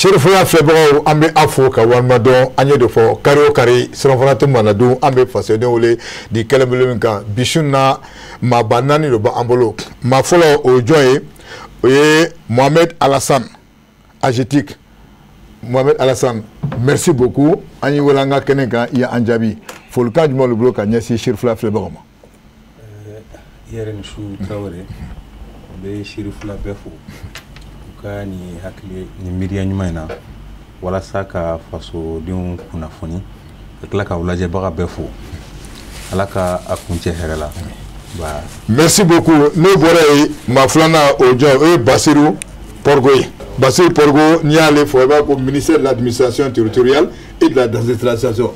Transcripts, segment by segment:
Chérifula filɛbagaw an bɛ a fo ka walima dɔn an ye de fɔ kari o kari sirafana tɛ mana dun an bɛ fasoden wele di kɛlɛbolo min kan bisu na maaba 4 de b'an bolo maa fɔlɔ o ye jɔn ye o ye Mohamed Alassane AGETIC. Mohamed Alassane, merci beaucoup an ye wele an ka kɛnɛ kan i y'an jaabi folikan jumɛn de bolo ka ɲɛsin Chérifula filɛbagaw ma. Yɛrɛ ni su Traoré bɛ Chérifula bɛɛ fo ka ni hakili ni miiriya ɲuman in na walasa ka fasodenw kunnafoni ka tila ka lajɛbaga bɛɛ fo ala ka a kuncɛ hɛrɛ la. Merci beaucoup. N'o bɔra yen maa filanan o jɔn o ye Basiru Porgo ye. Basiru Porgo n'i y'ale fɔ i b'a ko ministère de l'administration territoriale et de la décentralisation.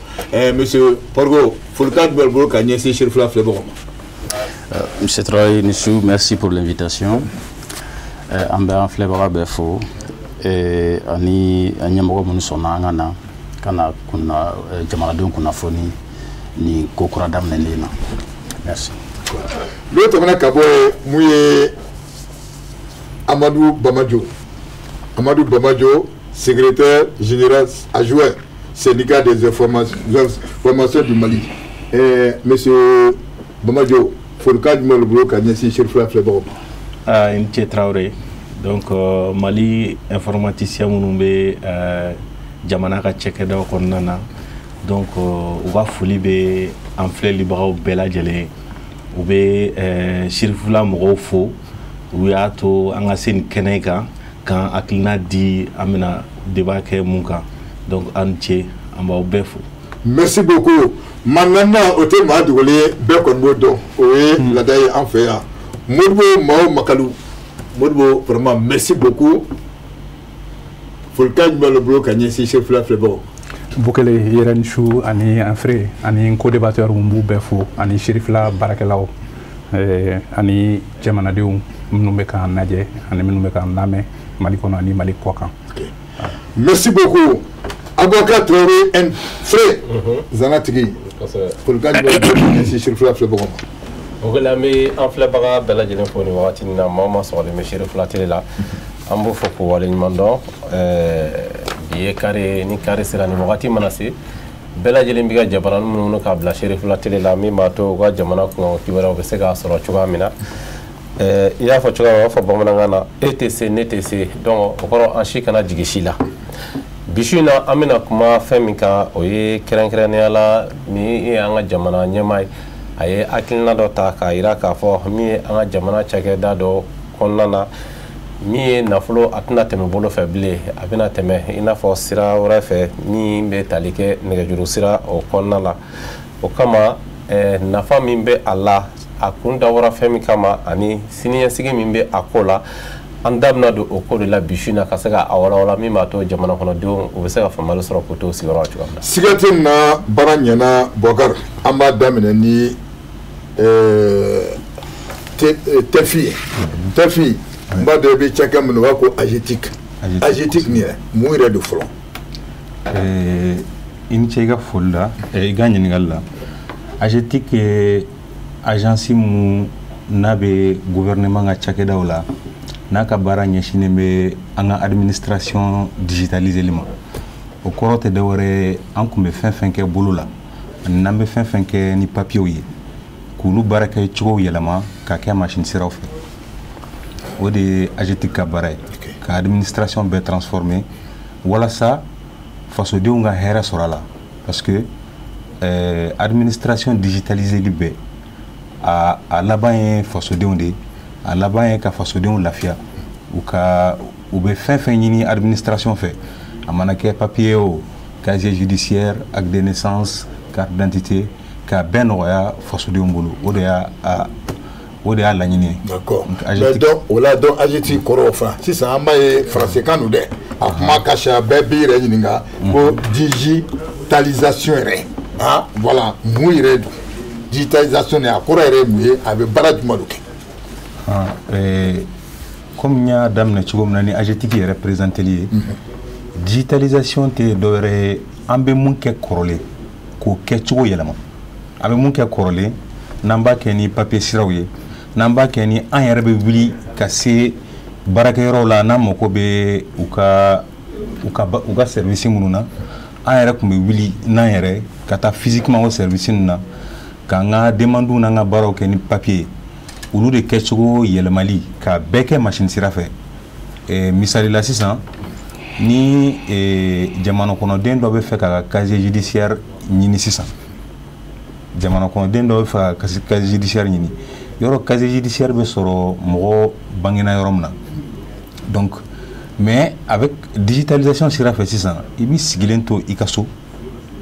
Monsieur Porgo folikan jumɛn bolo ka ɲɛsin Chérifula filɛbagaw ma. Monsieur Traoré Nissou, merci pour l'invitation. An bɛ an filɛbaga bɛɛ fo ani ɲɛmɔgɔ minnu sɔnna an ka na ka na jamanadenw kunnafoni ni ko kura daminɛlen na. Merci. N'o tɛmɛna ka bɔ yen mun ye Amadou Bamajo. Amadou Bamajo, secrétaire général adjoint syndicat des informations du Mali. Monsieur Bamajo, folikan jumɛn bolo ka ɲɛsin Chérifula filɛbagaw ma. Monsieur Traoré, donc Mali informaticien minnu bɛ jamana ka cɛkɛdaw kɔnɔna na donc u ka foli bɛ an filɛlibagaw bɛɛ lajɛlen u bɛ Chérifula mɔgɔw fo u y'a to an ka se nin kɛnɛ kan k'an hakilina di an bɛna débat kɛ mun kan donc an cɛ an b'aw bɛɛ fo. Merci beaucoup. Maintenant o tɛ maa dogolen ye bɛɛ kɔni b'o dɔn o ye laada ye an fɛ yan. Modibo Mao Makalu. Modibo, vraiment, merci beaucoup. Folikan jumɛn bolo ka ɲɛsin Chérifula filɛbagaw. Bukele yɛrɛ su ani an frère ani co-débatteur mun b'u bɛɛ fo ani Chérifula baarakɛlaw ani jamanadenw minnu bɛ k'an lajɛ ani minnu bɛ k'an lamɛn Mali kɔnɔ ani Mali kɔ kan. Merci beaucoup. Aboubacar Traoré and frère Zanatigi. Folikan jumɛn bolo ka ɲɛsin Chérifula filɛbagaw ma. Bukele an bɛ an filɛbaga bɛɛ lajɛlen fo nin wagati in na maa o maa sɔgɔlen bɛ Chérifula télé la an b'o fɔ k'o waleɲuman dɔn bi ye kare ni kare sera nin wagati mana se bɛɛ lajɛlen bɛ ka jabaranin minnu k'a bila Chérifula télé la min b'a to u ka jamana kunkanko kibaruyaw bɛ se k'a sɔrɔ cogoya min na i y'a fɔ cogoya min na u b'a fɔ bamanankan na e tɛ se ne tɛ se donc o kɔrɔ an si kana jigin si la bi su in na an bɛna kuma fɛn min kan o ye kɛrɛnkɛrɛnnenya la ni ye an ka jamana ɲɛmaa ye a ye hakilina dɔ ta k'a jira k'a fɔ min ye an ka jamana cakɛda dɔ kɔnɔna na min ye nafolo a tɛna tɛmɛ bolo fɛ bilen a bɛna tɛmɛ i n'a fɔ sira wɛrɛ fɛ min bɛ tali kɛ nɛgɛjuru sira o kɔnɔna la o kama nafa min bɛ a la a kun dabɔra fɛn min kama ani siniɲɛsigi min bɛ a ko la an da bɛna don o ko de la bi su in na ka se k'a walawala min b'a to jamana kɔnɔdenw u bɛ se ka faamuyali sɔrɔ k'o to sigiyɔrɔ cogoya min na. Siga tɛ nin na baara ɲɛna Boubacar an b'a daminɛ ni TEFI ye. TEFI n b'a dɔn i bɛ cakɛ min na u b'a ko AGETIC. AGETIC nin yɛrɛ mun yɛrɛ de fɔlɔ. I ni ce i ka foli la i ka ɲininkali la AGETIC ye agence mun n'a bɛ gouvernement ka cakɛdaw la n'a ka baara ɲɛsinnen bɛ an ka administration digitaliseli ma o kɔrɔ tɛ dɔwɛrɛ ye an tun bɛ fɛn fɛn kɛ bolo la ani n'an bɛ fɛn fɛn kɛ ni papiyew ye k'olu baara kɛ cogow yɛlɛma ka kɛ machine siraw fɛ o de ye AGETIC ka baara ye ka administration bɛɛ transformer walasa fasodenw ka hɛrɛ sɔrɔ a la parce que administration digitaliseli bɛɛ a laban ye fasodenw de ye a laban ye ka fasodenw lafiya u bɛ fɛn fɛn ɲini administration fɛ a mana kɛ papier o casier judiciaire acte de naissance carte d'identité k'a bɛɛ nɔgɔya fasodenw bolo o de y'a laɲini ye. D'accord. Mais donc o la donc AGETIC kɔrɔ o fana sisan an b'a ye faransikan don dɛ a kuma ka ca bɛɛ b'i yɛrɛ ɲininka ko digitalisation yɛrɛ voilà mun yɛrɛ don digitalisation a kɔrɔ yɛrɛ ye mun ye a bɛ baara jumɛn de kɛ. Comme n y'a daminɛ cogo min na ni AGETIC yɛrɛ présenteli ye digitalisation tɛ dɔwɛrɛ ye an bɛ mun kɛ kɔrɔlen k'o kɛ cogo yɛlɛma an bɛ mun kɛ kɔrɔlen n'an b'a kɛ ni papier siraw ye n'an b'a kɛ ni an yɛrɛ bɛ wuli ka se baarakɛyɔrɔw la n'an mako bɛ u ka u ka service minnu na an yɛrɛ tun bɛ wuli n'an yɛrɛ ka taa physiquement o service ninnu na k'an ka demandes n'an ka baaraw kɛ ni papier olu de kɛcogo yɛlɛmali ka bɛɛ kɛ machine sira fɛ misali la sisan ni jamana kɔnɔden dɔ bɛ fɛ ka casier judiciaire ɲini sisan jamana kɔnɔden dɔ bɛ fɛ ka casier judiciaire ɲini yɔrɔ casier judiciaire bɛ sɔrɔ mɔgɔ bangena yɔrɔ min na donc mais avec digitalisation sira fɛ sisan i b'i sigilen to i ka so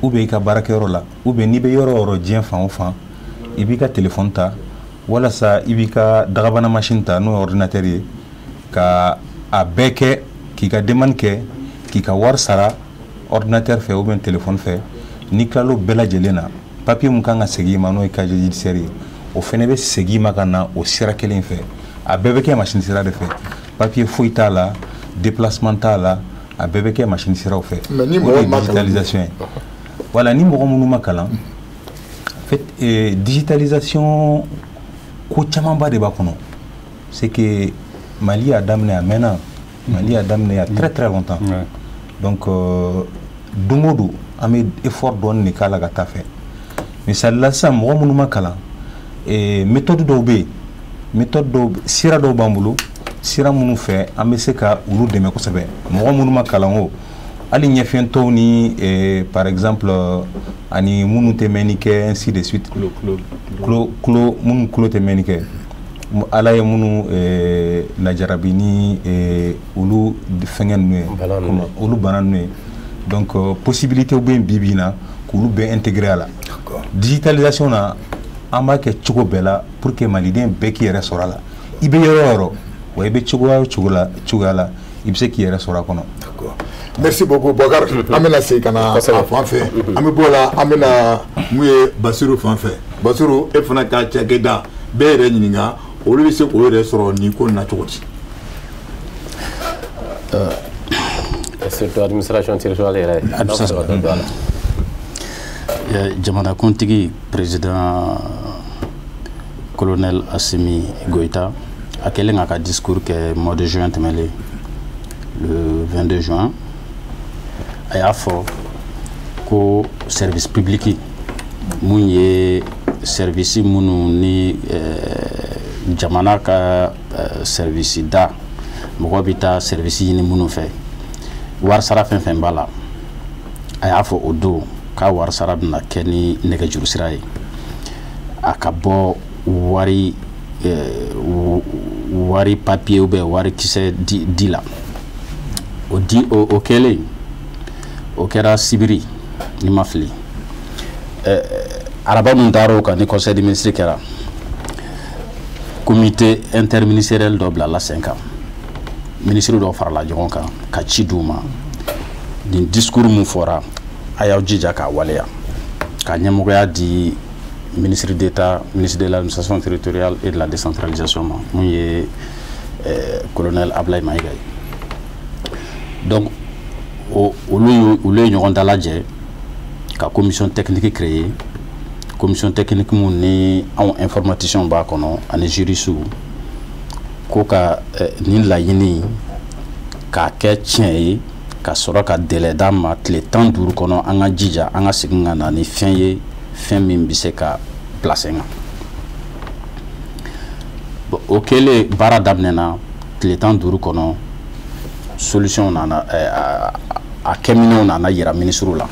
ou bien i ka baarakɛyɔrɔ la ou bien n'i bɛ yɔrɔ o yɔrɔ diɲɛ fan o fan i b'i ka téléphone ta walasa i b'i ka dagabana machine ta n'o ye ordinateur ye ka a bɛɛ kɛ k'i ka demande kɛ k'i ka wari sara ordinateur fɛ ou bien téléphone fɛ n'i tilal'o bɛɛ lajɛlen na papier mun kan ka segin i ma n'o ye casier judiciaire ye o fɛnɛ bɛ segin i ma ka na o sira kelen fɛ a bɛɛ bɛ kɛ machine sira de fɛ papier foyi t'a la déplacement t'a la a bɛɛ bɛ kɛ machine siraw fɛ o de ye digitalisation ye voilà ni mɔgɔ minnu ma kalan en fait digitalisation ko camanba de b'a kɔnɔ c'est que Mali a daminɛ a mɛnna Mali a daminɛ il y a très très longtemps donc don o don an bɛ effort dɔɔni de k'a la ka taa fɛ misali la sisan mɔgɔ minnu ma kalan méthode dɔw bɛ yen méthode dɔw sira dɔw b'an bolo sira minnu fɛ an bɛ se ka olu dɛmɛ kosɛbɛ mɔgɔ minnu ma kalan o hali ɲɛfɛntɔw ni par exemple ani minnu tɛ mɛnni kɛ ainsi de suite kulo minnu kulo tɛ mɛnni kɛ ala ye minnu lajarabi ni olu fɛngɛ ninnu ye olu bana ninnu ye donc possibilité bɛ yen bi na k'olu bɛɛ intégrer a la digitalisation na an b'a kɛ cogo bɛɛ la pour que maliden bɛɛ k'i yɛrɛ sɔrɔ a la i bɛ yɔrɔ o yɔrɔ wa i bɛ cogoya o cogoya la i bɛ se k'i yɛrɛ sɔrɔ a kɔnɔ. Merci beaucoup Bokar. An bɛna segin ka na a fan fɛ an bɛ bɔ la an bɛna mun ye Basiru fan fɛ Basiru e fana ka cakɛda bɛɛ yɛrɛ ɲininka olu bɛ se k'o yɛrɛ sɔrɔ nin ko in na cogo di. surtout administration territoriale yɛrɛ jamanakuntigi président colonel Assimi Goïta a kɛlen k'a ka discours kɛ mois de juin tɛmɛlen le 22 juin a y'a fɔ ko service public mun ye service minnu ni jamana ka service da mɔgɔ bɛ taa service ɲini minnu fɛ wari sara fɛn fɛn b'a la a y'a fɔ o don k'a wari sara bɛna kɛ ni nɛgɛjuru sira ye a ka bɔ wari papier ou bien wari kisɛ di la o kɛlen o kɛra sibiri ni ma fili araba mun taara o kan ni conseil des ministres kɛra comité interministériel dɔ bilala sen kan ministre dɔ farala ɲɔgɔn kan ka ci d'u ma nin discours mun fɔra a y'aw jija k'a waleya ka ɲɛmɔgɔya di ministre d'État, ministre de l'administration territoriale et de la décentralisation mun ye colonel Ablaye Maïga ye donc olu ye ɲɔgɔn dalajɛ ka commission technique créer commission technique mun ni anw informaticiens b'a kɔnɔ ani juristes ko ka nin laɲini k'a kɛ tiɲɛ ye ka sɔrɔ ka délai d'an ma tile 15 kɔnɔ an ka jija an ka segin ka na ni fɛn ye fɛn min bɛ se ka placer kan bon o kɛlen baara daminɛna tile 15 kɔnɔ solution nana a kɛminɛw nana yira ministre la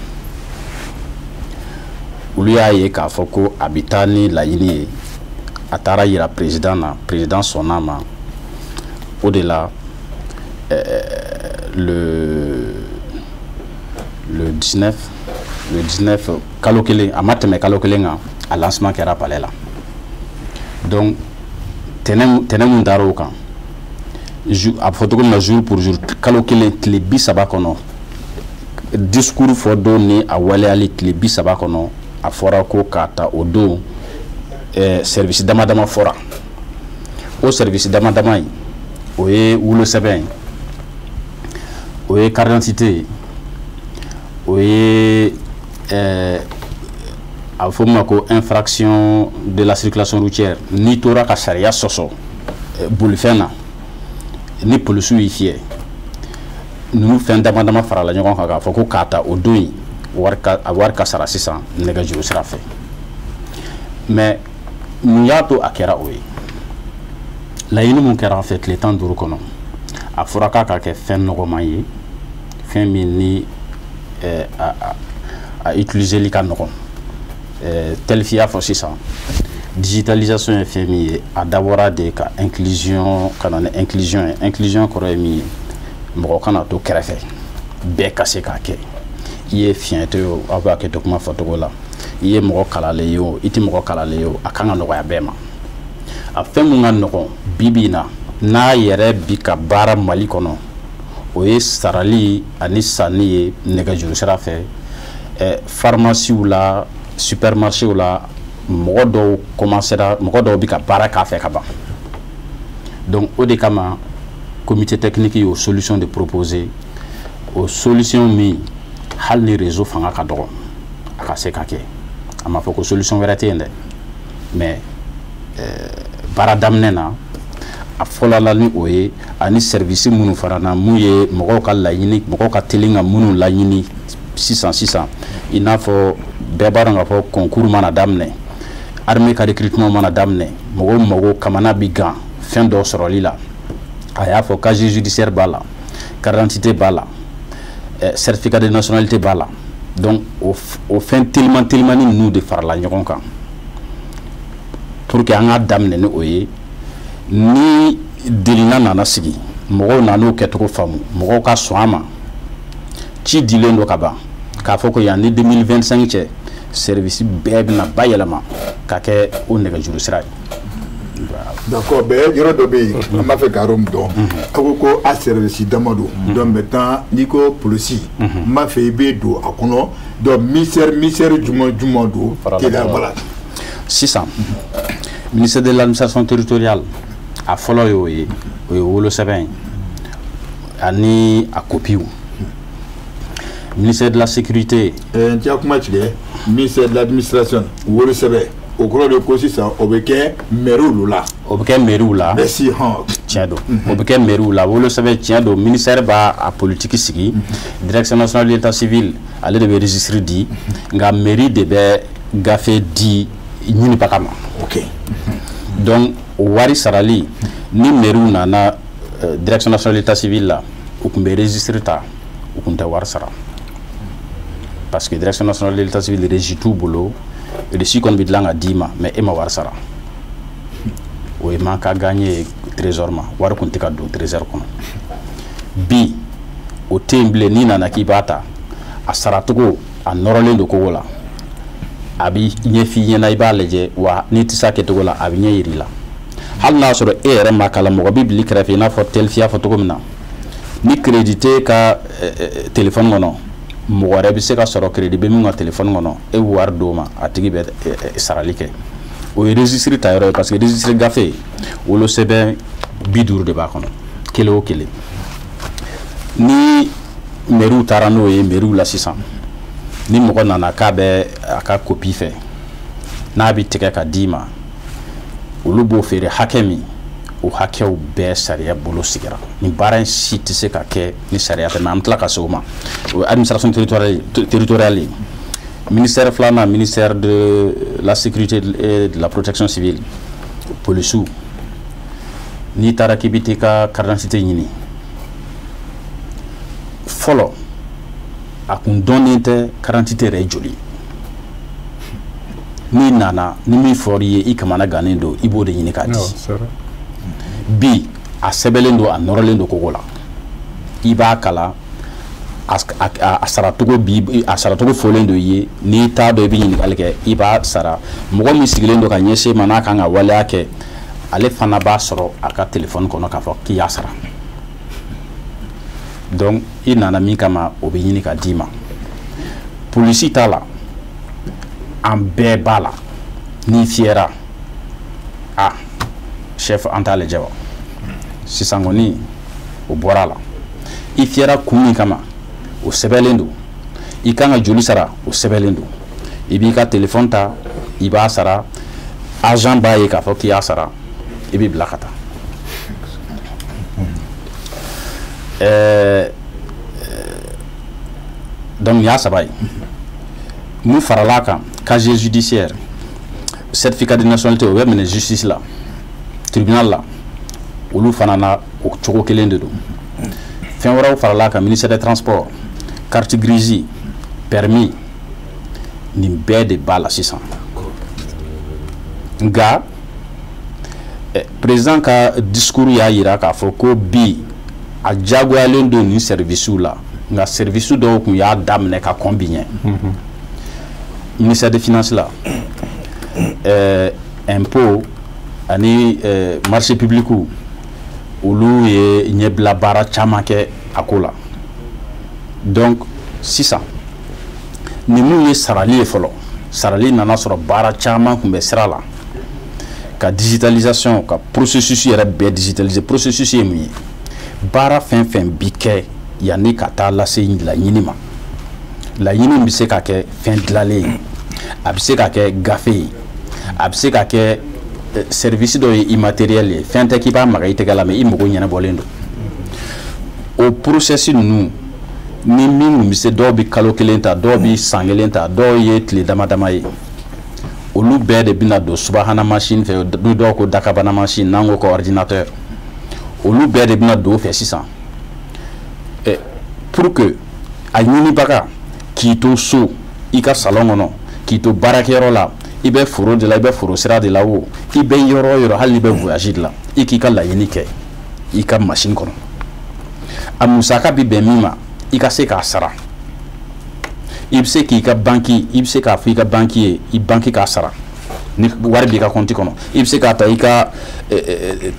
olu y'a ye k'a fɔ ko a bɛ taa ni laɲini ye a taara yira président na président sɔnn'a ma o de la le 19 kalo kelen a ma tɛmɛ kalo kelen kan a lancement kɛra palais la donc tɛnɛn mun taara o kan a bɛ fɔ cogo min na jour pour jour kalo kelen tile 30 kɔnɔ discours fɔ don ni a waleyali tile 30 kɔnɔ a fɔra ko k'a ta o don service dama dama fɔra o service dama dama in o ye wolosɛbɛn ye o ye carte d'identité ye o ye a bɛ fɔ ma ko infraction de la circulation routière n'i tora ka sariya sɔsɔ bolifɛn na ni polisiw y'i fiyɛ ninnu fɛn dama dama farala ɲɔgɔn kan k'a fɔ ko k'a ta o don in a wari ka sara sisan nɛgɛjuru sira fɛ mais mun y'a to a kɛra o ye laɲini mun kɛra an fɛ tile 15 kɔnɔ a fɔra k'a ka kɛ fɛn nɔgɔman ye fɛn min ni a utiliseli ka nɔgɔn Telfi y'a fɔ sisan digitalisation ye fɛn min ye a dabɔra de ka inclusion ka na ni inclusion ye inclusion kɔrɔ ye min ye mɔgɔ kana to kɛrɛfɛ bɛɛ ka se k'a kɛ i ye fiɲɛtɔ ye o aw b'a kɛ to kuma fɔcogo la i ye mɔgɔ kalalen ye o i tɛ mɔgɔ kalalen ye o a kan ka nɔgɔya bɛɛ ma a fɛn mun ka nɔgɔn bi na n'a yɛrɛ bi ka baara Mali kɔnɔ o ye sarali ani sanni ye nɛgɛjuru sira fɛ pharmaciw la supermarché la mɔgɔ dɔw commencera mɔgɔ dɔw bi ka baara k'a fɛ ka ban donc o de kama comité technique y'o solution de proposer o solution min hali ni réseau fanga ka dɔgɔ a ka se ka kɛ a ma fɔ ko solution wɛrɛ tɛ yen dɛ mais baara daminɛ na a fɔlɔla ni o ye ani service minnu farana mun ye mɔgɔw ka laɲini mɔgɔw ka teli ka minnu laɲini sisan i n'a fɔ bɛɛ b'a dɔn k'a fɔ concours mana daminɛ armée ka recrutement mana daminɛ mɔgɔw kamana bi gan fɛn dɔw sɔrɔli la a y'a fɔ casier judiciaire b'a la carte d'identité b'a la certificat de nationalité b'a la donc o fɛn telimani ninnu de farala ɲɔgɔn kan pour que an ka daminɛ ni o ye ni delina nana sigi mɔgɔw nan'o kɛcogo faamu mɔgɔw ka sɔn a ma ci dilen don ka ban k'a fɔ ko yan ni 2025 cɛ service bɛɛ bɛna bayɛlɛma ka kɛ o nɛgɛjuru sira ye. D'accord, bɛɛ yɔrɔ dɔ bɛ yen an b'a fɛ ka yɔrɔ min dɔn aw ko ko a service dama don donc maintenant n'i ko polisi n b'a fɛ i bɛ don a kɔnɔ donc ministère jumɛn don teliya bala sisan ministère de l'administration territoriale a fɔlɔ y'o ye o ye wolosɛbɛn ani a kopiw ministère de la sécurité n tɛ kuma tigɛ ministère de l'administration wolosɛbɛn o kɔrɔ de ko sisan o bɛ kɛ maires la o bɛ kɛ maires la merci tiɲɛ don o bɛ kɛ maires la wolosɛbɛn tiɲɛ don ministère b'a a politique sigi direction nationale de l'état civil ale de bɛ registre di nka mairie de bɛ gafe di ɲinibaga ma ok donc o wari sarali ni maires nana direction nationale de l'état civil la u tun bɛ registre ta u tun tɛ wari sara parce que direction nationale de l'état civil régi t'u bolo reçu kɔni bɛ dilan ka d'i ma mais e ma wari sara o ye manque à gagner trésor ma wari kun tɛ ka don trésor kɔnɔ bi o tɛ yen bilen n'i nana k'i b'a ta a saracogo a nɔrɔlen don kogo la a bɛ ɲɛ f'i ɲɛna i b'a lajɛ wa n'i tɛ se a kɛcogo la a bɛ ɲɛ yir'i la hali n'a sɔrɔ e yɛrɛ ma kalan mɔgɔ bɛ bili kɛrɛfɛ i n'a fɔ Telfi y'a fɔ cogo min na ni crédit tɛ ka téléphone kɔnɔ mɔgɔ wɛrɛ bɛ se ka sɔrɔ crédit bɛ min ka téléphone kɔnɔ e bɛ wari d'o ma a tigi bɛ sarali kɛ o ye registre ta yɔrɔ ye parce que registre gafe wolosɛbɛn 50 de b'a kɔnɔ kelen o kelen ni maires taara n'o ye maires la sisan ni mɔgɔ nana k'a bɛ a ka copie fɛ n'a bɛ tigɛ ka d'i ma olu b'o feere hakɛ min o hakɛw bɛɛ sariya bolo sigira ni baara in si tɛ se ka kɛ ni sariya tɛ mais an bɛ tila ka se o ma o ye administration territoriale ye ministère filanan ministère de la sécurité et de la protection civile polisiw n'i taara k'i bɛ t'i ka carte d'identité ɲini fɔlɔ a kun dɔnnen tɛ carte d'identité yɛrɛ ye joli n'i nana ni min fɔr'i ye i kamana gannen don i b'o de ɲini k'a di bi a sɛbɛnlen don a nɔrɔlen don kogo la i b'a kala a saracogo fɔlen don i ye n'i t'a dɔn i bɛ ɲininkali kɛ i b'a sara mɔgɔ min sigilen don ka ɲɛsin ma n'a kan ka waleya kɛ ale fana b'a sɔrɔ a ka téléphone kɔnɔ k'a fɔ k'i y'a sara donc i nana min kama o bɛ ɲini ka d'i ma polisi t'a la an bɛɛ b'a la n'i fiyɛra chef an t'a lajɛ wa sisan kɔni o bɔra a la i fiyɛra kun min kama o sɛbɛnlen don i kan ka joli sara o sɛbɛnlen don i b'i ka téléphone ta i b'a sara agent b'a ye k'a fɔ k'i y'a sara i bɛ bila ka taa donc il y a ça. Nous farons casier judiciaire, certificat de nationalité, ou même justice là, tribunal là, ou nous faisons au choco kelen de nous. Fin wara farala ministère des transports, carte grise, permis, ni bête de balle à 600. Nga président ka discours ya ira ka foko bi a jagoyalen do ni service là, nga service do ku ya damne ka combien. Ministère des Finances là, impôt, ani marché public ou olu ye nyebla bara chamake akola. Donc 600. Ni mu ye sarali e folo. Sarali nana soro bara chama kumbe srala. Ka digitalisation ka processus yere be digitaliser processus ye mu. Bara fin bike yani kata la se la nyinima. La yini bi se ka ke fin dlale ab se ka ke gafe ab se ka ke service do immatériel fin te ki ba maga ite gala me imogo nyana bolendo o processus nous ni min mi se do bi kalo kelenta do bi sangelenta do ye tle dama ye olu be de bina do subahana machine fe do ko dakabana machine nango ko ordinateur olu be de bina do fe 600 et pour que a nyini baka qui to so ika salon ono qui to barakero la ibe furo de la ibe furo sera de la wo ibe yoro hali be voyage de la ikika la yinike ika machine kono amusaka bi be mima ika se ka sara ibse ki ka banki ibse ka fi ka banki i banki ka sara ni wari bi ka konti kono ibse ka ta ika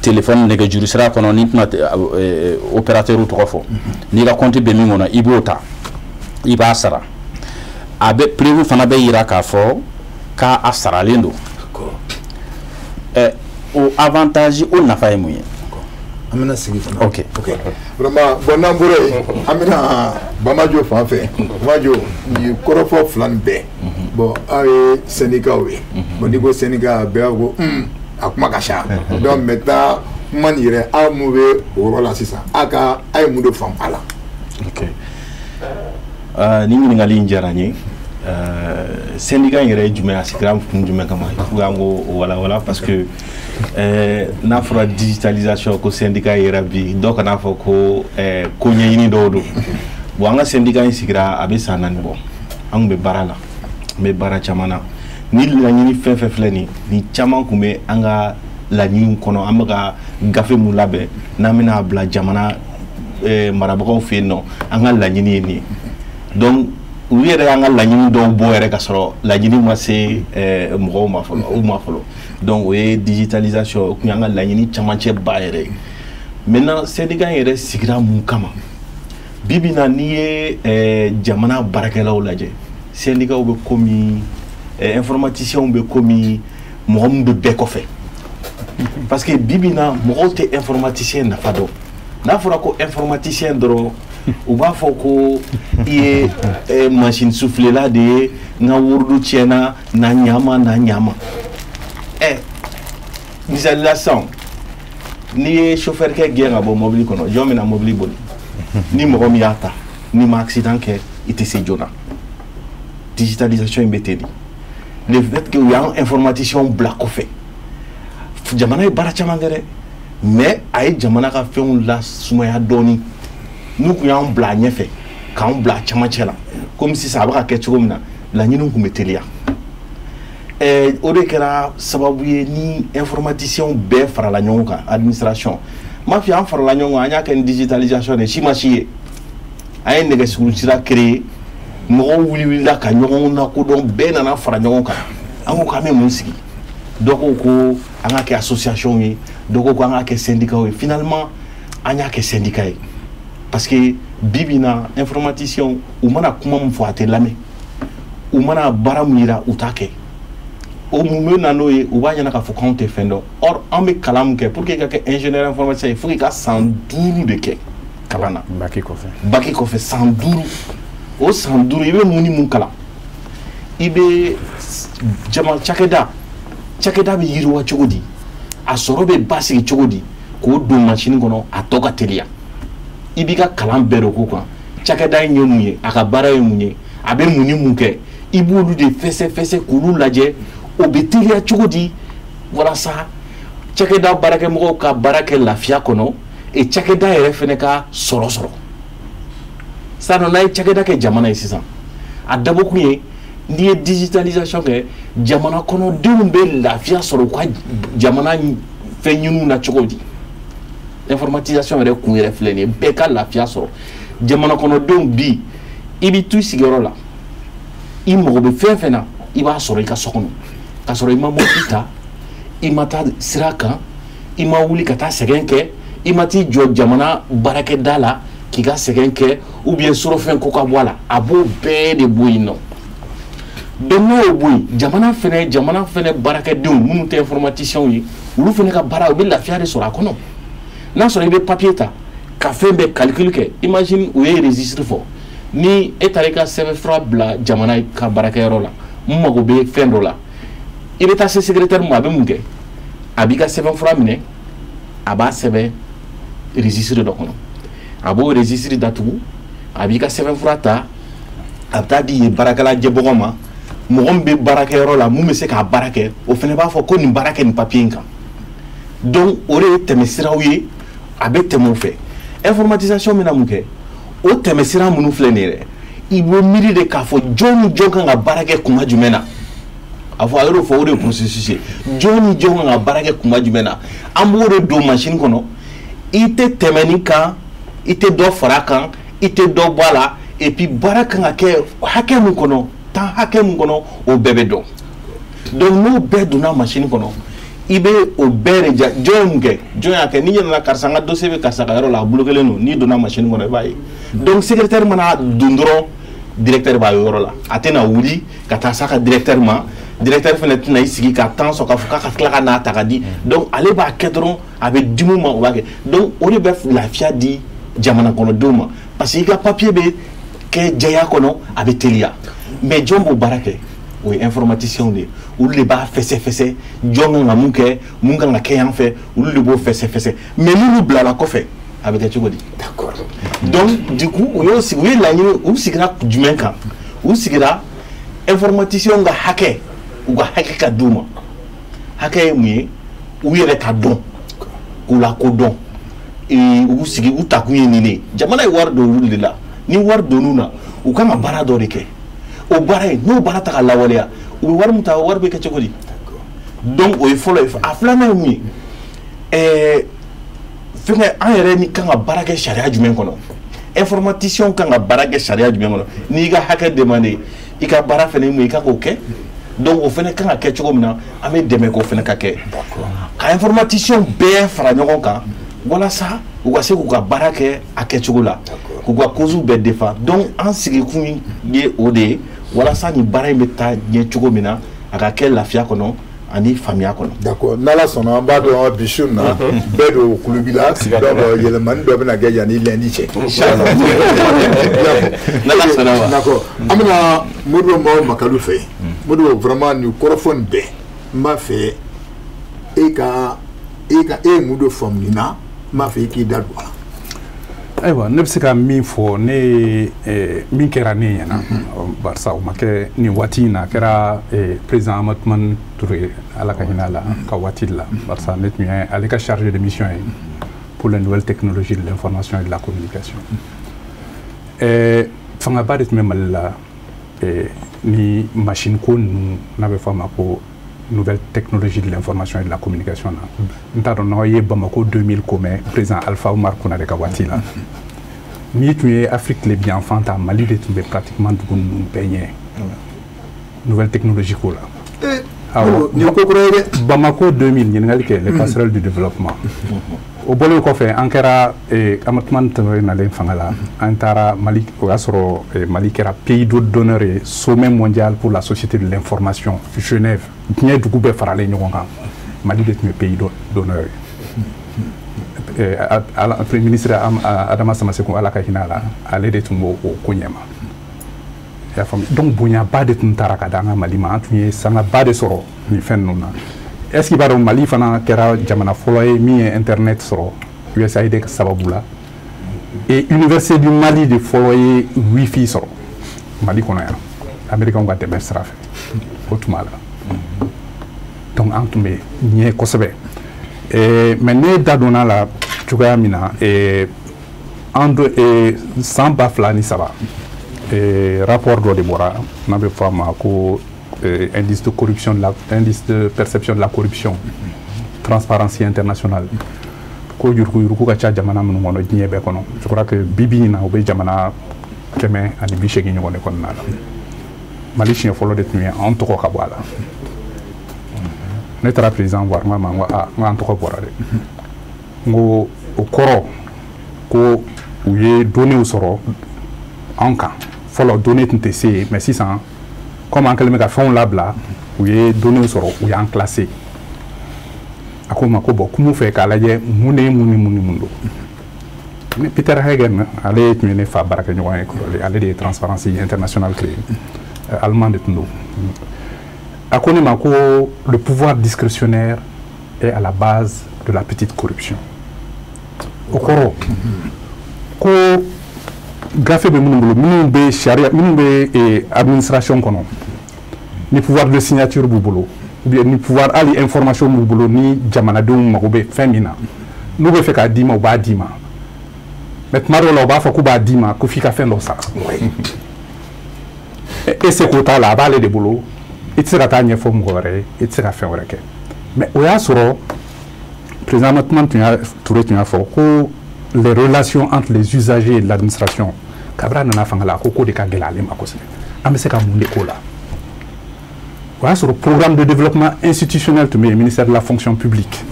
téléphone nege juru sera kono ni tna opérateur ou trofo ni ka konti be mimo na ibota iba sara abe prévu fana be ira ka fo ka asaralendo o avantage o nafa e muye amena sigi fana OK vraiment bon nambure amena bamajo fanfé bamajo ni korofo flan be bon ay syndicat oui bon digo syndicat be go akuma kasha donc maintenant man yire amube o rola sisa aka ay mudo fam ala OK ni ngali njaranye syndicat yere jumé asikram kum jumé kama fugango wala parce que na fora digitalisation ko syndicat yera bi donc na fo ko ko nyini dodo bo anga syndicat sikira abe sanani bo angbe barala me bara chamana ni la nyini fleni ni chama kume anga la nyini kono amaga gafe mulabe na mina bla jamana marabako fe no anga la nyini ni donc oui yere anga la nyini do bo yere ka soro la nyini ma se mo ma folo donc oui digitalisation ku anga la nyini chamanche ba yere maintenant syndicat yere sigira mun kama bibina niye jamana barakelaw laje syndicat be komi informaticien be komi mo be bekofe parce que bibina mo te informaticien na fado na fora ko informaticien dro ou b'a fɔ ko i ye machine soufflée la de ye n ka wurudu tiɲɛna na ɲama misali la sisan n'i ye chauffeur kɛ gɛn ka bɔ mobili kɔnɔ jɔn bɛna mobili boli ni mɔgɔ min y'a ta n'i ma accident kɛ i tɛ se joona digitalisation in bɛ ten de le fait que u y'an informaticien bila kɔfɛ jamana ye baara caman kɛ dɛ mais a ye jamana ka fɛnw lasumaya dɔɔni nous qu'on bla ɲɛfɛ k'an bla camancɛ la comme si ça a bɛ ka kɛ cogo min na laɲiniw kun bɛ teliya o de kɛra sababu ye ni informaticien bɛɛ farala ɲɔgɔn kan administration m'a fɔ an farala ɲɔgɔn kan an y'a kɛ ni digitalisation de si ma si ye an ye nɛgɛsigiru sira créer mɔgɔw wulila ka ɲɔgɔn lakodɔn bɛɛ nana fara ɲɔgɔn kan an ko k'an bɛ mun sigi dɔ ko an ka kɛ association ye dɔ ko an ka kɛ syndicat ye finalement an y'a kɛ syndicat ye parce que bibina informaticien ou mana kuma mun fɔ a tɛ lamɛn u mana baara mun yira u t'a kɛ o mun bɛ na n'o ye u b'a ɲɛna k'a fɔ k'anw tɛ fɛn dɔn or an bɛ kalan mun kɛ pour que i ka kɛ ingénieur informaticien ye fo k'i ka san 5 de kɛ kalan na baki kɔfɛ san 5 o san 5 i bɛ mun ni mun kalan i bɛ jama cakɛda bɛ yiriwa cogo di a sɔrɔ bɛ basigi cogo di k'o don machine kɔnɔ a tɔ ka teliya i b'i ka kalan bɛɛ de k'o kan cakɛda in ye mun ye a ka baara ye mun ye a bɛ mun ni mun kɛ i b'olu de fɛsɛ k'olu lajɛ o bɛ teliya cogo di walasa cakɛda baarakɛmɔgɔw ka baara kɛ lafiya kɔnɔ cakɛda yɛrɛ fɛnɛ ka sɔrɔ sisan n'a ye cakɛda kɛ jamana ye sisan a dabɔkun ye n'i ye digitalisation kɛ jamana kɔnɔdenw bɛ lafiya sɔrɔ u ka jamana fɛn ɲiniw na cogo di informatisation yɛrɛ kun yɛrɛ filɛ nin ye bɛɛ ka lafiya sɔrɔ jamana kɔnɔdenw bi i bɛ to i sigiyɔrɔ la i mago bɛ fɛn fɛn na i b'a sɔrɔ i ka so kɔnɔ k'a sɔrɔ i ma mobili ta i ma taa sira kan i ma wuli ka taa sɛgɛn kɛ i ma t'i jɔ jamana baarakɛda la k'i ka sɛgɛn kɛ ou bien sɔrɔfɛn ko ka bɔ a la a b'o bɛɛ de bɔ yen nɔ donc n'o ye bɔ yen jamana fɛnɛ baarakɛdenw minnu tɛ informaticiens ye olu fɛnɛ ka baara u bɛ lafiya de sɔrɔ a kɔnɔ n'a sɔrɔ i bɛ papier ta ka fɛn bɛɛ calcul kɛ imagine u ye registre fɔ ni e taara i ka sɛbɛnfura bila jamana ka baarakɛyɔrɔ la mun mago bɛ fɛn dɔ la i bɛ taa se secrétaire ma a bɛ mun kɛ a b'i ka sɛbɛnfura minɛ a b'a sɛbɛn registre dɔ kɔnɔ a b'o registre datugu a b'i ka sɛbɛnfura ta a bɛ taa di yen baarakɛla jɛbɔgɔ ma mɔgɔ min bɛ baarakɛyɔrɔ la mun bɛ se k'a baara kɛ o fana b'a fɔ ko nin baara kɛ nin papier in kan donc o de ye tɛmɛsiraw ye a bɛ tɛmɛ o fɛ informatisation bɛna mun kɛ o tɛmɛsira minnu filɛ nin ye dɛ i bɛ miiri de k'a fɔ jɔn ni jɔn kan ka baara kɛ kuma jumɛn na a fɔ a y'o fɔ o de ye processus ye jɔn ni jɔn kan ka baara kɛ kuma jumɛn na an b'o de don machine kɔnɔ i tɛ tɛmɛ nin kan i tɛ dɔ fara a kan i tɛ dɔ bɔ a la et puis baara kan ka kɛ hakɛ min kɔnɔ temps hakɛ min kɔnɔ o bɛɛ bɛ dɔn donc n'o bɛɛ donna machine kɔnɔ i bɛ o bɛɛ de ja jɔn ye mun kɛ jɔn y'a kɛ n'i yɛlɛnna karisa n ka dossier bɛ karisa ka yɔrɔ la a bolo kelen don n'i donna machine kɔnɔ i b'a ye donc secrétaire mana don dɔrɔn directeur b'a yɔrɔ la a tɛna wuli ka taa s'a ka directeur ma directeur fana tɛna i sigi ka temps sɔrɔ k'a fɔ k'a ka tila ka n'a ta ka di donc ale b'a kɛ dɔrɔn a bɛ di mun ma o b'a kɛ donc o de bɛ lafiya di jamana kɔnɔdenw ma parce que i ka papier bɛ kɛ jɛya kɔnɔ a bɛ teliya mais jɔn b'o baara kɛ o ye informaticiens de ye olu de b'a fɛsɛfɛsɛ jɔn kan ka mun kɛ mun kan ka kɛ yan fɛ olu de b'o fɛsɛfɛsɛ mais n'olu bilala kɔfɛ a bɛ kɛ cogo di d'accord donc du coup u ye laɲini u sigira jumɛn kan u sigira informaticiens ka hakɛ u ka hakɛ ka d'u ma hakɛ ye mun ye u yɛrɛ ka dɔn k'u lakodɔn u sigi u takun ye nin de jamana ye wari don olu de la ni wari donn'u na u kan ka baara dɔ de kɛ o baara in n'o baara ta ka lawaleya u bɛ wari min ta o wari bɛ kɛ cogo di donc o ye fɔlɔ ye a filanan ye mun ye fɛnkɛ an yɛrɛ ni kan ka baara kɛ sariya jumɛn kɔnɔ informaticien kan ka baara kɛ sariya jumɛn kɔnɔ n'i ka hakɛ demande i ka baara fɛnɛ ye mun ye i kan k'o kɛ donc o fɛnɛ kan ka kɛ cogo min na an bɛ dɛmɛ k'o fɛnɛ ka kɛ ka informaticien bɛɛ fara ɲɔgɔn kan walasa u ka se k'u ka baara kɛ a kɛcogo la k'u ka causes bɛɛ défend donc an sigikun ye o de ye walasa nin baara in bɛ taa ɲɛ cogo min na a ka kɛ lafiya kɔnɔ ani faamuya kɔnɔ. d'accord n'ala sɔnna an b'a dɔn bisu na bɛɛ don kulubi la donc yɛlɛmani dɔ bɛna kɛ yanni lundi cɛ. n'ala sɔnna ma. d'accord an bɛna Modibo Mawo Makalu fɛ Modibo vraiment nin kɔrɔfɔ nin bɛɛ n b'a fɛ e ye mun de faamu nin na n b'a fɛ i k'i da don a la. ayiwa ne bɛ se ka min fɔ ne min kɛra ne ɲɛna barisa o ma kɛ nin waati in na a kɛra président Amadu Tumani Ture ala ka hinɛ a la ka waati la barisa ne tun ye ale ka chargé de mission ye pour les nouvelles technologies de l'information et de la communication fangaba de tun bɛ Mali la ni machine ko ninnu n'a bɛ fɔ a ma ko nouvelle technologie de l'information et de la communication na n t'a dɔn n'aw ye Bamako 2000 ko mɛn président Alpha Oumar Konare ka waati la n'i tun ye Afrique tile bi yanfan ta Mali de tun bɛ pratiquement dugu ninnu bɛɛ ɲɛ nouvelle technologie ko la Bamako 2000 ɲininkali kɛ les passerelles du développement o bɔlen kɔfɛ an kɛra Amadu Tumani Ture nalen fanga la an taara Mali o y'a sɔrɔ Mali kɛra pays d'honneur ye sommet mondial pour la société de l'information Genève diɲɛ dugu bɛɛ faralen ɲɔgɔn kan Mali de tun ye pays d'honneur ye premier ministre Adama Samaseku ala ka hinɛ a la ale de tun b'o ko ɲɛma i y'a faamu donc bonyaba de tun taara ka di an ka Mali ma an tun ye sangaba de sɔrɔ nin fɛn ninnu na est-ce que b'a dɔn Mali fana kɛra jamana fɔlɔ ye min ye internet sɔrɔ USAID ka sababu la et université du Mali de foyer 8 filles sɔrɔ Mali kɔnɔ yan américains ka dɛmɛ sira fɛ o tuma la donc an tun bɛ ɲɛ kosɛbɛ mais ne da donna la cogoya min na san 2003 rapport dɔ de bɔra n'a bɛ fɔ a ma ko indice de perception de la corruption Transparency International ko yuruku ka ca jamana minnu kɔnɔ diɲɛ bɛɛ kɔnɔ je crois que bibi in na o bɛ jamana 180 ɲɔgɔn de kɔnɔna la Mali siɲɛ fɔlɔ de tun ye an tɔgɔ ka bɔ a la ne taara président voir n ko an tɔgɔ bɔra dɛ n ko o kɔrɔ ko u ye données sɔrɔ an kan fɔlɔ données tun tɛ se yen mais sisan comme an kɛlen bɛ ka fɛnw labila u ye données sɔrɔ u y'an classé a ko ma ko bon kun fɛ k'a lajɛ mun ni mun don ni Peter Hagen ale tun ye ne fa baarakɛɲɔgɔn ye ale de ye Transparency International créé allemand de tun don a ko ne ma ko le pouvoir discrétionnaire est à la base de la petite corruption o kɔrɔ ko gafe bɛ minnu bolo minnu bɛ sariya minnu bɛ administration kɔnɔ ni pouvoir de signature b'u bolo ou bien ni pouvoir hali information b'u bolo ni jamanadenw mago bɛ fɛn min na n'u bɛ fɛ k'a d'i ma u b'a d'i ma mais tuma dɔw la u b'a fɔ k'u b'a d'i ma ko f'i ka fɛn dɔ sara e se k'o t'a la a b'ale de bolo i tɛ se ka taa ɲɛfɔ mɔgɔ wɛrɛ ye i tɛ se ka fɛn wɛrɛ kɛ mais o y'a sɔrɔ président Matouma Touré tun y'a fɔ ko les relations entre les usagers et l'administration kabra nana fanga la ko de ka gɛlɛ ale ma kosɛbɛ an bɛ se ka mun de k'o la o y'a sɔrɔ programme de développement institutionnel tun bɛ yen ministère de la fonction publique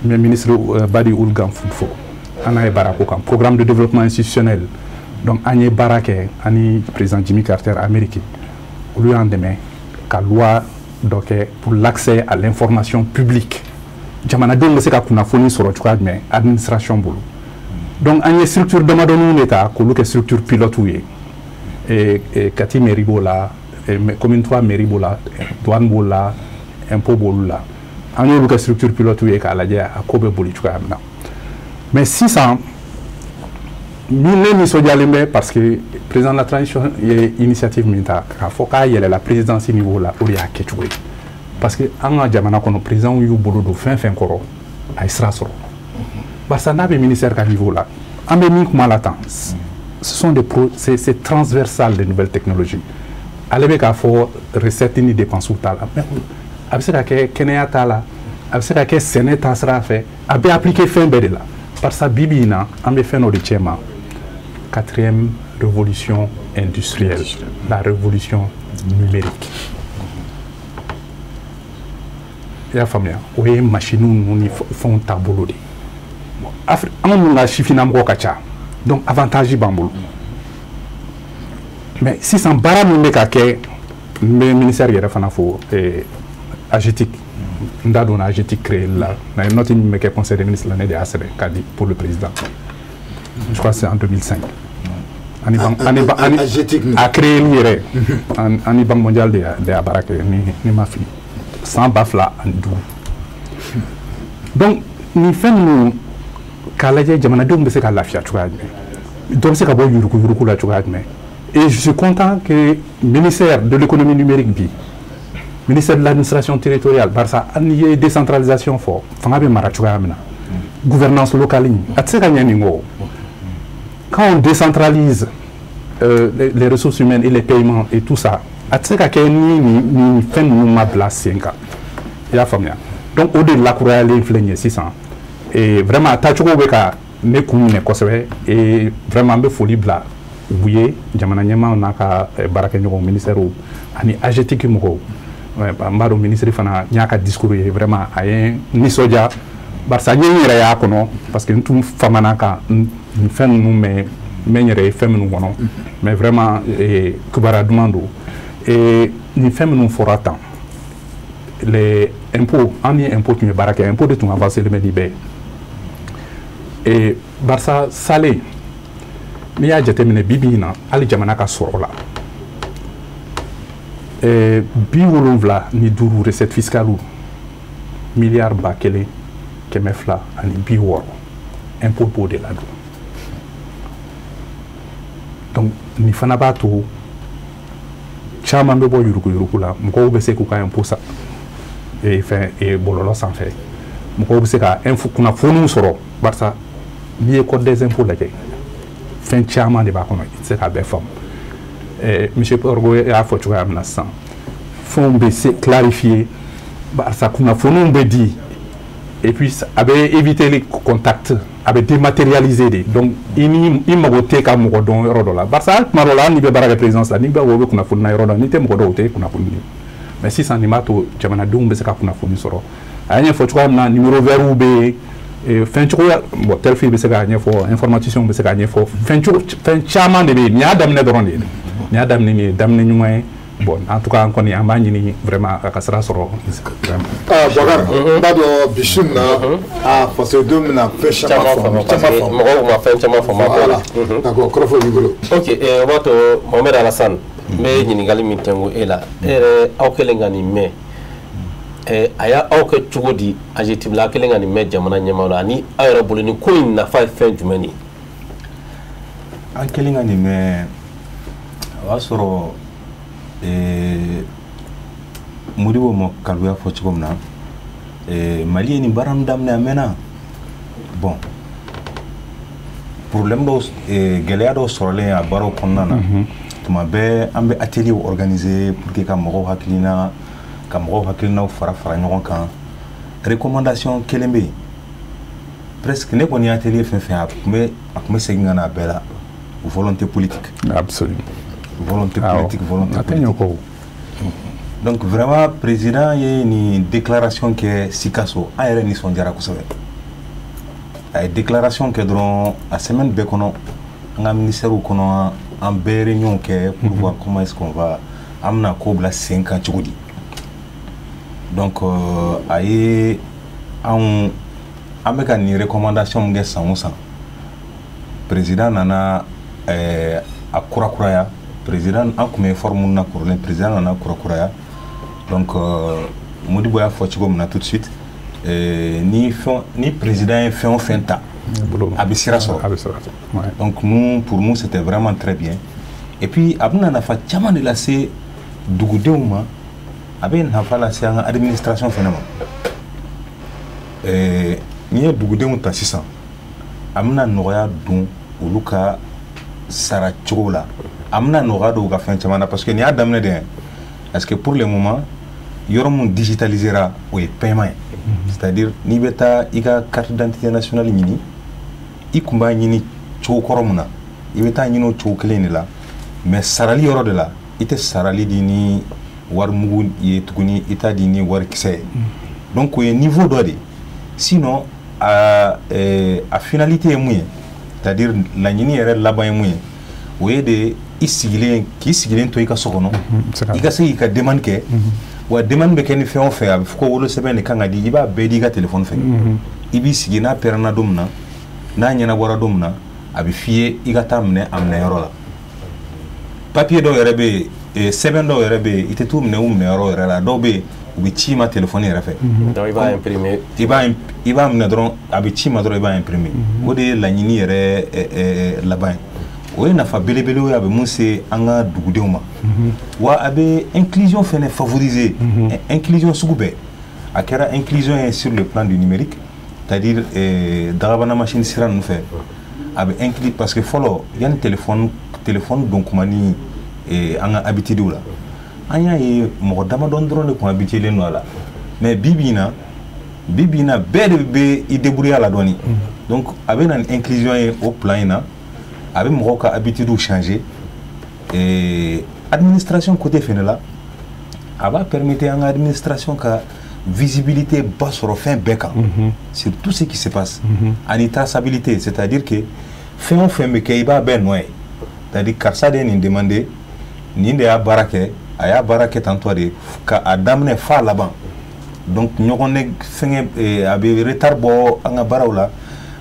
mais ministre Badi Oulgan fo an n'a ye baara k'o kan programme de développement institutionnel donc an ye baara kɛ ani président Jimmy Carter Amérique olu y'an dɛmɛ ka loi dɔ kɛ pour l'accès à l'information publique jamanadenw bɛ se ka kunnafoni sɔrɔ cogoya jumɛn administration bolo donc an ye structure damadɔninw de ta k'olu kɛ structure pilote ye Kati mairie b'o la commune 3 mairie b'o la douane b'o la impôt b'olu la an y'olu kɛ structure pilote ye k'a lajɛ a ko bɛ boli cogoya min na mais sisan ne nisɔndiyalen bɛ parce que président de la transition ye initiative min ta k'a fɔ k'a yɛlɛla présidence niveau la o de y'a kɛcogo ye parce que an ka jamana kɔnɔ président y'u bolo don fɛn fɛn kɔrɔ a ye sira sɔrɔ barisa n'a bɛ ministère ka niveau la an bɛ min kuma la tan ce sont des c'est transversal de nouvelles technologies ale bɛ k'a fɔ recette ni dépenses t'a la mais a bɛ se ka kɛ kɛnɛya t'a la a bɛ se ka kɛ sɛnɛ ta sira fɛ a bɛ appliquer fɛn bɛɛ de la barisa bibi in na an bɛ fɛn dɔ de cɛ ma 4e révolution industrielle, la révolution numérique. Il y a famille, où est machine nous font tableau de. On a chifina mbokacha, donc avantage bambou. Mais si sans bara nous nekake, le ministère y a fait agétique, on a agétique créé là, notre conseil des ministres l'année de ACD, pour le président. Je crois que c'est en 2005. A créé l'IRE, en Banque mondiale de Abarak, ni ma fille, sans bafla en dou. Donc, nous faisons que jamanadenw bɛ se ka lafiya cogoya jumɛn dɔ bɛ se ka bɔ yuruku la cogoya jumɛn et je suis content que ministère de l'économie numérique bi ministère de l'administration territoriale barisa n'i ye décentralisation fɔ fanga bɛ mara cogoya min na gouvernance locale a tɛ se ka ɲɛ nin kɔ quand on décentralise les ressources humaines et les paiements et tout ça a tɛ se ka kɛ ni fɛn ninnu ma bila sen kan i y'a faamuya donc o de lakurayalen filɛ nin ye sisan et vraiment a taacogo bɛ ka ne kun minɛ kosɛbɛ et vraiment an bɛ foli bila u ye jamana ɲɛmaaw n'a ka baarakɛɲɔgɔnw ministère ani AGETIC mɔgɔw n b'a dɔn ministre fana n y'a ka discours ye vraiment a ye nisɔndiya barisa n ye n yɛrɛ y'a kɔnɔ parce que n tun famana ka nin fɛn ninnu mɛn n bɛ n yɛrɛ ye fɛn minnu kɔnɔ mais vraiment kibaruya duman don et nin fɛn minnu fɔra tan les impôts an ni impôt tun ye baara kɛ impôt de tun avancé len bɛ ni bɛɛ et barisa sale n'i y'a jateminɛ bi in na hali jamana ka sɔrɔ la 75 recette fiscale miliyari 1,2 ani 60 impôt b'o de la don nin fana b'a to caman bɛ bɔ yurugu la mɔgɔw bɛ se k'u ka impôt sa bɔlɔlɔ sanfɛ mɔgɔw bɛ se ka kunnafoniw sɔrɔ barisa n'i ye code des impôts lajɛ fɛn caman de b'a kɔnɔ i tɛ se k'a bɛɛ faamu monsieur Orgo y'a fɔ cogoya min na sisan fɛnw bɛ se clarifier barisa kunnafoniw bɛ di et puis a bɛ éviter les contacts a bɛ dématérialiser de donc i mago tɛ ka mɔgɔ dɔn yɔrɔ dɔ la barisa hali tuma dɔ la hali n'i bɛ baara kɛ présidence la n'i bɛ o bɛ kunnafoni na yɔrɔ dɔ n'i tɛ mɔgɔ dɔn o tɛ kunnafoni di mais sisan nin b'a to jamanadenw bɛ se ka kunnafoni sɔrɔ a y'a ɲɛfɔ cogoya min na numéro vert bɛ yen fɛn cogoya bon terfi bɛ se k'a ɲɛfɔ informaticien bɛ se k'a ɲɛfɔ fɛn caman de bɛ yen nin y'a daminɛ dɔrɔn de ye nin y'a daminɛ nin ye daminɛ ɲuman ye bon en tout cas kɔni an b'a ɲini vraiment a ka sira sɔrɔ Bakar n b'a dɔn bi su in na fasodenw bɛna fɛn caman faamu mɔgɔw ma fɛn caman faamu a d'accord kɔrɔfɔ b'i bolo ok o b'a to Mohamed Alassane n bɛ ɲininkali min tɛnku e la e yɛrɛ aw kɛlen ka nin mɛn a y'aw kɛ cogo di AGETIP la aw kɛlen ka nin mɛn jamana ɲɛmaaw la ani aw yɛrɛ bolo nin ko in nafa ye fɛn jumɛn ye an kɛlen ka nin mɛn o y'a sɔrɔ Modibo ma kaluya fɔ cogo min na Mali ye nin baara min daminɛ a mɛnna bon problème dɔw gɛlɛya dɔw sɔrɔlen a baaraw kɔnɔna na tuma bɛɛ an bɛ atelier organiser pour que ka mɔgɔw hakilinaw fara ɲɔgɔn kan recommandation kelen bɛ yen presque ne kɔni atelier fɛn fɛn a kun bɛ segin ka na a bɛɛ la volonté politique absolument volonté politique. Donc vraiment président ye ni déclaration kɛ Sikaso an yɛrɛ nisɔndiyara kosɛbɛ a ye déclaration kɛ dɔrɔn a semaine bɛɛ kɔnɔ an ka ministère kɔnɔ an bɛɛ réunion kɛ pour voir comment est-ce qu'on va an bɛna ko bila sen kan cogo di donc a ye an bɛ ka nin recommandation min kɛ san o san président nana a kurakuraya président an kun bɛ forme na kɔrɔlen président nana kurakuraya donc Modibo y'a fɔ cogo min na tout de suite ni président ye fɛn o fɛn ta a bɛ sira sɔrɔ donc pour nous c'était vraiment très bien et puis a bɛna nafa caman de lase dugudenw ma a bɛ nafa lase an ka administration fana ma n'i ye dugudenw ta sisan a bɛna nɔgɔya don olu ka sara cogo la a bɛna nɔgɔya don u ka fɛn caman na parce que nin y'a daminɛ de ye parce que pour le moment yɔrɔ mun digitalisera o ye paiement ye c'est-à-dire n'i bɛ taa i ka carte d'identité nationale ɲini i kun b'a ɲini cogo kɔrɔ mun na i bɛ taa ɲini o cogo kelen de la mais sarali yɔrɔ de la i tɛ sarali di ni wari mugu ye tuguni i t'a di ni wari kisɛ ye donc o ye niveau dɔ de sinon a finalité ye mun ye c'est-à-dire laɲini yɛrɛ laban ye mun ye o ye de k'i sigilen to i ka so kɔnɔ i ka se k'i ka demande kɛ wa demande bɛ kɛ ni fɛn o fɛn a bɛ fɔ ko wolosɛbɛn de kan ka di i b'a bɛɛ di i ka téléphone fɛ i b'i sigi n'a pɛrɛnna don min na n'a ɲɛnabɔra don min na a bɛ f'i ye i ka taa minɛ a minɛyɔrɔ la papier dɔw yɛrɛ bɛ yen sɛbɛn dɔw yɛrɛ bɛ yen i tɛ t'u minɛ u minɛyɔrɔ yɛrɛ la dɔw bɛ yen u bɛ ci i ma téléphone yɛrɛ fɛ donc i b'a imprimer i b'a minɛ dɔrɔn a bɛ ci i ma dɔrɔn i b'a imprimer o de ye laɲini yɛrɛ laban ye o ye nafa belebele ye a bɛ mun se an ka dugudenw ma wa a bɛ inclusion fɛnɛ favoriser inclusion sugu bɛɛ a kɛra inclusion ye sur le plan du numérique c'est-à-dire dagabana machine sira ninnu fɛ a bɛ inclure parce que fɔlɔ yanni téléphone don kuma ni an ka habitude la an y'a ye mɔgɔ damadɔn dɔrɔn de kun habituelen don a la mais bi bi in na bɛɛ de bɛ i débrouiller a la dɔɔni donc a bɛ na ni inclusion ye o plan in na a bɛ mɔgɔw ka habitude changer administration côté fɛnɛ la a b'a permettre an ka administration ka visibilité ba sɔrɔ fɛn bɛɛ kan sur tout ce qui se passe ani traçabilité c'est-à-dire que fɛn o fɛn bɛ kɛ i b'a bɛɛ nɔ ye c'est-à-dire karisa de ye nin demandé nin de y'a baara kɛ a y'a baara kɛ tantɔ de ka a daminɛ f'a laban donc ɲɔgɔn fɛngɛ a bɛ retard bɔ an ka baaraw la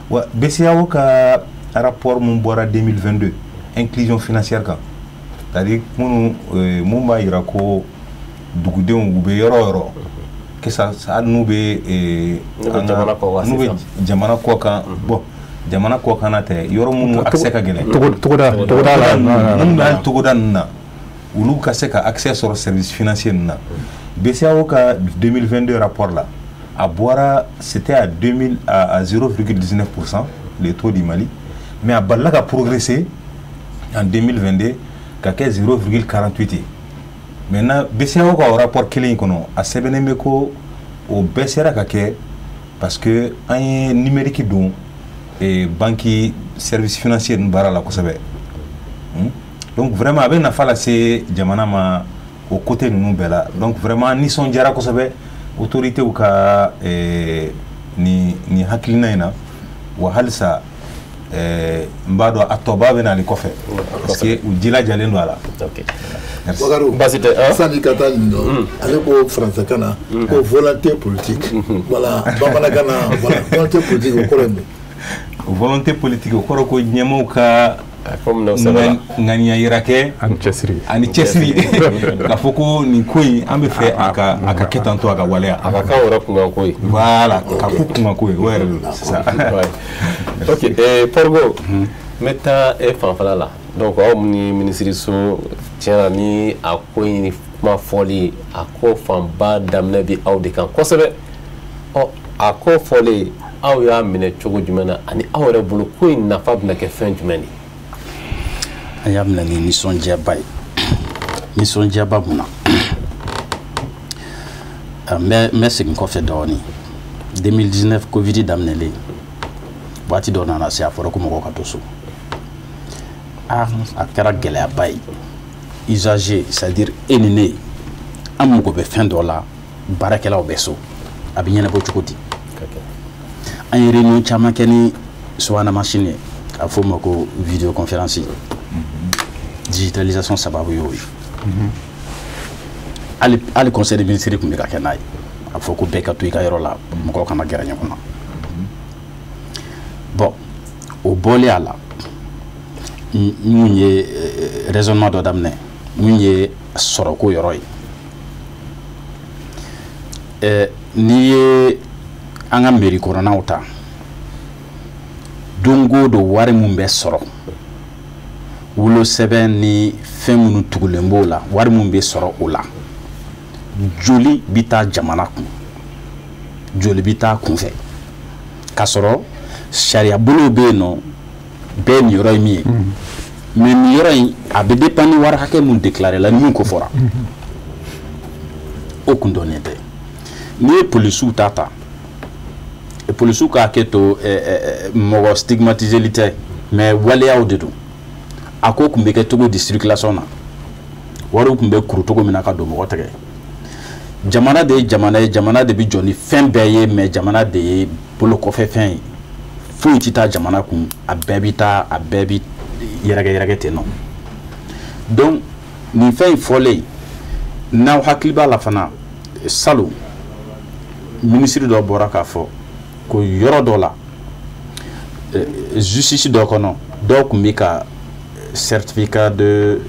wa BCEAO ka rapport mun bɔra 2022 inclusion financière kan c'est-à dire mun b'a yira ko dugudenw u bɛ yɔrɔ o yɔrɔ que ça n'u bɛ jamana kɔ kan bon jamana kɔ kana tɛ yɔrɔ minnu accès ka gɛlɛn togoda la minnu bɛ togoda ninnu na olu ka se ka accès sɔrɔ service financier ninnu na BCEAO ka 2022 rapport là a bɔra c'était à 0,19% le taux du Mali mais a balila ka progresser en 2022 ka kɛ 0,48 maintenant BCEAO ka rapport kelen kɔnɔ a sɛbɛnnen bɛ ko o bɛɛ sera ka kɛ parce que an ye numérique don banque service financier ninnu baara la kosɛbɛ donc vraiment a bɛ nafa lase jamana ma o côté ninnu bɛɛ la donc vraiment nisɔndiyara kosɛbɛ autorités ka ni hakilina in na wa halisa n b'a dɔn a tɔba bɛ nali kɔfɛ parce que u jilajalen don a la. Wagaro sani ka taa nin dɔn ale ko faransikan na ko volonté politique voilà bamanankan na voilà volonté politique o kɔrɔ ye mun. Volonté politique o kɔrɔ ko ɲɛmaaw ka ŋaniya yira kɛ ani cɛsiri k'a fɔ ko nin ko in an bɛ fɛ a ka kɛ tan to a ka waleya a ka kan yɛrɛ kunkan ko ye voilà ka ko kunkan ko ye o yɛrɛ de don sisan. Ok Porgo n bɛ taa e fanfɛla la donc aw ni minisiriso tiɲɛna ni a ko in kuma fɔli a ko fanba daminɛ bi aw de kan kosɛbɛ a ko fɔli aw y'a minɛ cogo jumɛn na ani aw yɛrɛ bolo ko in nafa bɛna kɛ fɛn jumɛn ye. An y'a minɛ ni nisɔndiyaba ye nisɔndiyaba mun na n bɛ segin kɔfɛ dɔɔni 2019 Covid daminɛlen waati dɔ nana se a fɔra ko mɔgɔw ka to so a kɛra gɛlɛyaba ye usager c'est-à-dire e ni ne an mago bɛ fɛn dɔ la baarakɛlaw bɛ so a bɛ ɲɛnabɔ cogo di an ye réunion caman kɛ ni subahana machine ye a fɔ o ma ko vidéoconférence digitalisation sababu y'o ye hali conseil des ministres tun bɛ ka kɛ n'a ye a fɔ ko bɛɛ ka to i ka yɔrɔ la mɔgɔw kana gɛrɛ ɲɔgɔn na bon o bɔlen a la mun ye raisonnement dɔ daminɛ mun ye sɔrɔko yɔrɔ ye n'i ye an ka mairie kɔnɔnaw ta don o don wari mun bɛ sɔrɔ wolosɛbɛn ni fɛn minnu tugulen b'o la wari mun bɛ sɔrɔ o la joli bɛ taa jamana kun joli bɛ taa kunfɛ k'a sɔrɔ sariya bolo bɛ yen nɔ bɛɛ nin yɔrɔ ye min ye mais nin yɔrɔ in a bɛ dépend ni wari hakɛ mun déclaré la ni mun ko fɔra o kun dɔnnen tɛ n'i ye polisiw ta polisiw ka hakɛ to mɔgɔ stigmatiseli tɛ mais waleyaw de don a ko tun bɛ kɛ cogo di circulation na wariw tun bɛ kuru cogo min na ka don mɔgɔ tɛgɛ jamana de ye jamana ye jamana de bɛ jɔ ni fɛn bɛɛ ye mais jamana de ye bolo kɔfɛ fɛn ye foyi tɛ taa jamana kun a bɛɛ bɛ yɛrɛkɛ ten nɔ donc nin fɛn in fɔlen n'aw hakili b'a la fana salon ministre dɔ bɔra k'a fɔ ko yɔrɔ dɔ la justice dɔ kɔnɔ dɔw tun bɛ ka certificat de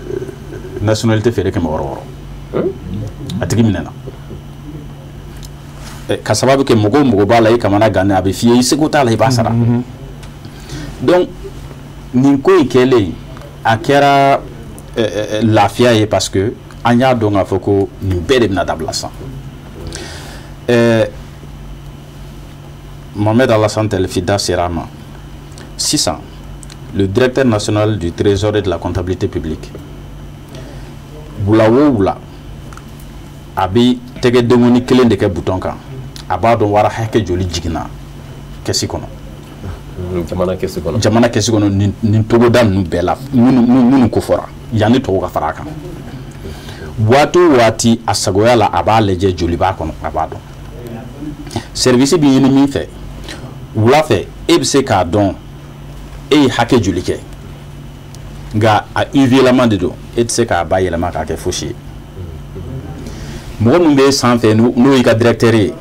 nationalité feere 600 a tigi minɛna ka sababu kɛ mɔgɔw b'a la i kamana ganne a bɛ f'i ye i seko t'a la i b'a sara donc nin ko in kɛlen a kɛra lafiya ye parce que an y'a dɔn k'a fɔ ko nin bɛɛ de bɛna dabila sisan Mohamed Alassane Telfida sera ma sisan le directeur national du trésor et de la comptabilité publique wula o wula a bɛ tɛgɛdenkɔni kelen de kɛ bouton kan a b'a dɔn wari hakɛ joli jiginna kɛsi kɔnɔ jamana kɛsi kɔnɔ nin togoda ninnu bɛɛ la minnu ko fɔra yanni tɔgɔ ka fara a kan waati o waati a sagoya la a b'a lajɛ joli b'a kɔnɔ a b'a dɔn service bɛ ɲini min fɛ wula fɛ e bɛ se k'a dɔn e ye hakɛ joli kɛ nka a uvilaman de don e tɛ se k'a ba yɛlɛma k'a kɛ fosi ye mɔgɔ min bɛ sanfɛ n'o y'i ka directeur ye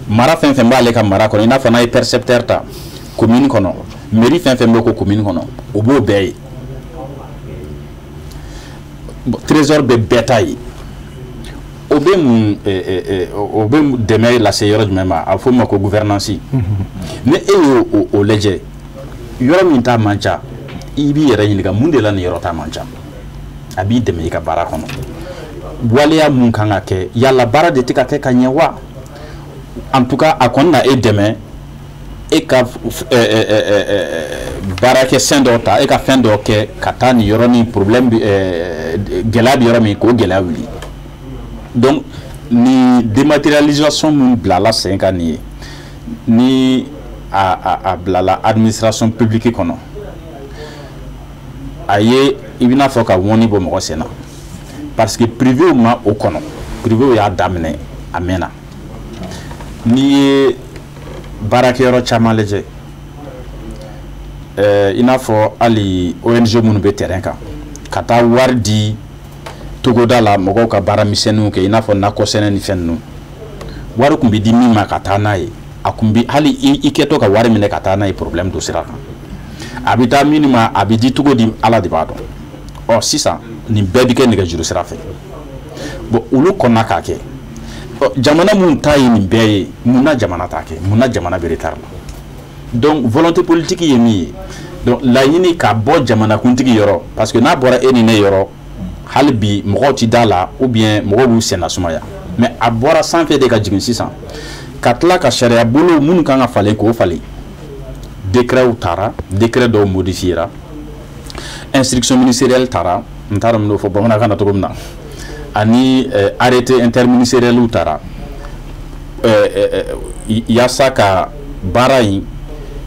mara fɛn fɛn b'ale ka mara kɔnɔ i n'a fɔ n'a ye percepteur ta commune kɔnɔ mairie fɛn fɛn bɛ ko commune kɔnɔ o b'o bɛɛ ye trésor bɛ bɛɛ ta ye o bɛ mun dɛmɛ lase yɔrɔ jumɛn ma a fɔ o ma ko gouvernance ni e y'o lajɛ yɔrɔ min t'a man ca i b'i yɛrɛ ɲininka mun de la nin yɔrɔ t'a man ca a b'i dɛmɛ i ka baara kɔnɔ waleya mun kan ka kɛ yala baara de tɛ ka kɛ ka ɲɛ wa en tout cas a kɔni na e dɛmɛ e ka baarakɛ sen dɔ ta e ka fɛn dɔ kɛ ka taa nin yɔrɔ ni problème gɛlɛya bɛ yɔrɔ min k'o gɛlɛya wuli donc ni dématérialisation mun bilala sen kan nin ye ni a bilala administration publique kɔnɔ a ye i bɛna fɔ ka wɔni bɔ mɔgɔ sen na parce que privé ma o kɔnɔ privé y'a daminɛ a mɛnna n'i ye baarakɛyɔrɔ caman lajɛ i n'a fɔ hali ONG minnu bɛ terrain kan ka taa wari di togoda la mɔgɔw ka baara misɛnninw kɛ i n'a fɔ nakɔsɛnɛ ni fɛn ninnu wari tun bɛ di min ma ka taa n'a ye a tun bɛ hali i kɛtɔ ka wari minɛ ka taa n'a ye problème don sira kan a bɛ taa min ma a bɛ di cogo di ala de b'a dɔn ɔ sisan nin bɛɛ bɛ kɛ nɛgɛjuru sira fɛ bon olu kɔnna k'a kɛ jamana mun ta ye nin bɛɛ ye mun na jamana t'a kɛ mun na jamana bɛ retard la donc volonté politique ye min ye donc laɲini ka bɔ jamanakuntigi yɔrɔ parce que n'a bɔra e ni ne yɔrɔ hali bi mɔgɔw ti da la ou bien mɔgɔw b'u sen nasumaya mais a bɔra sanfɛ de ka jigin sisan ka tila ka sariya bolo minnu kan ka falen k'o falen décret taara décret dɔw modifiera instruction ministérielle taara n t'a dɔn n b'o fɔ bamanankan na cogo min na ani arrêté interministériel taara yaasa ka baara in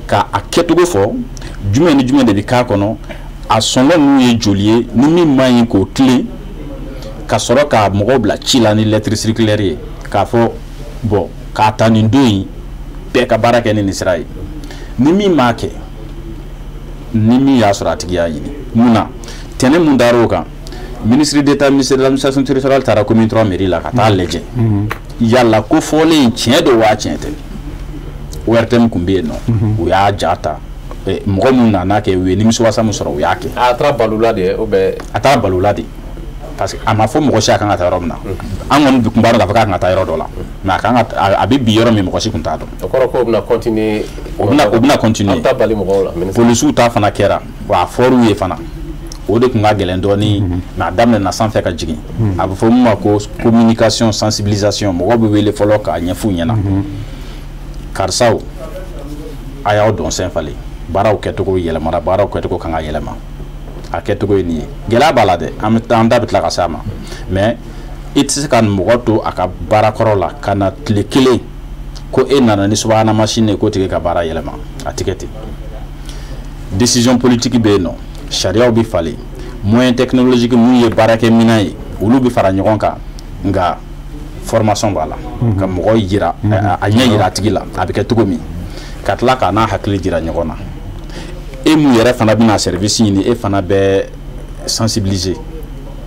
ka a kɛcogo fɔ jumɛn ni jumɛn de bɛ k'a kɔnɔ a sɔngɔ ninnu ye joli ye ni min man ɲi k'o tilen ka sɔrɔ ka mɔgɔw bila ci la ni lettre circulaire ye k'a fɔ bon k'a ta nin don in bɛɛ ka baara kɛ ni nin sira ye ni min m'a kɛ ni min y'a sɔrɔ a tigi y'a ɲini mun na tɛnɛ mun dar'o kan ministre d'état ministère de l'administration territoriale taara commune 3 mairie la ka taa lajɛ yala ko fɔlen tiɲɛ don wa tiɲɛ tɛ ORTM kun bɛ yen nɔ u y'a ja ta mɔgɔ mun nana kɛ u ye nimisiwasa min sɔrɔ u y'a kɛ a taara balola de ou bien a taara balola de parce que a ma fɔ mɔgɔ si a kan ka taa yɔrɔ min na an kɔni tun b'a dɔn k'a fɔ k'a kan ka taa yɔrɔ dɔ la mais a kan ka a bɛ bi yɔrɔ min mɔgɔ si tun t'a dɔn o kɔrɔ ko o bɛna continuer o bɛna continuer an ta bali mɔgɔw la polisiw ta fana kɛra wa a fɔr'u ye fana o de tun ka gɛlɛn dɔɔni mais a daminɛna sanfɛ ka jigin a bɛ fɔ min ma ko communication sensibilisation mɔgɔw bɛ wele fɔlɔ k'a ɲɛf'u ɲɛna karisaw a y'aw dɔn sen falen baaraw kɛcogo yɛlɛmara baaraw kɛcogo kan ka yɛlɛma a kɛcogo ye nin ye gɛlɛya b'a la dɛ an da bɛ tila ka s'a ma mais i tɛ se ka mɔgɔ to a ka baarakɔrɔ la ka na tile kelen ko e nana ni subahana machine ye k'o tigi ka baara yɛlɛma a tɛ kɛ ten décision politique bɛ yen nɔ sariyaw bɛ falen moyen technologique mun ye baarakɛ minɛn ye olu bɛ fara ɲɔgɔn kan nka formation b'a la ka mɔgɔ yira a ɲɛ yira a tigi la a bɛ kɛ cogo min ka tila k'a n'a hakili jira ɲɔgɔn na e mun yɛrɛ fana bɛna service ɲini e fana bɛ sensibiliser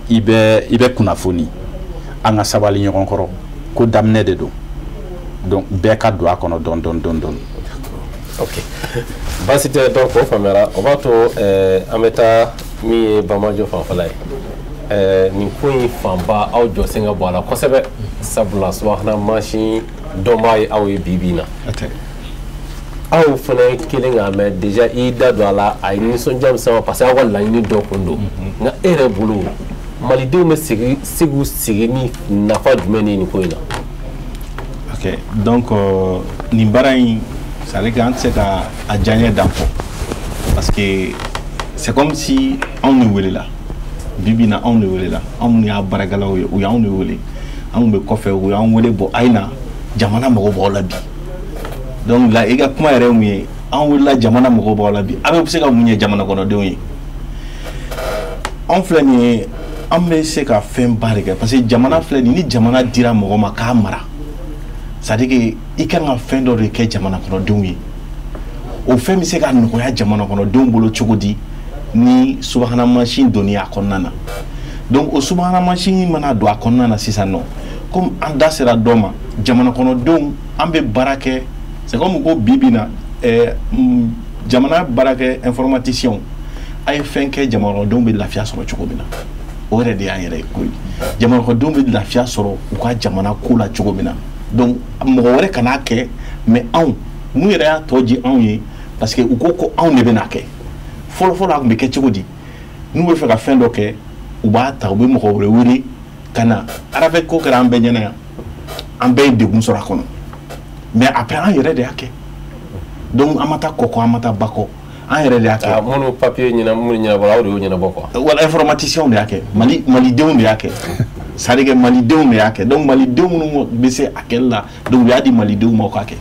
i bɛ kunnafoni an ka sabali ɲɔgɔn kɔrɔ ko daminɛ de don donc bɛɛ ka don a kɔnɔ dɔɔni. ok baasi tɛ donc o faamuyara o b'a to an bɛ taa min ye Bamajo fanfɛla ye nin ko in fanba aw jɔsen ka bɔ a la kosɛbɛ sabula subahana mansin dɔn b'a ye aw ye bi bi in na aw fana kelen k'a mɛn déjà i da don a la a ye nisɔndiya min sama parce que aw ka laɲini dɔ kun don nka e yɛrɛ bolo malidenw bɛ se k'u sigi ni nafa jumɛn ni nin ko in na. ok donc nin baara in c'est vrai que an tɛ se ka a diyaɲɛ dan fɔ parce que c'est comme si anw de welela bi bi in na anw de welela anw minnu y'a baarakɛlaw ye u y'anw de wele anw bɛ kɔfɛ u y'anw wele bɔ a ye na jamana mɔgɔw b'aw la bi donc la i ka kuma yɛrɛ mun ye anw welela jamana mɔgɔw b'aw la bi a bɛ se ka mun ye jamana kɔnɔdenw ye anw filɛ nin ye an bɛ se ka fɛn ba de kɛ parce que jamana filɛ nin ni jamana dira mɔgɔ ma k'a mara c'est à dire que i kan ka fɛn dɔ de kɛ jamana kɔnɔdenw ye o fɛn bɛ se ka nɔgɔya jamana kɔnɔdenw bolo cogo di ni subahana mansin donni a kɔnɔna na donc o subahana mansin mana don a kɔnɔna na sisan nɔ comme an da sera dɔ ma jamana kɔnɔdenw an bɛ baara kɛ c'est comme ko bi bi na jamana baarakɛ informaticien a ye fɛn kɛ jamana kɔnɔdenw bɛ lafiya sɔrɔ cogo min na o yɛrɛ de y'an yɛrɛ ye koyi jamana kɔnɔdenw bɛ lafiya sɔrɔ u ka jamana ko la cogo min na donc mɔgɔ wɛrɛ kan'a kɛ mais anw mun yɛrɛ y'a tɔ di anw ye parce que u ko ko anw de bɛna kɛ fɔlɔ-fɔlɔ a tun bɛ kɛ cogo di n'u bɛ fɛ ka fɛn dɔ kɛ u b'a ta u bɛ mɔgɔ wɛrɛ wele ka na arafɛ ko kɛra an bɛɛ ɲɛna yan an bɛɛ ye degun sɔrɔ a kɔnɔ mais après an yɛrɛ de y'a kɛ donc an ma taa kɔkɔ an ma taa bakɔ an yɛrɛ de y'a kɛ minnu papier minnu ɲɛnabɔ aw de y'o ɲɛnabɔ quoi wala informaticien de y'a kɛ malidenw de y'a kɛ c'est à dire que malidenw de y'a kɛ donc malidenw minnu bɛ se a kɛli la donc u y'a di malidenw ma o k'a kɛ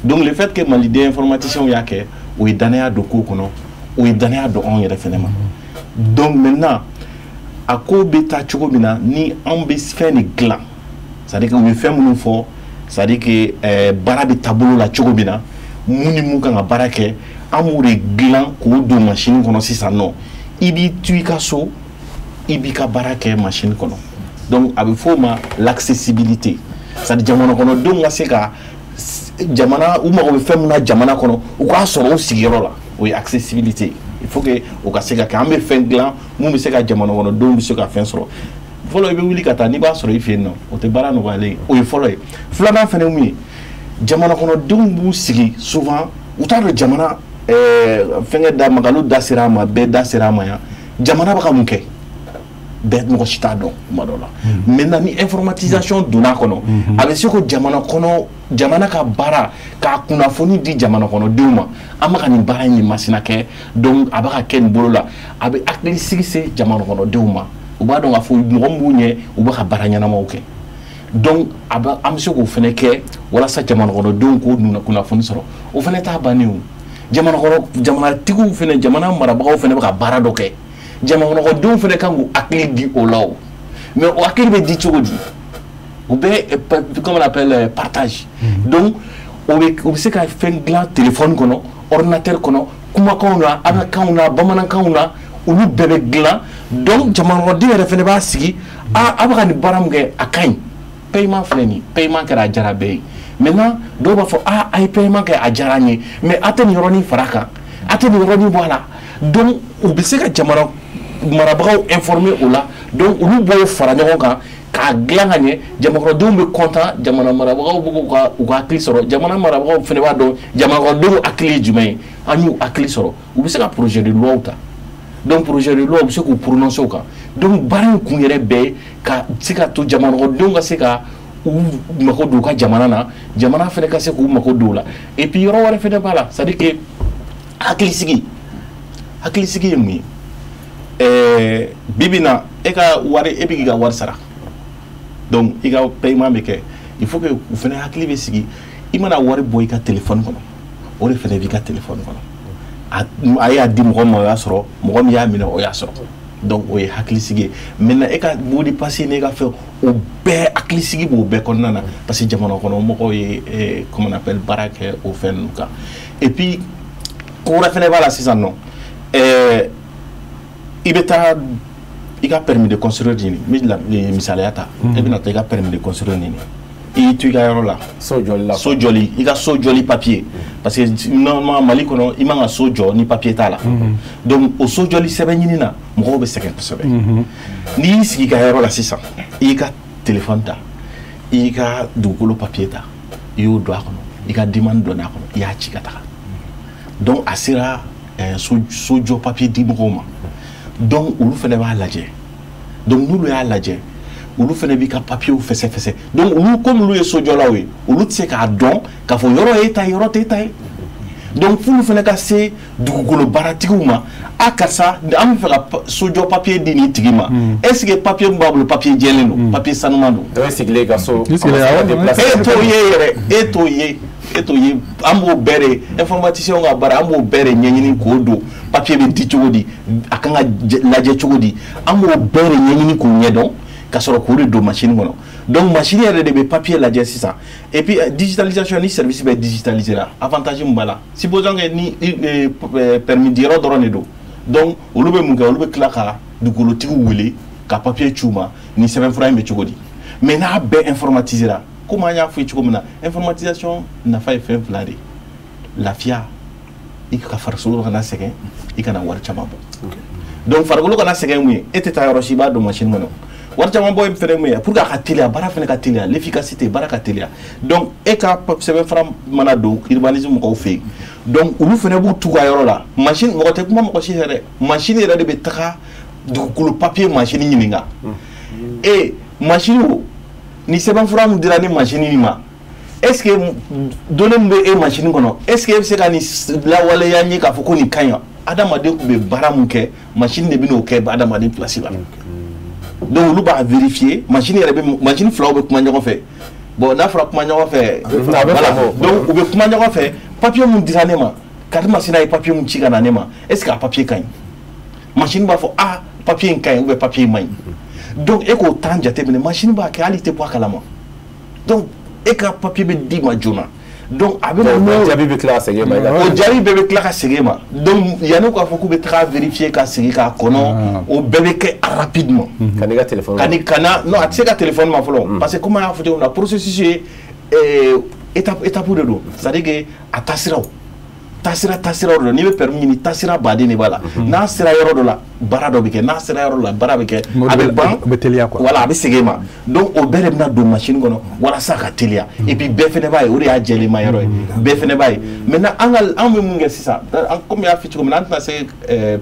donc le fait que maliden informaticien y'a kɛ o ye danaya don ko kɔnɔ o ye danaya don anw yɛrɛ fɛnɛ ma donc maintenant a ko bɛ taa cogo min na ni anw bɛ fɛn de dilan c'est à dire que u ye fɛn minnu fɔ c'est à dire que baara bɛ taabolo la cogo min na mun ni mun kan ka baara kɛ an b'o de dilan k'o don machine kɔnɔ sisan nɔ i b'i to i ka so i b'i ka baara kɛ machine kɔnɔ donc a bɛ fɔ o ma l'accessibilité c'est à dire jamana kɔnɔdenw ka se ka jamana u mago bɛ fɛn min na jamana kɔnɔ u k'a sɔrɔ u sigiyɔrɔ la o ye accessibilité il faut que o ka se ka kɛ an bɛ fɛn dilan mun bɛ se ka jamana kɔnɔdenw bɛ se ka fɛn sɔrɔ fɔlɔ i bɛ wuli ka taa n'i b'a sɔrɔ i fɛ yen nɔ o tɛ baara nɔgɔyalen ye o ye fɔlɔ ye filanan fana mun ye jamana kɔnɔdenw b'u sigi souvent u t'a dɔn jamana fɛnkɛ da Magalu da sera a ma bɛɛ da sera a ma yan jamana bɛ ka mun kɛ bɛɛ mɔgɔ si t'a dɔn tuma dɔ la maintenant ni informatisation donna a kɔnɔ a bɛ se ko jamana kɔnɔ jamana ka baara k'a kunnafoni di jamana kɔnɔdenw ma an bɛ ka nin baara in de masina kɛ donc a bɛ ka kɛ nin bolo la a bɛ hakilisigi se jamana kɔnɔdenw ma u b'a dɔn k'a fɔ mɔgɔ min b'u ɲɛ u bɛ ka baara ɲɛnamaw kɛ donc an bɛ se k'o fana kɛ walasa jamana kɔnɔdenw k'o kunnafoni sɔrɔ o fana t'a bannen o jamanatigiw fana jamana marabagaw fana bɛ ka baara dɔ kɛ jamana kɔnɔdenw fana kan k'u hakili di o la o mais o hakili bɛ di cogo di u bɛ comme on appelle partage donc o bɛ se ka fɛn dilan téléphone kɔnɔ ordinateur kɔnɔ kumakanw na an ka kanw na bamanankanw na olu bɛɛ bɛ dilan donc jamana kɔnɔden yɛrɛ fana b'a sigi a bɛ ka nin baara min kɛ a ka ɲi paiement filɛ nin paiement kɛra a diyara bɛɛ ye maintenant dɔw b'a fɔ a ye paiement kɛ a diyara n ye mais a tɛ nin yɔrɔnin fara a kan a tɛ nin yɔrɔnin bɔ a la donc u bɛ se ka jamana marabagaw informer o la donc olu b'o fara ɲɔgɔn kan k'a dilan ka ɲɛ jamanakɔnɔdenw bɛ content jamana marabagaw bɛ u ka hakili sɔrɔ jamana marabagaw fana b'a dɔn jamanakɔnɔdenw hakili ye jumɛn ye an y'u hakili sɔrɔ u bɛ se ka projet de loi ta donc projet de loi u bɛ se k'u prononcer o kan donc baara in kun yɛrɛ bɛɛ ka se ka to jamanakɔnɔdenw ka se ka u mako don u ka jamana na jamana fana ka se k'u mako don o la et puis yɔrɔ wɛrɛ fana b'a la c'est à dire que hakilisigi ye mun ye bibi na e ka wari e bɛ k'i ka wari sara donc i ka paiement bɛ kɛ il faut que u fana hakili bɛ sigi i mana wari bɔ i ka téléphone kɔnɔ o de fana b'i ka téléphone kɔnɔ a y'a di mɔgɔ ma o y'a sɔrɔ mɔgɔ min y'a minɛ o y'a sɔrɔ donc o ye hakilisigi ye maintenant e ka mot de passe n'e ka fɛn o bɛɛ hakilisigi b'o bɛɛ kɔnɔna na parce que jamana kɔnɔ mɔgɔw ye comment on appelle baara kɛ o fɛn ninnu kan et puis ko wɛrɛ fana b'a la sisan nɔ i bɛ taa i ka permis de construire ɲini misaliya ta e bɛna taa i ka permis de construire ɲini i y'i to i ka yɔrɔ la so jɔli i ka so jɔli papier parce que normalement Mali kɔnɔ i man ka so jɔ ni papier t'a la donc o so jɔli sɛbɛn ɲini na mɔgɔw bɛ sɛgɛn kosɛbɛ n'i y'i sigi i ka yɔrɔ la sisan i y'i ka téléphone ta i y'i ka dugukolo papier ta i y'o don a kɔnɔ i ka demande donna a kɔnɔ i y'a ci ka taga donc a sera so jɔ papier di mɔgɔw ma donc olu fana b'a lajɛ donc n'olu y'a lajɛ olu fana b'i ka papiyew fɛsɛfɛsɛ donc olu comme olu ye sojɔlaw ye olu tɛ se k'a dɔn k'a fɔ yɔrɔ ye ta ye yɔrɔ tɛ ta ye donc f'olu fana ka se dugukolo baaratigiw ma a karisa an bɛ fɛ ka sojɔ papiye di nin tigi ma est ce que papiye min b'a bolo papiye jɛlen don papiye sanuman don dɔ sigilen ka so e t'o ye yɛrɛ e t'o ye an b'o bɛɛ de informaticien ka baara an b'o bɛɛ de ɲɛɲini k'o don papiye bɛ di cogo di a kan ka lajɛ cogo di an b'o bɛɛ de ɲɛɲini k'o ɲɛdɔn ka sɔrɔ k'o de don machine kɔnɔ donc machine yɛrɛ de bɛ papiye lajɛ sisan et puis digitalisation ni service bɛ digitaliser la avantage min b'a la supposons que ni permis di yɔrɔ dɔrɔn de don donc olu bɛ mun kɛ olu bɛ tila ka dugukolotigiw wele ka papiye c'u ma ni sɛbɛnfura in bɛ cogo di mais n'a bɛɛ informatiser la comme an y'a fɔ cogo min na informatisation nafa ye fɛn fila de lafiya i ka farikolo kana sɛgɛn i kana wari caman bɔ donc farikolo kana sɛgɛn mun ye e tɛ taa yɔrɔ si i b'a don machine kɔnɔ wari caman bɔ fɛnɛ mun ye pour que a ka teliya baara fɛnɛ ka teliya l'efficacité baara ka teliya donc e ka sɛbɛnfura mana don urbanisme mɔgɔw fɛ yen donc olu fana b'u tugu a yɔrɔ la machine mɔgɔ tɛ kuma mɔgɔ si fɛ dɛ machine yɛrɛ de bɛ taga dugukolo papier machine ɲininka machine o ni sɛbɛnfura min dira ni machine in ma est ce que données min bɛ machine kɔnɔ est ce que e bɛ se ka nin lawaleya n ye k'a fɔ ko nin ka ɲi adamaden tun bɛ baara min kɛ machine de bɛ n'o kɛ adamaden place la donc olu b'a vérifier machine yɛrɛ bɛ machine filaw bɛ kuma ɲɔgɔn fɛ bon n'a fɔra kuma ɲɔgɔn fɛ voilà donc u bɛ kuma ɲɔgɔn fɛ papier min dira ne ma kadi machine a ye papier min ci ka na ne ma est ce que a papier ka ɲi machine b'a fɔ papier in ka ɲi ou bien papier in man ɲi donc e k'o temps jateminɛ machine b'a kɛ hali i tɛ bɔ a kalama donc e ka papier bɛ d'i ma joona donc a bɛ na n'o jaabi bɛ tila ka segin e ma o jaabi bɛɛ bɛ tila ka segin e ma donc yanni k'a fɔ k'u bɛ taga vérifier ka segin k'a kɔnɔ o bɛɛ bɛ kɛ rapidement ka n'i ka téléphone kana non a tɛ se ka téléphone ma fɔlɔ parce que comme an y'a fɔ cogo min na processus ye étape de don c'est à dire que a taasiraw taasira dɔ n'i bɛ permis ɲini taasira baden de b'a la n'a sera yɔrɔ dɔ la baara dɔ bɛ kɛ n'a sera yɔrɔ dɔ la baara bɛ kɛ a bɛ ban a bɛ teliya quoi voilà a bɛ segin ma donc o bɛɛ de bɛna don machine kɔnɔ walasa a ka teliya et puis bɛɛ fɛnɛ b'a ye o de y'a jɛlenma yɔrɔ ye bɛɛ fɛnɛ b'a ye maintenant an bɛ mun kɛ sisan comme y'a fɔ cogo min na an tɛna se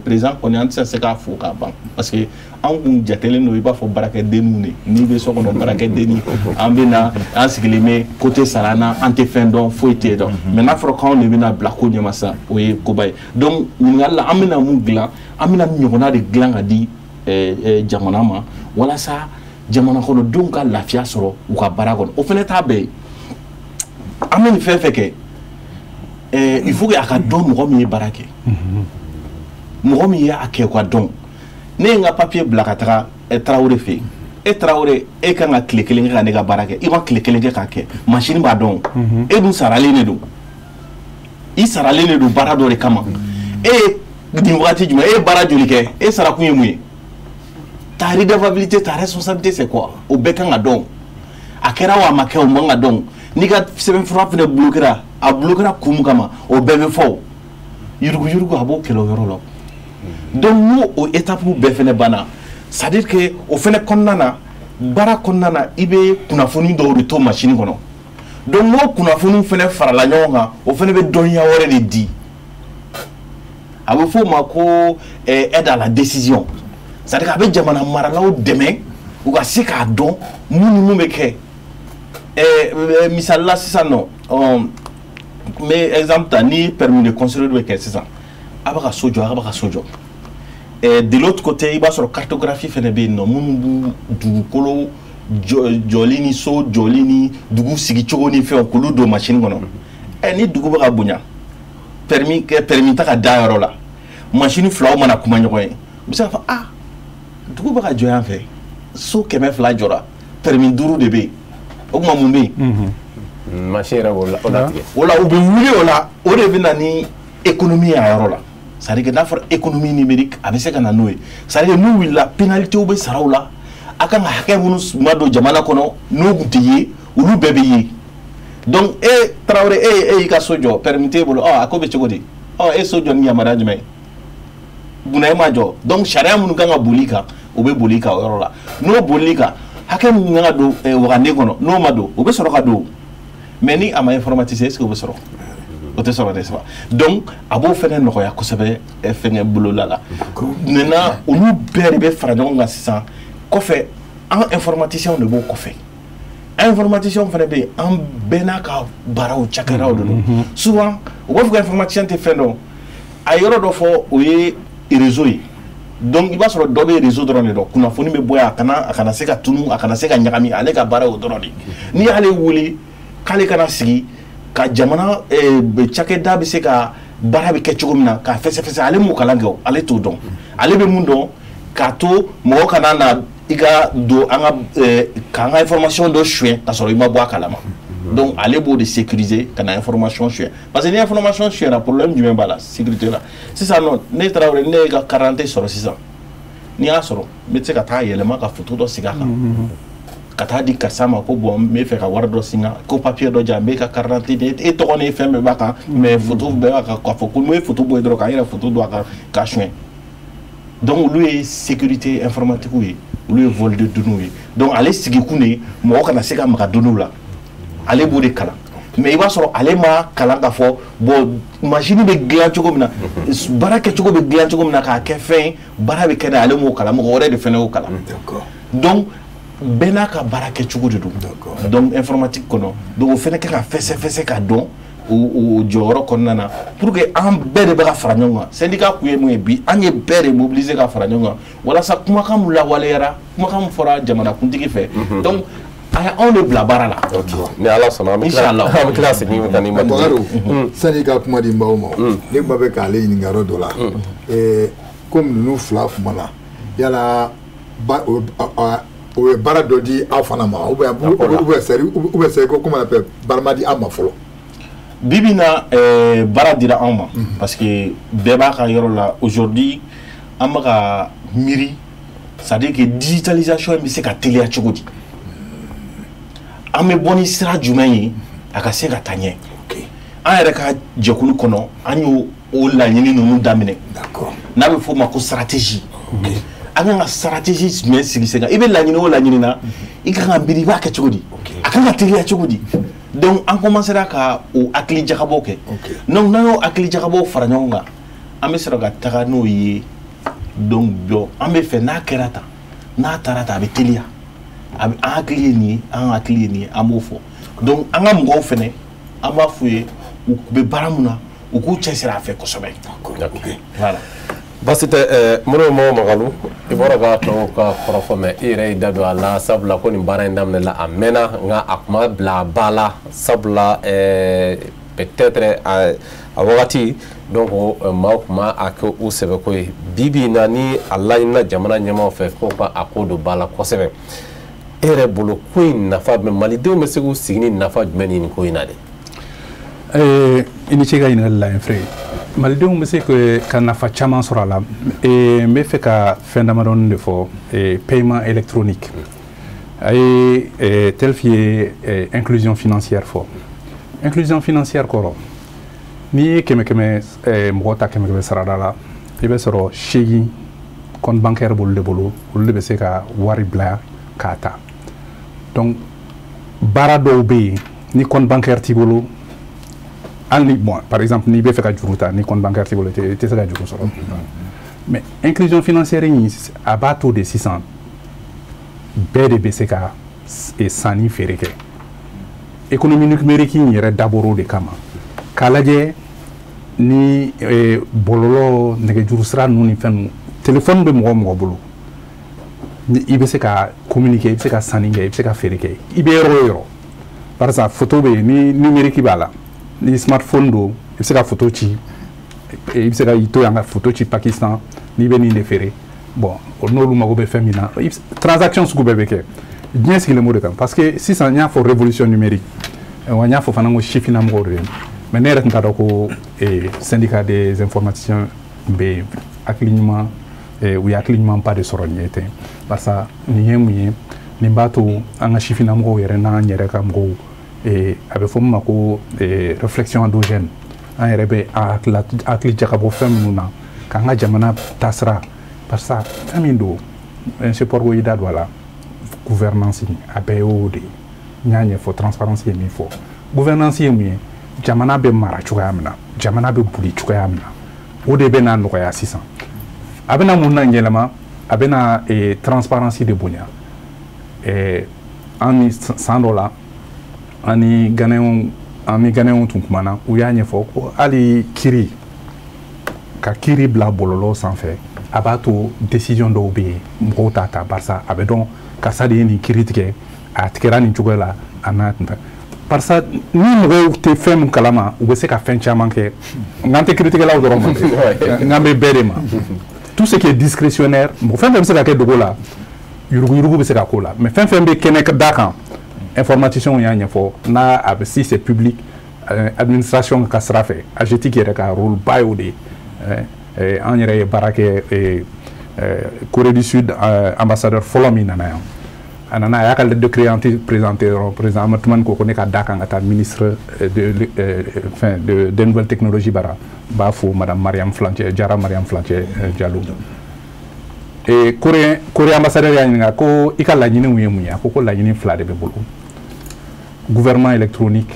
président kɔni an tɛ se k'a fo k'a ban parce que an kun jatelen don i b'a fɔ baarakɛdenninw de n'i bɛ so kɔnɔ baarakɛdennin an bɛ na an sigilen bɛ côté sara na an tɛ fɛn dɔn foyi tɛ dɔn mais n'a fɔra k'anw de bɛna bila ko ɲɛma sisan o ye koba ye donc ɲininkali la an bɛna mun dilan an bɛna ɲɔgɔnna de dilan ka di jamana ma walasa jamana kɔnɔdenw ka lafiya sɔrɔ u ka baara kɔnɔ o fana t'a bɛɛ ye an bɛ nin fɛn fɛn kɛ il faut que a ka dɔn mɔgɔ min ye baara kɛ mɔgɔ min ye a kɛ ka dɔn ne ye n ka papier bila ka taga Tarawele fɛ yen Tarawele e kan ka tile kelen kɛ ka ne ka baara kɛ i ma tile kelen kɛ k'a kɛ machine b'a dɔn e dun saralen de don i saralen de don baara dɔ de kama e ye nin wagati jumɛn e ye baara joli kɛ e sara kun ye mun ye ta redevabilité ta responsabilité c'est quoi o bɛɛ kan ka dɔn a kɛra wa a ma kɛ o man ka dɔn n'i ka sɛbɛnfura fana bloquera a bloquera kun min kama o bɛɛ bɛ fɔ yurugu-yurugu a b'o kɛlɛ o yɔrɔ la donc n'o o étape bɛɛ fɛnɛ banna c'est à dire que o fɛnɛ kɔnɔna na baara kɔnɔna na i bɛ kunnafoni dɔw de to machine kɔnɔ donc n'o kunnafoniw fɛnɛ farala ɲɔgɔn kan o fɛnɛ bɛ dɔnniya wɛrɛ de di a bɛ fɔ o ma ko aide à la décision c'est à dire a bɛ jamana maralaw dɛmɛ u ka se k'a dɔn mun ni mun bɛ kɛ misali la sisan nɔ mais exemple ta ni permis de construire bɛ kɛ sisan a bɛ ka so jɔ a bɛ ka so jɔ de l'autre côté i b'a sɔrɔ cartographie fɛnɛ bɛ yen nɔ minnu b'u dugukolo jɔli ni so jɔli ni dugu sigicogo ni fɛnw k'olu don machine kɔnɔ ni dugu bɛ ka bonya permis ta ka da yɔrɔ la machine filaw mana kuma ɲɔgɔn ye u bɛ se k'a fɔ dugu bɛ ka jɔ yan fɛ so 200 jɔra permis 5 de bɛ yen o tuma mun bɛ yen machine yɛrɛ o latigɛ o la u bɛ wuli o la o de bɛ na ni économie ye a yɔrɔ la c'est à dire que n'a fɔra économie numérique a bɛ se ka na n'o ye c'est à dire que n'u wulila pénalité bɛ saraw la a kan ka hakɛ minnu ma don jamana kɔnɔ n'u tun tɛ ye olu bɛɛ bɛ ye donc Tarawele e y'i ka so jɔ permis t'e bolo a ko bɛ cogo di e so jɔ ni yamaruya jumɛn ye munna e ma jɔ donc sariya minnu kan ka boli kan o bɛ boli kan o yɔrɔ la n'o bolili kan hakɛ minnu kan ka don waganden kɔnɔ n'o ma don o bɛ sɔrɔ ka don mais ni a ma informatiser est ce que o bɛ sɔrɔ o tɛ sɔrɔ n'est-ce pas donc a b'o fɛnɛ nɔgɔya kosɛbɛ fɛngɛ bolola la maintenant olu bɛɛ de bɛ fara ɲɔgɔn kan sisan kɔfɛ an informaticien de b'o kɔfɛ informaticien fɛnɛ bɛ yen an bɛɛ n'a ka baaraw cakɛdaw de don souvent u b'a fɔ ko informaticien tɛ fɛn dɔn a yɔrɔ dɔ fɔ o ye réseau ye donc i b'a sɔrɔ dɔ bɛ réseau dɔrɔn de dɔn kunnafoni bɛ bɔ yan a kana se ka tunu a kana se ka ɲagami ale ka baara o dɔrɔn de n'i y'ale wele k'ale kana sigi ka jamana cakɛda bɛ se ka baara bɛ kɛ cogo min na k'a fɛsɛfɛsɛ ale m'o kalan kɛ ale t'o dɔn ale bɛ mun dɔn k'a to mɔgɔ kana na i ka don an ka k'an ka information dɔ suɲɛ k'a sɔrɔ i ma bɔ a kalama donc ale b'o de sécuriser ka na information suɲɛ parce que ni information suɲɛna problème jumɛn b'a la sécurité la sisan nɔ ne taara ne ye ka carte sɔrɔ sisan n'i y'a sɔrɔ n bɛ se ka taa yɛlɛma ka photo dɔ sigi a kan ka taa di karisa ma ko bon n bɛ fɛ ka wari dɔ singa ko papier dɔ jan n bɛ ka carte d'identité e tɔgɔ ni fɛn bɛɛ b'a kan mais photo bɛɛ b'a kan k'a fɔ ko n bɛ photo bɔ yen dɔrɔn k'an yɛrɛ photo don a kan k'a suɲɛ donc olu ye sécurité informatique ye olu ye vol de données ye donc ale sigikun de mɔgɔ kana se ka maga données la ale b'o de kalan mais il va sɔrɔ ale ma kalan k'a fɔ bon machine bɛ dilan cogo min na baara kɛcogo bɛ dilan cogo min na k'a kɛ fɛn baara bɛ kɛ de ale m'o kalan mɔgɔ wɛrɛ de fɛnɛ y'o kalan donc bɛɛ n'a ka baara kɛcogo de don donc informatique kɔnɔ donc o fɛnɛ kɛ ka fɛsɛfɛsɛ ka dɔn o jɔyɔrɔ kɔnɔna na pour que an bɛɛ de bɛ ka fara ɲɔgɔn kan syndicat kun ye mun ye bi an ye bɛɛ de mobiliser ka fara ɲɔgɔn kan walasa kumakan mun lawaleyara kumakan mun fɔra jamanakuntigi fɛ donc anw de bila baara la ni ala sɔnna an bɛ tila ka segin ka nin ma sani ka kuma di n baw ma ne ba bɛ k'ale ɲininka yɔrɔ dɔ la komi ninnu fila kumana yala o ye baara dɔ di aw fana ma ou bien c'est ko comment on appelle barama di aw ma fɔlɔ bibi na baara dira anw ma parce que bɛɛ b'a ka yɔrɔ la aujourd'hui an bɛ ka miiri c'est à dire que digitalisation bɛ se ka teliya cogo di an bɛ bɔ ni sira jumɛn ye a ka se ka taa ɲɛ an yɛrɛ ka jɛkulu kɔnɔ an y'o laɲini ninnu daminɛ n'a bɛ fɔ o ma ko stratégie an kan ka stratégie jumɛn sigi sen kan i bɛ laɲini o laɲini na i kan ka miiri i b'a kɛ cogo di a kan ka teliya cogo di donc an commencera ka o hakili jagabɔ kɛ donc n'an y'o hakili jagabɔ fara ɲɔgɔn kan an bɛ sɔrɔ ka taga n'o ye donc an bɛ fɛ n'a kɛra tan n'a taara tan a bɛ teliya an hakili ye nin ye an hakili ye nin ye an b'o fɔ donc an ka mɔgɔw fɛnɛ an b'a f'u ye u bɛ baara mun na u k'u cɛsiri a fɛ kosɛbɛ voilà basi tɛ Modibo Magalu i bɔra ka tɔw ka kɔrɔfɔ mɛ i yɛrɛ y'i da don a la sabula ko nin baara in daminɛla a mɛnna nka a kuma bila ba la sabula peut-être a wagati donc maaw tun ma a kɛ u sɛbɛko ye bi bi in na ni a laɲinina jamana ɲɛmaaw fɛ ko ka a ko don ba la kosɛbɛ e yɛrɛ bolo ko in nafa jumɛn malidenw bɛ se k'u sigi ni nafa jumɛn ni nin ko in na de i ni ce ka ɲininkali la Fré malidenw bɛ se ka nafa caman sɔrɔ a la n bɛ fɛ ka fɛn damadɔni de fɔ paiement électronique a ye Telf ye inclusion financière fɔ inclusion financière kɔrɔ n'i ye mɔgɔ ta kɛmɛ sarada la i bɛ sɔrɔ 8 compte bancaire b'olu de bolo olu de bɛ se ka wari bila k'a ta donc baara dɔw bɛ yen ni compte bancaire t'i bolo hali bon par exemple n'i bɛ fɛ ka juru ta ni compte bancaire t'i bolo i tɛ se ka juru sɔrɔ mais inclusion financière in a b'a to de sisan bɛɛ de bɛ se ka sanni feere kɛ économie numérique in yɛrɛ dabɔra o de kama k'a lajɛ ni bɔlɔlɔ nɛgɛjuru sira ninnu ni fɛn ninnu téléphone bɛ mɔgɔ o mɔgɔ bolo i bɛ se ka communiquer i bɛ se ka sanni kɛ i bɛ se ka feere kɛ i bɛ yɔrɔ o yɔrɔ par exemple photo bɛ yen ni numérique b'a la ni smartphone do i bɛ se ka photo ci i bɛ se ka i to yan ka photo ci Pakistan n'i bɛ nin de feere bon n'olu mago bɛ fɛn min na transaction sugu bɛɛ bɛ kɛ diɲɛ sigilen b'o de kan parce que sisan n y'a fɔ révolution numérique wa n y'a fɔ fana ko sifinnamɔgɔw de mais ne yɛrɛ tun t'a dɔn ko syndicat des informaticiens bɛ hakili ɲuman u ye hakili ɲumanba de sɔrɔ nin ye ten barisa nin ye mun ye nin b'a to an ka sifinnamɔgɔw yɛrɛ n'an yɛrɛ ka mɔgɔw a bɛ fɔ min ma ko réflexion endogène an yɛrɛ bɛ hakili jagabɔ fɛn minnu na k'an ka jamana taasira barisa fɛn min don support ko i da don a la gouvernance a bɛɛ y'o de ye n y'a ɲɛfɔ transparence ye min fɔ gouvernance ye mun ye jamana bɛ mara cogoya min na jamana bɛ boli cogoya min na o de bɛ n'a nɔgɔya sisan a bɛna mun na yɛlɛma a bɛna transparence de bonya an ni san dɔ la an ni Ghanaianw tun kumana u y'a ɲɛfɔ ko hali kiiri ka kiiri bila bɔlɔlɔ sanfɛ a b'a to décision dɔw bɛ yen mɔgɔw t'a ta barisa a bɛ dɔn karisa de ye nin kiiri tigɛ a tigɛra nin cogo la a n'a tun barisa ni mɔgɔw tɛ fɛn min kalama u bɛ se ka fɛn caman kɛ nka an tɛ kiiritigɛlaw dɔrɔn ma nka an bɛ bɛɛ de ma tout ce qui est discrétionnaire mɔgɔ fɛn fɛn bɛ se ka kɛ dogo la yuruguyurugu bɛ se ka k'o la mais fɛn fɛn bɛ kɛnɛ da kan informaticiens y'a ɲɛfɔ n'a a bɛ si c'est public administration ka sira fɛ AGETIC yɛrɛ ka rôle ba y'o de ye an yɛrɛ ye baara kɛ Corée du Sud ambassadeur fɔlɔ min nana yan a nana a y'a ka décret présenté dɔrɔn président Amadou Toumani ko ne ka da kan ka taa ministre de nouvelles technologies bara n b'a fo madame Mariam Flancɛ Jara Mariam Flancɛ Diallo Corée ambassadeur y'a ɲininka ko i ka laɲiniw ye mun ye a ko laɲini 2 de bɛ bolo gouvernement électronique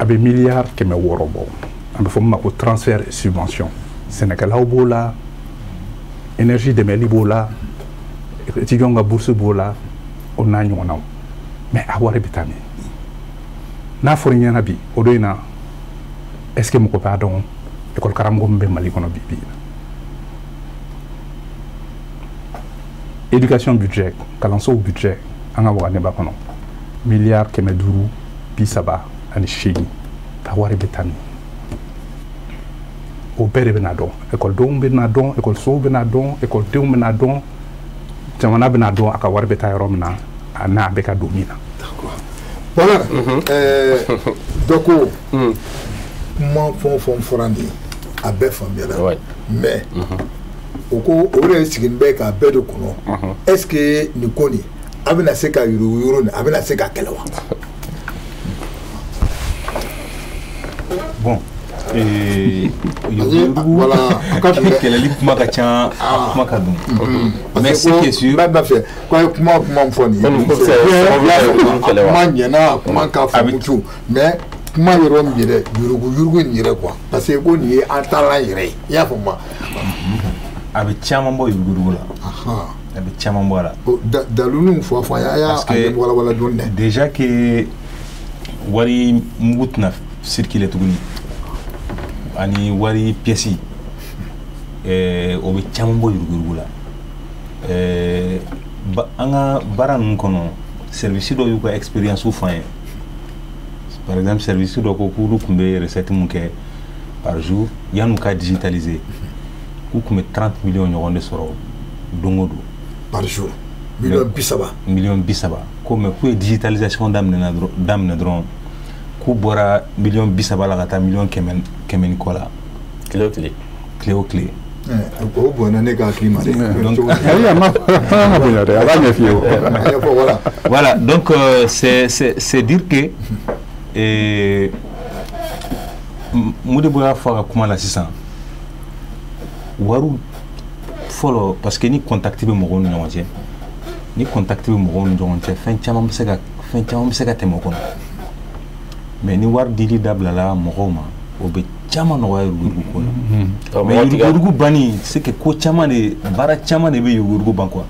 a bɛ miliyari 600 bɔ an bɛ fɔ min ma ko transfert et subvention sɛnɛkɛlaw b'o la énergie dɛmɛli b'o la étudiants ka bourse b'o la o n'a ɲɔgɔnnaw mais a wari bɛ taa min n'a fɔra i ɲɛna bi o don in na est ce que mɔgɔ b'a dɔn école karamɔgɔ min bɛ Mali kɔnɔ bi éducation budget kalansow budget an ka wagane b'a kɔnɔ miliyari 538 ka wari bɛ taa min o bɛɛ de bɛna dɔn ekɔlidenw bɛna dɔn ekɔlisow bɛna dɔn ekɔlidenw bɛna dɔn jamana bɛna dɔn a ka wari bɛ taa yɔrɔ min na a n'a bɛ ka don min na. Voilà. Dɔ ko kuma fɛn o fɛn fɔra nin ye a bɛɛ faamuyala mais o ko o de sigilen bɛ k'a bɛɛ de kɔnɔ est ce que nin ko nin a bɛna se ka yuruguyuru nin a bɛna se ka kɛlɛ wa. Bon. Voilà, kɛlɛli kuma ka ca kuma ka dun mais ce qui est sûr b'a fɛ ko kuma fɔ nin ye kuma ɲɛna kuma ka faamucu mais kuma yɔrɔ min yɛrɛ yurugu nin yɛrɛ quoi parce que ko nin ye an taalan yɛrɛ ye i y'a faamu a bɛ caman bɔ yurugu la a bɛ caman bɔ a la dalulu fɔ a y'a walawala dɔɔni dɛ déjà que wari mugu tɛna circuler tuguni ani wari pièce o bɛ caman bɔ yurugu la an ka baara ninnu kɔnɔ service dɔw y'u ka expérience fɔ an ye par exemple service dɔ ko k'olu tun bɛ recette mun kɛ par jour yan'u ka digitaliser k'u tun bɛ 30 millions ɲɔgɔn de sɔrɔ don o don par jour million 30 ko mais k'u ye digitalisation daminɛ dɔrɔn k'u bɔra million 30 la ka taa million 100 ni kɔ la tile o tile o bɔnna ne ka hakili ma dɛ voilà donc c'est dire que Modibo y'a fɔ a ka kuma la sisan wariw fɔlɔ parce que ni contact bɛ mɔgɔw ni ɲɔgɔn cɛ fɛn caman bɛ se ka tɛmɛ o kɔnɔ mais ni wari dili dabilala mɔgɔw ma o bɛ caman nɔgɔya yurugu ko la mais yurugu banni c'est que ko caman de baara caman de bɛ yurugu ban quoi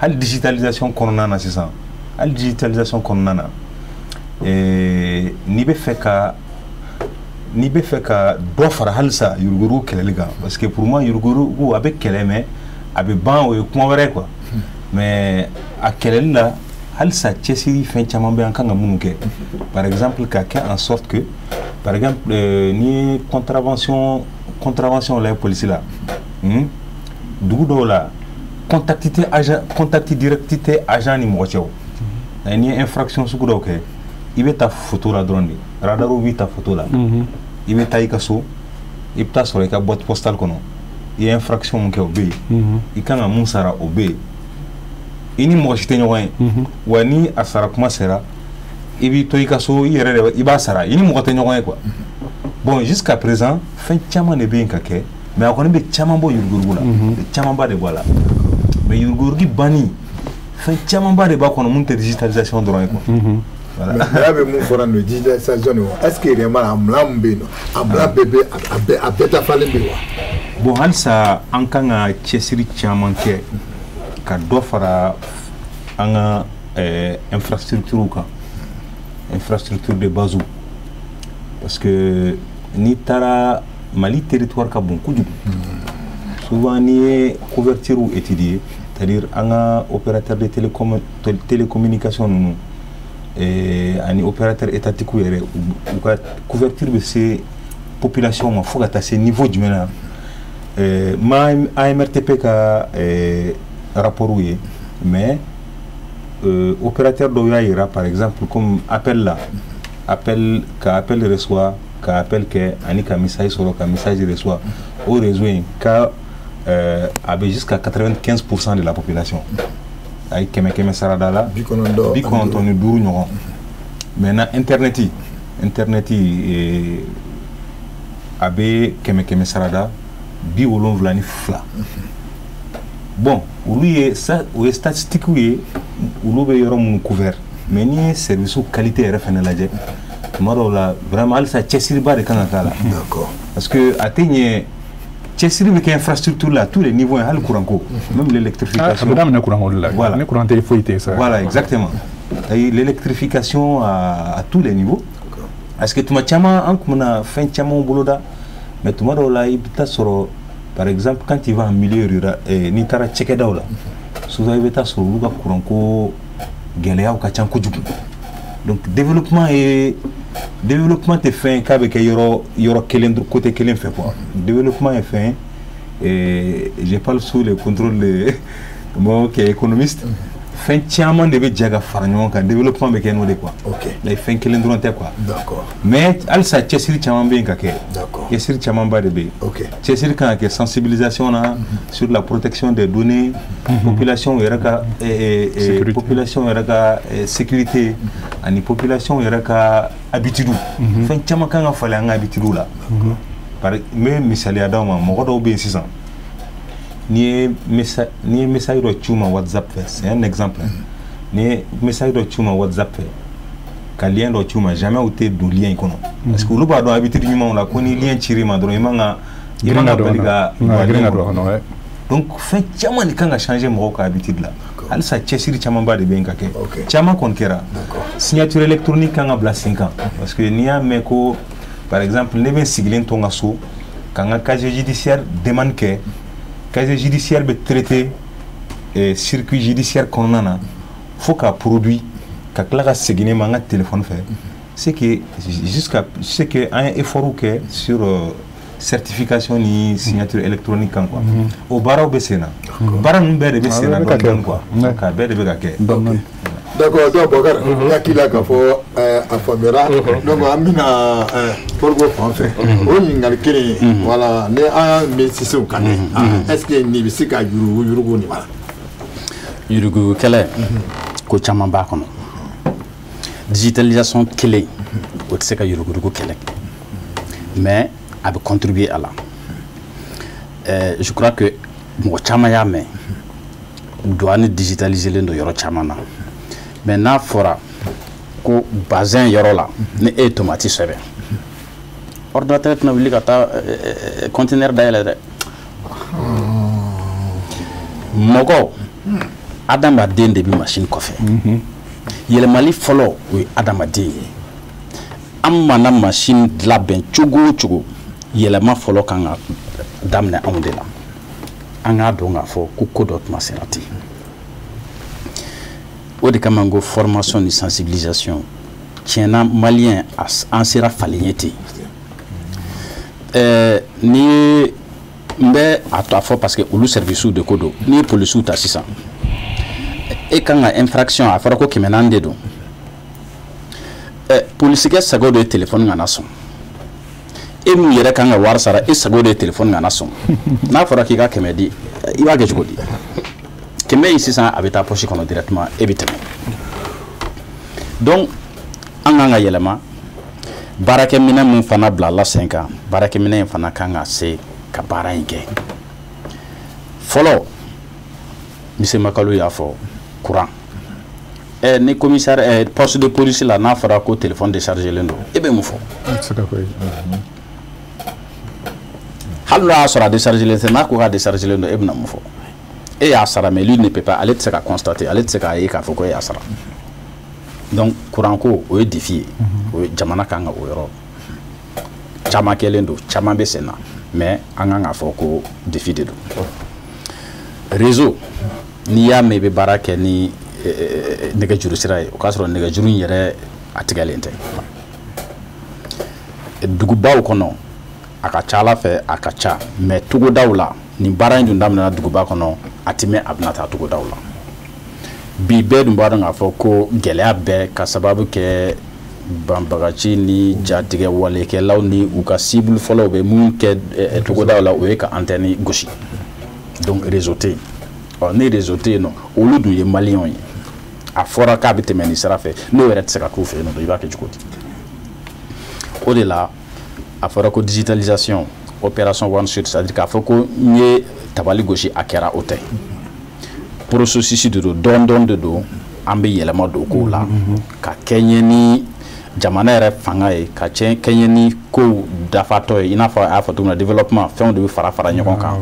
hali digitalisation kɔnɔna na sisan n'i bɛ fɛ ka dɔ fara halisa yurugu kɛlɛli kan parce que pour moi yurugu a bɛ kɛlɛ mais a bɛ ban o ye kuma wɛrɛ quoi mais a kɛlɛli la halisa cɛsiri fɛn caman bɛ an kan ka minnu kɛ par exemple ka kɛ en sorte que par exemple ni contravention la ye polisi la dugu dɔw la contact direct tɛ agent ni mɔgɔ cɛ ni ye infraction sugu dɔw kɛ i bɛ taa photo la dɔrɔn de radaru b'i ta photo la i bɛ taa i ka so i bɛ taa sɔrɔ i ka boîte postale kɔnɔ i ye infraction mun kɛ o bɛ yen i kan ka mun sara o bɛ yen i ni mɔgɔ si tɛ ɲɔgɔn ye wa ni a sara kuma sera i b'i to i ka so i yɛrɛ de i b'a sara i ni mɔgɔ tɛ ɲɔgɔn ye quoi bon jusqu'à présent fɛn caman de bɛ yen ka kɛ mais a kɔni bɛ caman bɔ yurugu la camanba de bɔ a la mais yurugu banni fɛn camanba de b'a kɔnɔ mun tɛ digitalisation dɔrɔn ye quoi voilà mais y'a bɛ mun fɔra nin digitalisation nin est ce que réellement a mula mun bɛ yen nɔ a mula bɛɛ bɛ a bɛɛ dafalen bɛ wa bon halisa an kan ka cɛsiri caman kɛ ka dɔ fara an ka infrastructure kan infrastructure de base parce que n'i taara Mali territoire ka bon kojugu souvent n'i ye couverture étudier c'est-à-dire an ka opérateur de télécommunication ninnu ani opérateur étatique yɛrɛ u ka couverture bɛ se population ma fo ka taa se niveau jumɛn na ma AMRTP ka rapport ye mais opérateur dɔw y'a yira par exemple comme appel reçoit ka appel kɛ ani ka message sɔrɔ ka message reçoit au réseau in ka a bɛ jusqu'à 95% de la population a ye kɛmɛ sarada la 95 ɲɔgɔn maintenant internet a bɛ kɛmɛ sarada 72 bon olu ye o ye statistique ye olu bɛ yɔrɔ minnu couvert mais ni ye service qualité yɛrɛ fɛnɛ lajɛ vraiment ça cessiri ba de kan ka la d'accord parce que atteigner cessiri be infrastructure là tous les niveaux hal courant ko même l'électrification voilà exactement l'électrification à tous les niveaux parce que tuma chama an kuma fin chama boloda mais tuma do la ibta soro par exemple quand tu vas en milieu rural ni tara cheke dawla souvent ibta soro luga courant ko geleya ka chan ko jugu donc développement est fait qu'avec yoro kelen côté kelen fait quoi développement est fait et je parle sous le contrôle de moi qui est économiste fin tiamant de jaga farñon ka développement be keno de quoi OK les fin kelen dronté quoi d'accord mais al sa chessiri tiamant be ka ke d'accord chessiri tiamant ba de be OK chessiri kan ke sensibilisation là sur la protection des données population yeraka population yeraka sécurité ani population yeraka habitude fin tiamant kan fallait en habitude là par même misali adama mo do be 600 ni message do chuma WhatsApp c'est un exemple ni message do chuma WhatsApp ka lien do chuma jamais outé do lien ikono parce que lu ba do habitude ni la ko ni lien chiri ma do imanga beliga donc fait chama ni kanga changer mo ka habitude là al sa chesiri chama ba de benka ke chama kon kera signature électronique kanga bla 5 ans parce que ni a meko par exemple ne ben sigilen tonga so kanga casier judiciaire demande que casier judiciaire be traité circuit judiciaire qu'on a faut qu'un produit qu'à clara segine manga téléphone fait c'est que jusqu'à c'est que un effort que sur certification ni signature électronique quoi au barreau besena bara mbere besena donc quoi ka bede be ka ke d'accord donc Bakar yakila ka fo afamera donc amina porgo français on ngal kene voilà ne a mesisi o kan est-ce que ni bisika yurugo ni mala yurugo kala ko chama ba kono digitalisation kele o tseka yurugo kele mais a contribuer à la je crois que mo chama ya me doit digitaliser le ndo yoro chama na mais n'a fora ko bazin yoro la ne automatique sebe ordinateur na wili kata conteneur d'aile mogo adama den de bi machine kofe yele mali follow we adama de amma na machine la ben chugo yele ma follow kanga damne amdela anga donga fo ku kodot maserati o de kamango formation ni sensibilisation tiena malien en sera faligneti ni mbe ato fo parce que ulu service de kodo ni police ta 600 e kanga infraction a fara ko kimenande do police ke sago de téléphone ngana son e mu yere kanga war sara e sago de téléphone ngana son na fara ki ka kemedi iwa ge jogodi kemé ici ça avait ta poche comme directement éviter donc anganga yelema barake mina mun fana bla la 5 ans barake mina fana kanga se ka bara inke follow monsieur Makalo ya fo courant ni commissaire poste de police là na fara ko téléphone décharger lendo e be mu fo c'est d'accord hallo sera décharger le na ko ga décharger lendo e be na mu fo et à Sara, mais lui ne peut pas aller se constater, aller se faire qu'il y a Sara. Donc, courant ko o est défié, o jamana kanga o yoro. Chama kelendo, chama besena, mais anga foko défi de do. Réseau ni ya mebe barake ni nega juru sirai, o kasro nega juru yere atigalente. Duguba kono akachala fe akacha, mais tugo daula ni bara ndu ndamna duguba kono atime abnata tugo dawla bi be dum bada nga foko gelea be ka sababu ke bambagachi ni jatige wale ke lawni u ka cible follow be mun ke tugo dawla o ka antenne gauche donc réseauté on est réseauté non au lieu de malien a fora ka biteme ni sera fait no eret se ka ku fe no do ba ke jukoti au delà a fora ko digitalisation opération one shot c'est-à-dire qu'il faut que nous tabali gauche akera hôtel processus de don de do ambe yelema do ko la ka kenyeni jamana yɛrɛ fanga ye ka kɛɲɛ ni kow dafatɔ ye i n'a fɔ a y'a fɔ cogo min na développement fɛnw de bɛ fara ɲɔgɔn kan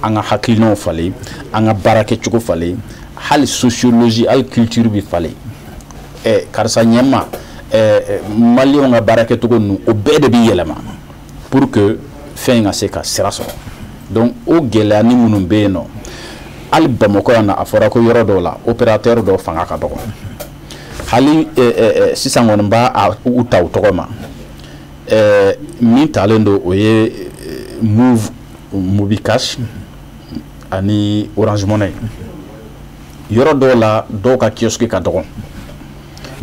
an ka hakilinaw falen an ka baara kɛcogo falen hali sociologie hali culture bɛ falen karisa ɲɛma maliyɛnw ka baara kɛcogo ninnu o bɛɛ de bɛ yɛlɛma pour que fɛn in ka se ka sira sɔrɔ donc o gɛlɛya ni minnu bɛ yen nɔ hali Bamakɔ yan a fɔra ko yɔrɔ dɔw la opérateur dɔw fanga ka dɔgɔ hali sisan kɔni b'a u ta u tɔgɔ ma min talen don o ye Mobicash ani Orange Money yɔrɔ dɔw la dɔw ka kiosque ka dɔgɔ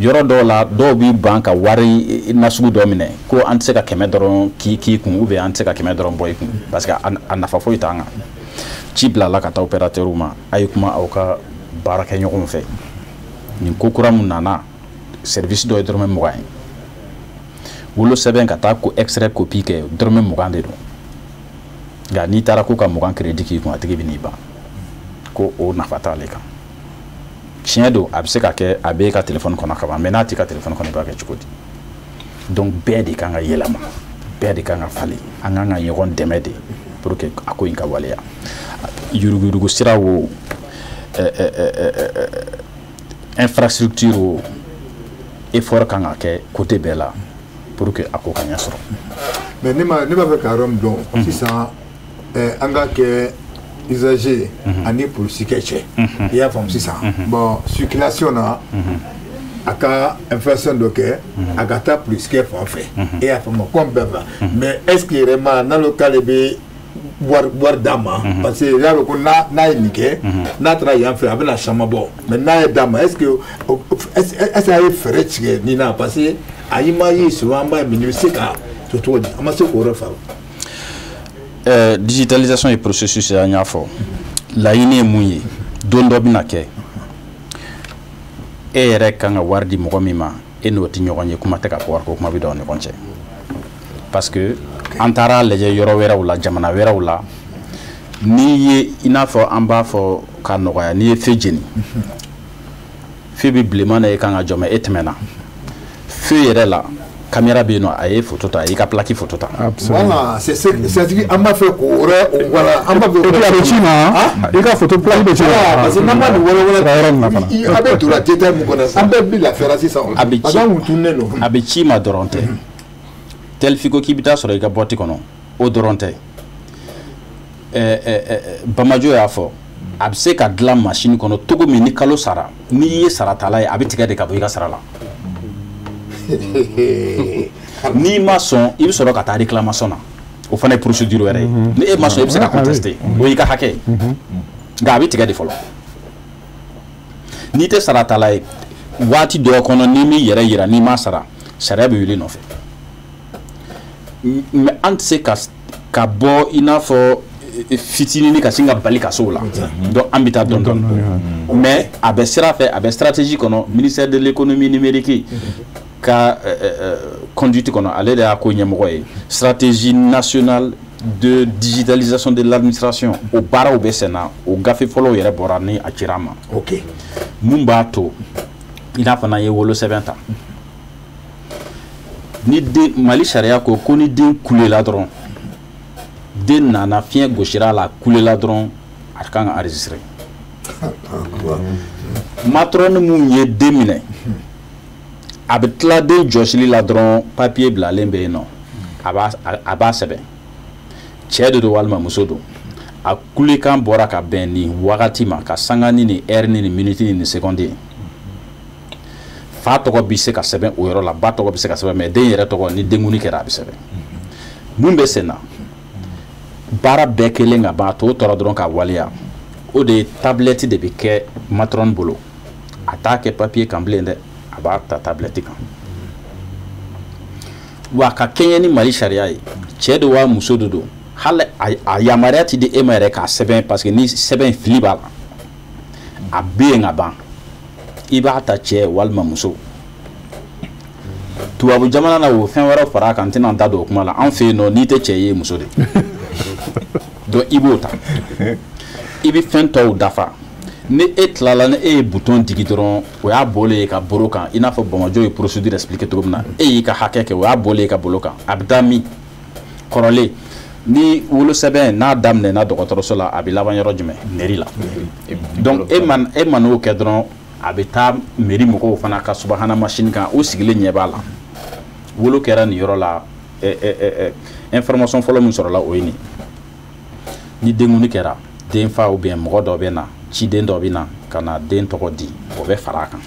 yɔrɔ dɔw la dɔw b'i ban ka wari nasugu dɔ minɛ ko an tɛ se ka 100 dɔrɔn k'i kun ou bien an tɛ se ka 100 dɔrɔn bɔ i kun parce que a nafa foyi t'an kan ci bilala ka taa opérateur ma a ye kuma aw ka baara kɛ ɲɔgɔn fɛ nin ko kura mun nana service dɔ ye dɔrɔmɛ 20 ye wolo sɛbɛn ka taa ko extrait copie kɛ dɔrɔmɛ 20 de don nka n'i taara ko ka 20 crédit k'i kun a tigi bɛ n'i ban ko o nafa t'ale kan tiɲɛ don a bɛ se ka kɛ a b'e ka téléphone kɔnɔ ka ban mais n'a t'i ka téléphone kɔnɔ i b'a kɛ cogo di donc bɛɛ de kan ka yɛlɛma bɛɛ de kan ka falen an kan ka ɲɔgɔn dɛmɛ de pour que a ko in ka waleya yuruguyurugu sira o infrastructure o effort kan ka kɛ côté bɛɛ la pour que a ko ka ɲɛ sɔrɔ mais ne b'a fɛ ka yɔrɔ min dɔn sisan an ka kɛ usager ani polisikɛ cɛ i y'a faamu sisan bon circulation na a ka infraction dɔ kɛ a ka taa polisikɛ fan fɛ e y'a faamu comme bɛɛ ma mais est ce que yɛrɛma n'ale k'ale bɛ wari d'a ma parce que y'a dɔn ko n'a ye nin kɛ n'a taara yan fɛ a bɛna caman bɔ mais n'a ye d'a ma est ce que a ye fɛɛrɛ tigɛ nin na parce que a yi ma ye souvent an b'a ye mais nin bɛ se ka to cogo di an ma se k'o yɔrɔ faamu. Digitalisation et processus an y'a fɔ laɲini ye mun ye don dɔ bɛna kɛ e yɛrɛ kan ka wari di mɔgɔ min ma e n'o tɛ ɲɔgɔn ye kuma tɛ ka fɔ wari ko kuma bɛ don aw ni ɲɔgɔn cɛ parce que an taara lajɛ yɔrɔ wɛrɛw la jamana wɛrɛw la n'i ye i n'a fɔ an b'a fɔ ka nɔgɔya n'i ye fe jeni fe bɛ bilenman na e kan ka jɔ mais e tɛmɛna fe yɛrɛ la caméra bɛ yen nɔ a ye photo ta a y'i ka plaque photo ta. Voilà, c'est an b'a fɛ k'o voilà an b'a fɛ k'o a bɛ ci ma i ka photo plaque bɛ ci ma parce que n'an b'a nin wɔlɔwɔlɔ a bɛ don la détail mun kɔnɔ an bɛɛ bɛ lafiyara sisan a bɛ ci kun tunnen don a bɛ ci ma dɔrɔn tɛ tel fiko k'i bɛ taa sɔrɔ i ka boîte kɔnɔ o dɔrɔn tɛ Bamajo y'a fɔ a bɛ se ka dilan machine kɔnɔ cogo min ni kalo sara n'i ye saratala ye a bɛ tigɛ de ka bɔ i ka sara la. N'i ma sɔn i bɛ sɔrɔ ka taa réclamation na o fana ye procédure wɛrɛ ye ni e ma sɔn i bɛ se ka contester o y'i ka hakɛ ye nka a bɛ tigɛ de fɔlɔ n'i tɛ sara tala ye waati dɔw kɔnɔ n'i m'i yɛrɛ yira n'i ma sara sariya bɛ wuli nɔfɛ mais an tɛ se ka bɔ i n'a fɔ fitinin ka sin ka bali ka s'o la donc an bɛ taa dɔn dɔn mais a bɛ sira fɛ a bɛ stratégie kɔnɔ ministère de l'économie numérique ka conduite kɔnɔ ale de y'a ko ɲɛmɔgɔ ye stratégie nationale de digitalisation de l'administration o baaraw bɛ sen na o gafe fɔlɔw yɛrɛ bɔra ni a cira ma mun b'a to i n'a fɔ n'an ye wolo sɛbɛn ta ni den Mali sariya ko ni den kulela dɔrɔn den nana fiɲɛ gosira la kulela dɔrɔn a kan ka enregistrer matron mun ye den minɛ a bɛ tila den jɔsili la dɔrɔn papier bilalen bɛ yen nɔ a b'a sɛbɛn cɛ de don walima muso don a kulekan bɔra ka bɛn nin wagati ma ka sanga ni nin heure ni nin minute ni nin seconde ye fa tɔgɔ bɛ se ka sɛbɛn o yɔrɔ la ba tɔgɔ bɛ se ka sɛbɛn mais den yɛrɛ tɔgɔ ni denkuni kɛra a bɛ sɛbɛn mun bɛ sen na baara bɛɛ kelen ka ban a tɔ tora dɔrɔn ka waleya o de ye tablette de bɛ kɛ matron bolo a t'a kɛ papier kan bilen dɛ a b'a ta tablette kan wa ka kɛɲɛ ni Mali sariya ye cɛ de wa muso de don hali a yamaruya tɛ di e ma yɛrɛ k'a sɛbɛn parce que ni sɛbɛn fili b'a la a bɛ yen ka ban i b'a ta cɛ walima muso tubabu jamana na o fɛn wɛrɛ fara a kan n tɛna n da don o kuma la an fɛ yen nɔ n'i tɛ cɛ ye muso de donc i b'o ta i bɛ fɛn tɔw dafa ni e tilala ni e ye bouton digi dɔrɔn o y'a bɔlen ye ka bolo kan i n'a fɔ Bamajo ye procédure expliqué cogo min na e y'i ka hakɛ kɛ o y'a bɔlen ye ka bolo kan a bɛ taa min kɔrɔlen ni wolosɛbɛn n'a daminɛna dɔgɔtɔrɔso la a bɛ laban yɔrɔ jumɛn mairie la donc e ma n'o kɛ dɔrɔn a bɛ taa mairie mɔgɔw fana ka subahana machine kan o sigilen ɲɛ b'a la wolo kɛra nin yɔrɔ la information fɔlɔ min sɔrɔla o ye nin ni denkuli kɛra den fa ou bien mɔgɔ dɔ bɛ na ciden dɔ bɛ na ka na den tɔgɔ di o bɛ fara a kan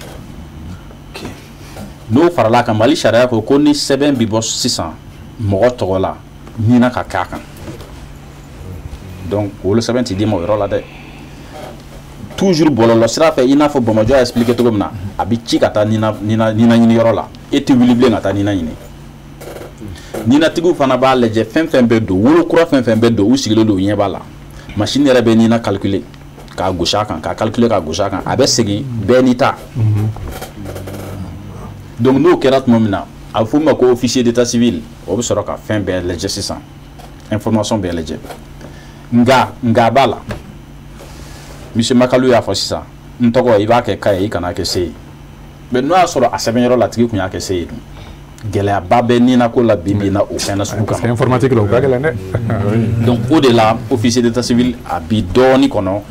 n'o farala a kan Mali sariya ko ni sɛbɛn bɛ bɔ sisan mɔgɔ tɔgɔ la nina ka k'a kan donc wolo sɛbɛn tɛ d'i ma o yɔrɔ la dɛ toujours bɔlɔlɔ sira fɛ i n'a fɔ Bamajo y'a expliqué cogo min na a bɛ ci ka taa nina ɲini yɔrɔ la e tɛ wuli bilen ka taa nina ɲini ninatigiw fana b'a lajɛ fɛn fɛn bɛ don wolo kura fɛn fɛn bɛ don u sigilen don u ɲɛ b'a la machine yɛrɛ bɛ nina calculer k'a gosi a kan k'a calculer k'a gosi a kan a bɛ segin bɛɛ n'i ta donc n'o kɛra tuma min na a bɛ f'o ma ko officier d'état civil o bɛ sɔrɔ ka fɛn bɛɛ lajɛ sisan information bɛɛ lajɛ nka b'a la monsieur Makalu y'a fɔ sisan n tɔgɔ i b'a kɛ ka ye i kana kɛ se ye mais n'o y'a sɔrɔ a sɛbɛnyɔrɔ la tigi tun y'a kɛ se ye dun gɛlɛyaba bɛ nina ko la bi min na o fɛn na sugu kama informatique la o ka gɛlɛn dɛ donc o de la officier d'état civil a bi dɔɔni kɔnɔ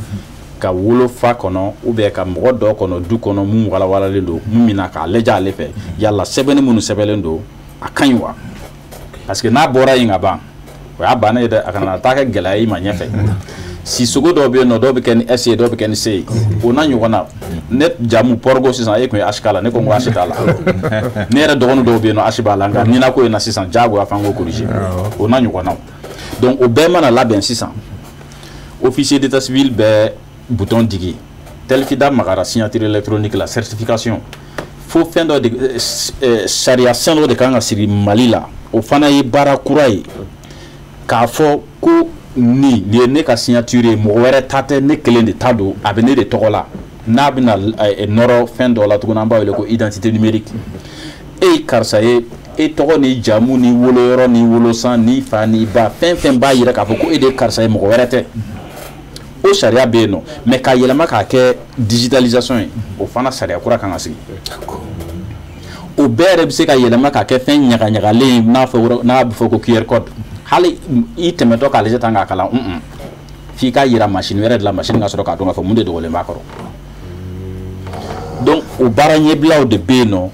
ka wolofa kɔnɔ ou bien ka mɔgɔ dɔ kɔnɔ du kɔnɔ mun walawalalen don mun mina k'a lajɛ ale fɛ yala sɛbɛnni minnu sɛbɛnlen don a ka ɲi wa parce que n'a bɔra yen ka ban o y'a bannen ye dɛ a kana taa kɛ gɛlɛya i ma ɲɛfɛ si sogo dɔw bɛ yen nɔ dɔw bɛ kɛ ni S ye dɔw bɛ kɛ ni C ye o n'a ɲɔgɔn na ne jamu pɔrɔgo sisan e kun ye H k'a la ne ko n ko H t'a la ne yɛrɛ dɔgɔnin dɔw bɛ yen nɔ H b'a la nka nina ko in na sisan diyagoya f'an k'o corriger o n'a ɲɔgɔn na donc o bɛɛ mana labɛn sisan officier d'état civil bɛ bouton digi tel qu'il da magara signature électronique la certification fo fɛn dɔ de sariya sen dɔ de kan ka sigi Mali la o fana ye baara kura ye k'a fɔ ko nin ye ne ka signature ye mɔgɔ wɛrɛ ta tɛ ne kelen de ta don a bɛ ne de tɔgɔ la n'a bɛna nɔrɔ fɛn dɔ la tuguni an b'a wele ko identité numérique e ye karisa ye e tɔgɔ ni jamu ni woloyɔrɔ ni wolosan ni fa ni ba fɛn fɛn b'a yira k'a fɔ ko e de ye karisa ye mɔgɔ wɛrɛ tɛ o sariya bɛ yen nɔ mais k'a yɛlɛma k'a kɛ digitalisation ye o fana sariya kura kan ka sigi o bɛɛ yɛrɛ bɛ se ka yɛlɛma k'a kɛ fɛn ɲagaɲagalen ye n'a bɛ fɔ ko QR code hali i tɛmɛtɔ k'ale tan k'a kalan f'i k'a yira machine wɛrɛ de la machine ka sɔrɔ k'a dɔn k'a fɔ mun de dogolen b'a kɔrɔ donc o baara ɲɛbilaw de bɛ yen nɔ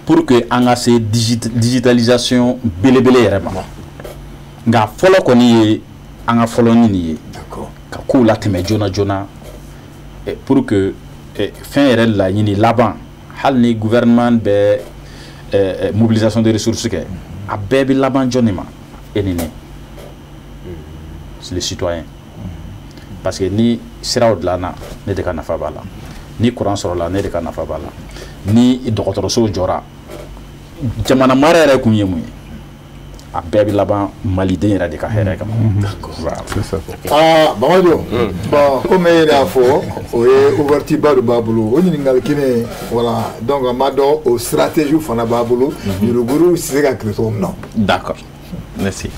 pour que an ka se digitalisation belebele yɛrɛ ma nka fɔlɔ kɔni ye an ka fɔlɔ nin ye ka kow latɛmɛ joona joona pour que fɛn yɛrɛ laɲini laban hali ni gouvernement bɛ mobilisation de ressources kɛ a bɛɛ bɛ laban jɔn de ma e ni ne les citoyens parce que ni siraw dilanna ne de ka nafa b'a la ni courant sɔrɔla ne de ka nafa b'a la ni dɔgɔtɔrɔsow jɔra jamana mara yɛrɛ kun ye mun ye a bɛɛ bɛ laban maliden yɛrɛ de ka hɛrɛ kama. Bamajo bon comme e y'a fɔ o ye ouverture ba de b'a bolo o ɲininkali kelen voilà donc an b'a dɔn o stratégie fana b'a bolo yuruguyurugu se se ka kɛlɛ cogo min na. D'accord, merci.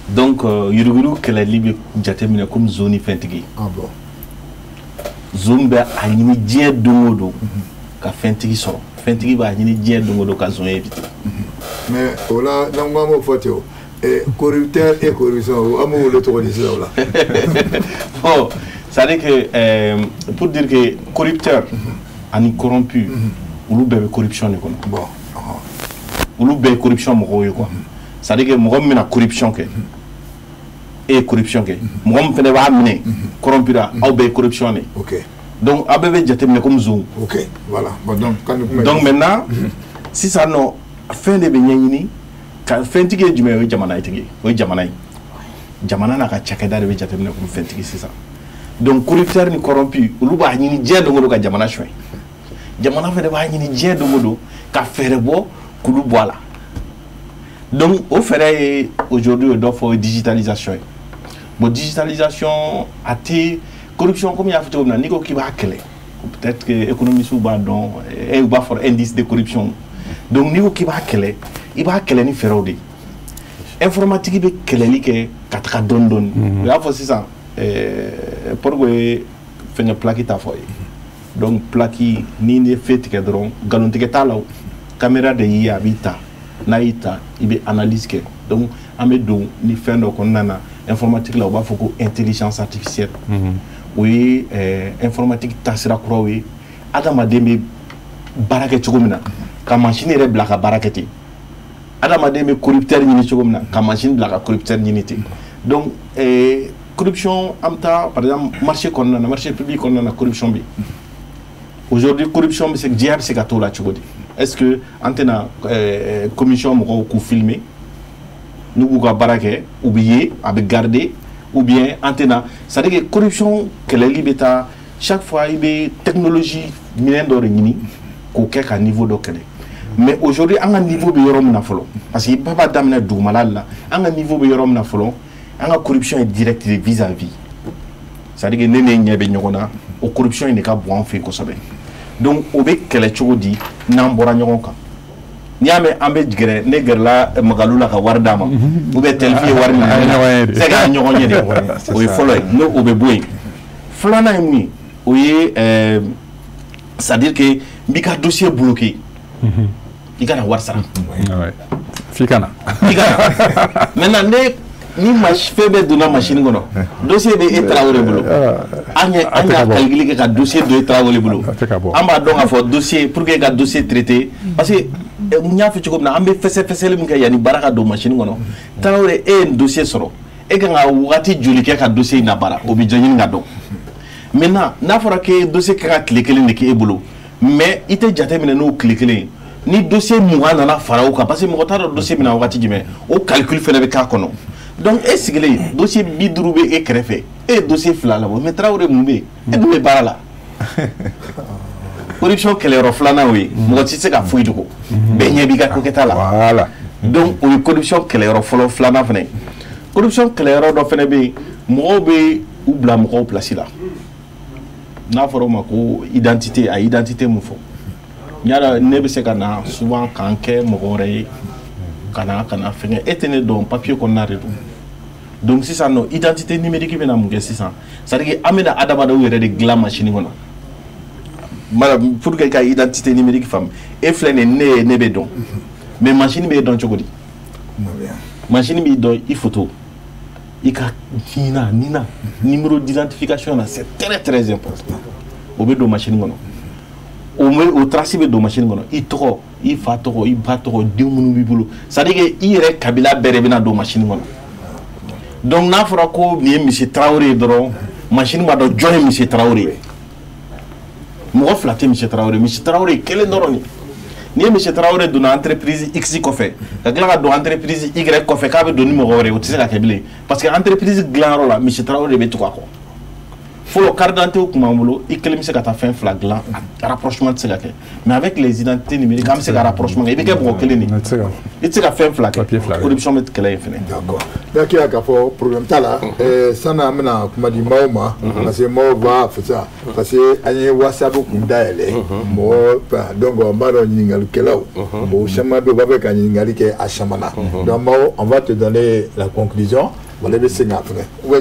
Donc yuruguyurugu kɛlɛli bɛ jateminɛ comme zone fɛntigi. Ah bon. Zone bɛ a ɲini diɲɛ don o don ka fɛntigi sɔrɔ fɛntigi b'a ɲini diɲɛ don o don ka zone éviter. Mais o la n'an ko an b'o fɔ ten o corrupteur et corruption an b'o wele cogo di sisan o la. Bon, c'est-à-dire que pour dire que corrupteur ani corrompu olu bɛɛ bɛ corruption de kɔnɔ. Bon. Olu bɛɛ ye corruption mɔgɔw ye quoi. C'est-à-dire que mɔgɔ min bɛna corruption kɛ e ye corruption kɛ mɔgɔ min fɛnɛ b'a minɛ corrompu la aw bɛɛ ye corruption de. OK. Donc aw bɛɛ bɛ jateminɛ comme zone. OK, voilà. Bon donc maintenant sisan nɔ fɛn de bɛ ɲɛɲini ka fɛntigi ye jumɛn ye o ye jamana ye tigi o ye jamana ye jamana n'a ka cakɛda de bɛ jateminɛ comme fɛntigi sisan donc corrupteur ni corrompu olu b'a ɲini diɲɛ don o don ka jamana suɲɛ jamana fɛnɛ b'a ɲini diɲɛ don o don ka fɛɛrɛ bɔ k'olu bɔ a la donc o fɛɛrɛ ye aujourd'hui o dɔ fɔ digitalisation ye bon digitalisation a tɛ corruption comme y'a fɔ cogo min na n'i ko k'i b'a kɛlɛ peut-être que économistes b'a dɔn u b'a fɔ indice de corruption. Donc n'i ko k'i b'a kɛlɛ i b'a kɛlɛ ni fɛɛrɛw de informatique bɛ kɛlɛli kɛ ka taga dɔɔni dɔɔni o y'a fɔ sisan Porgo ye fɛngɛ plaki t'a fɔ ye donc plaki ni ne fɛ tigɛ dɔrɔn galontigɛ t'a la caméra de y'i ye a b'i ta n'a y'i ta i bɛ analyse kɛ donc an bɛ don ni fɛn dɔ kɔnɔna na informatique la u b'a fɔ ko intelligence artificielle o ye informatique taasira kuraw ye adamaden bɛ baara kɛ cogo min na ka machine yɛrɛ bila ka baara kɛ ten adamaden bɛ corrupteur ɲini cogo min na ka machine bila ka corrupteur ɲini ten donc corruption an bɛ taa par exemple marché kɔnɔna na marché public kɔnɔna na corruption bɛ yen aujourd'hui corruption bɛ se diɲɛ bɛ se ka t'o la cogo di est-ce que an tɛna commission mɔgɔw k'u filmer n'u b'u ka baara kɛ u bɛ ye a bɛ garder ou bien an tɛna c'est à dire que corruption kɛlɛli bɛ taa chaque fois i bɛ technologie minɛn dɔ de ɲini k'o kɛ ka niveau dɔ kɛlɛ mais aujourd'hui an ka niveau bɛ yɔrɔ min na fɔlɔ parce que bɛɛ b'a daminɛ dugumala la an ka niveau bɛ yɔrɔ min na fɔlɔ an ka corruption est direct vis-à-vis c'est à dire que ne ɲɛ bɛ ɲɔgɔn na o corruption in de ka bon an fɛ yen kosɛbɛ donc o bɛ kɛlɛ cogo di n'an bɔra ɲɔgɔn kan n'i y'a mɛn an bɛ gɛrɛ ne gɛrɛla magalu la ka wari d'a ma ou bien telefon ye wari min minɛ c'est ka ɲɔgɔn ye de o ye fɔlɔ ye n'o o bɛ bɔ yen filanan ye mun ye o ye c'est à dire que n b'i ka dossier bloqué i kana wari sara f'i kana maintenant ni fɛn bɛɛ donna machine kɔnɔ dossier bɛ e Tarawele bolo an y'a calculé kɛ ka dossier don e Tarawele bolo an b'a dɔn k'a fɔ dossier pour que ka dossier traité parce que n y'a fɔ cogo min na an bɛ fɛsɛfɛsɛli min kɛ yanni baara ka don machine kɔnɔ Tarawele e ye nin dossier sɔrɔ e kan ka wagati joli kɛ ka dossier in labaara o bɛ ɲini ka dɔn maintenant n'a fɔra k'e dossier kan ka tile kelen de k'e bolo mais i tɛ jate minɛ n'o tile kelen ni dossier 20 nana fara o kan parce que mɔgɔ t'a dɔn dossier bɛna wagati jumɛn o calcul fɛnɛ bɛ k'a kɔnɔ donc e sigilen dossier 50 bɛ e kɛrɛfɛ e ye dossier 2 labɔ mais Tarawele mun bɛ yen e dun bɛ baara la corruption kɛlɛyɔrɔ filanan o ye mɔgɔ tɛ se ka foyi dogo bɛɛ ɲɛ b'i ka kokɛta la donc o ye corruption kɛlɛyɔrɔ fɔlɔ filanan fɛnɛ corruption kɛlɛyɔrɔ dɔ fɛnɛ bɛ yen mɔgɔw bɛ u bila mɔgɔw place la n'a fɔra o ma ko identité a identité mun fɔ yala ne bɛ se ka na souvent k'an kɛ mɔgɔ wɛrɛ ye ka na fɛngɛ e tɛ ne dɔn papier kɔnɔna de don donc sisan nɔ identité numérique bɛna mun kɛ sisan c'est à dire an bɛna adamadenw yɛrɛ de dilan machine kɔnɔ pour que ka identité numérique faamu e filɛ nin ne bɛ dɔn mais machine bɛ dɔn cogo di machine b'i dɔn i photo i ka nina numéro d'identification na c'est très très important o bɛ don machine kɔnɔ o trace bɛ don machine kɔnɔ i tɔgɔ i fa tɔgɔ i ba tɔgɔ den minnu b'i bolo c'est à dire que i yɛrɛ kabila bɛɛ de bɛna don machine kɔnɔ donc n'a fɔra ko nin ye misi Tarawele ye dɔrɔn machine b'a dɔn jɔn ye misi Tarawele ye mɔgɔ fila tɛ misi Tarawele kelen dɔrɔn de n'i ye misi Tarawele donna entreprise X kɔfɛ ka tila ka don entreprise Y kɔfɛ k'a bɛ don ni mɔgɔ wɛrɛ ye o tɛ se ka kɛ bilen parce que entreprise dilanyɔrɔ la misi Tarawele de bɛ tugu a kɔ fɔlɔ carte d'identité kun b'an bolo i kelen bɛ se ka taa fɛn fila dilan rapprochement tɛ se ka kɛ mais avec les identités numériques an bɛ se ka rapprochement kɛ i bɛ kɛ mɔgɔ kelen de i tɛ se ka fɛn fila kɛ corruption bɛ kɛlɛ yen fɛnɛ. d'accord ne hakili la k'a fɔ problème t'a la sanni an bɛna kuma di maaw ma parce que maaw b'a fisa parce que an ye whatsapp kun dayɛlɛ mɔgɔ donc an b'a dɔn ɲiniŋalikɛlaw mɔgɔ caman bɛ yen u b'a fɛ ka ɲiniŋali kɛ a caman na donc maaw on va te donner la conclusion. Voilà, mais c'est grave. On va